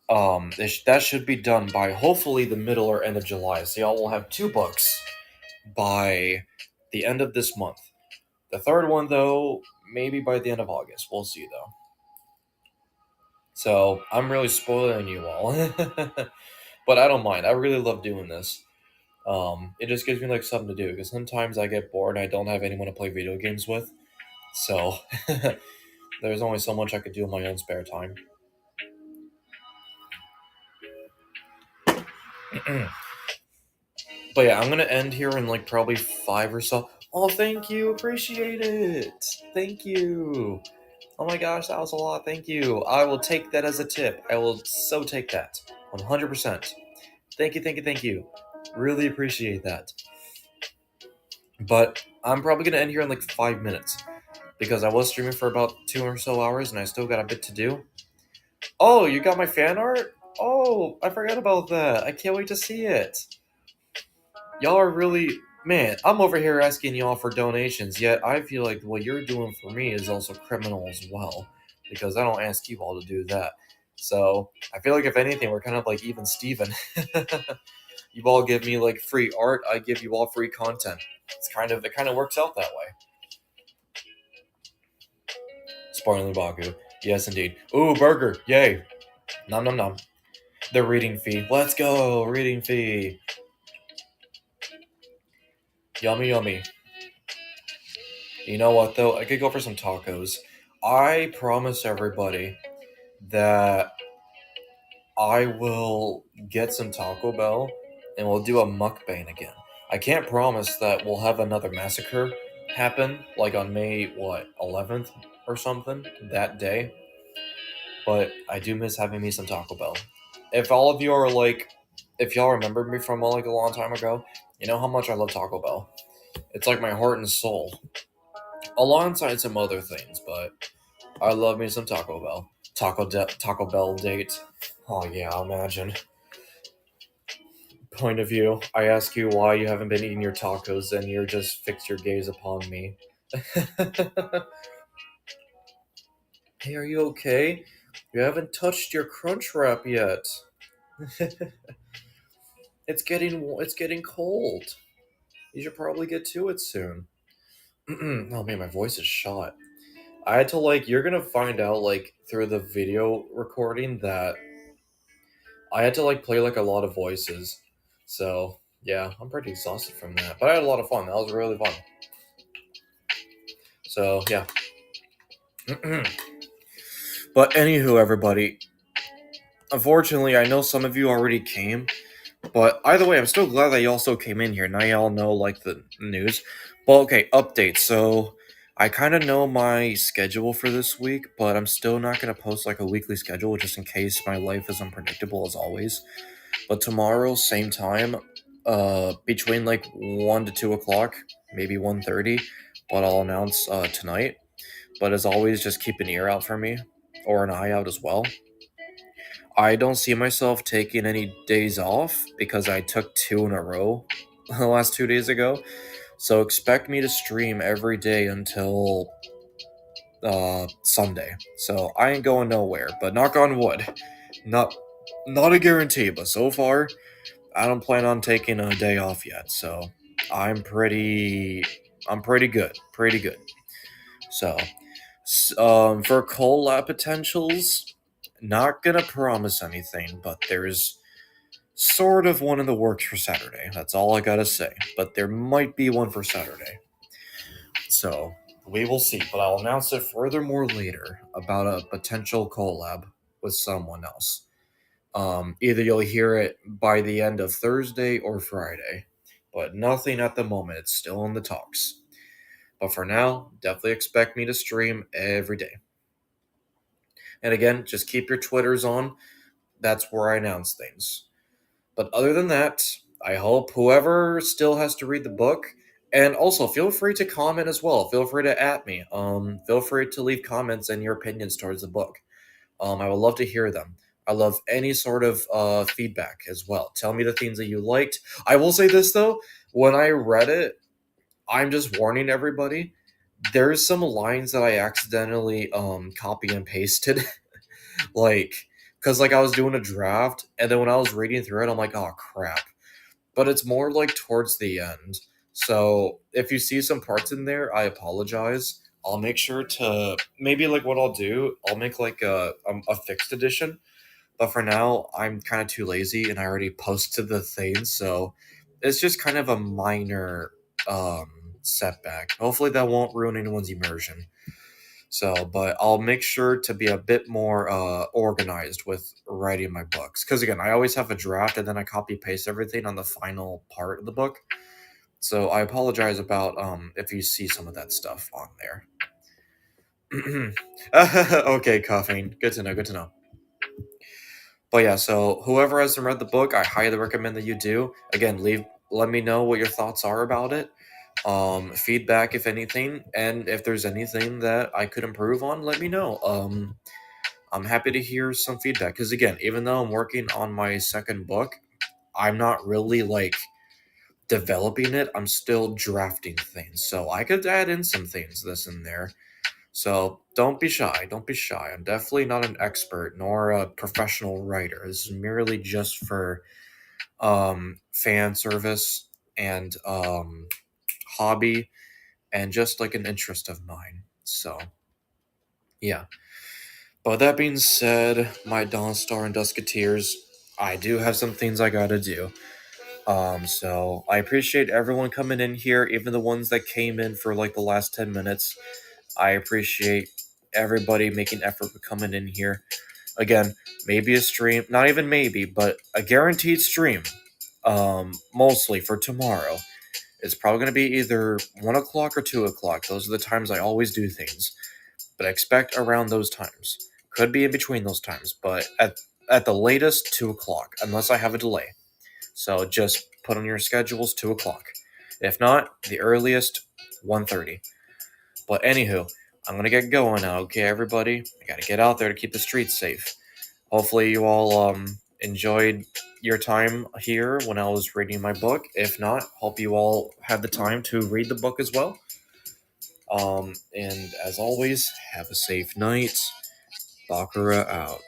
That should be done by hopefully the middle or end of July. So y'all will have $2 by the end of this month. The third one though, maybe by the end of August. We'll see though. So I'm really spoiling you all, but I don't mind. I really love doing this. It just gives me like something to do because sometimes I get bored and I don't have anyone to play video games with. So there's only so much I could do in my own spare time. But yeah, I'm gonna end here in like probably 5 or so. Oh, thank you, appreciate it. Thank you. Oh my gosh, that was a lot. Thank you. I will take that as a tip. I will so take that. 100%. Thank you, thank you, thank you. Really appreciate that. But I'm probably gonna end here in like 5 minutes because I was streaming for about 2 or so hours and I still got a bit to do. Oh, you got my fan art? Oh, I forgot about that. I can't wait to see it. Y'all are really, man, I'm over here asking y'all for donations, yet I feel like what you're doing for me is also criminal as well, because I don't ask you all to do that. So I feel like if anything, we're kind of like even Steven. You all give me like free art, I give you all free content. It kind of works out that way. Spoiling Baku. Yes, indeed. Ooh, burger. Yay. Nom nom nom. The reading fee. Let's go. Reading fee. Yummy, yummy. You know what, though? I could go for some tacos. I promise everybody that I will get some Taco Bell and we'll do a mukbang again. I can't promise that we'll have another massacre happen, like on May, what, 11th or something, that day. But I do miss having me some Taco Bell. If all of you are like, if y'all remember me from like a long time ago, you know how much I love Taco Bell. It's like my heart and soul, alongside some other things. But I love me some Taco Bell. Taco Bell date. Oh yeah, imagine. Point of view. I ask you why you haven't been eating your tacos, and you're just fixed your gaze upon me. Hey, are you okay? You haven't touched your crunch wrap yet. It's getting cold. You should probably get to it soon. Oh man, my voice is shot. I had to like you're gonna find out like through the video recording that I had to like play like a lot of voices. So yeah, I'm pretty exhausted from that. But I had a lot of fun. That was really fun. So yeah. But anywho, everybody. Unfortunately, I know some of you already came. But either way, I'm still glad that y'all still came in here. Now y'all know like the news. Well, okay, update. So I kind of know my schedule for this week, but I'm still not gonna post like a weekly schedule just in case my life is unpredictable as always. But tomorrow, same time, between like 1 to 2 o'clock, maybe 1:30. But I'll announce tonight. But as always, just keep an ear out for me or an eye out as well. I don't see myself taking any days off because I took two in a row the last 2 days ago. So expect me to stream every day until Sunday. So I ain't going nowhere. But knock on wood, not not a guarantee. But so far, I don't plan on taking a day off yet. So I'm pretty I'm pretty good, pretty good. So for collab potentials, not gonna promise anything, but there's sort of one in the works for Saturday. That's all I gotta say. But there might be one for Saturday. So we will see. But I'll announce it furthermore later about a potential collab with someone else. Either you'll hear it by the end of Thursday or Friday. But nothing at the moment. It's still in the talks. But for now, definitely expect me to stream every day. And again, just keep your Twitters on. That's where I announce things. But other than that, I hope whoever still has to read the book, and also feel free to comment as well. Feel free to at me. Feel free to leave comments and your opinions towards the book. I would love to hear them. I love any sort of feedback as well. Tell me the things that you liked. I will say this though, when I read it, I'm just warning everybody. There's some lines that I accidentally copy and pasted, like because like I was doing a draft, and then when I was reading through it, I'm like, oh crap. But it's more like towards the end. So if you see some parts in there, I apologize. I'll make sure to maybe like what I'll do. I'll make like a fixed edition. But for now, I'm kind of too lazy, and I already posted the thing, so it's just kind of a minor um, setback. Hopefully, that won't ruin anyone's immersion. So, but I'll make sure to be a bit more organized with writing my books. Because again, I always have a draft and then I copy paste everything on the final part of the book. So I apologize about if you see some of that stuff on there. Okay, coughing. Good to know. Good to know. But yeah, so whoever hasn't read the book, I highly recommend that you do. Again, let me know what your thoughts are about it. Feedback if anything, and if there's anything that I could improve on, let me know. I'm happy to hear some feedback because again, even though I'm working on my second book, I'm not really like developing it. I'm still drafting things, so I could add in some things this and there. So don't be shy. Don't be shy. I'm definitely not an expert nor a professional writer. This is merely just for fan service and hobby and just like an interest of mine. So yeah. But that being said, my Dawn Star and Dusketeers, I do have some things I gotta do. So I appreciate everyone coming in here, even the ones that came in for like the last 10 minutes. I appreciate everybody making effort with coming in here. Again, maybe a stream, not even maybe, but a guaranteed stream. Mostly for tomorrow. It's probably gonna be either 1 o'clock or 2 o'clock. Those are the times I always do things. But I expect around those times. Could be in between those times, but at the latest 2 o'clock, unless I have a delay. So just put on your schedules 2 o'clock. If not, the earliest 1:30. But anywho, I'm gonna get going now. Okay, everybody, I gotta get out there to keep the streets safe. Hopefully, you all enjoyed your time here when I was reading my book. If not, hope you all had the time to read the book as well. And as always, have a safe night. Bakurah out.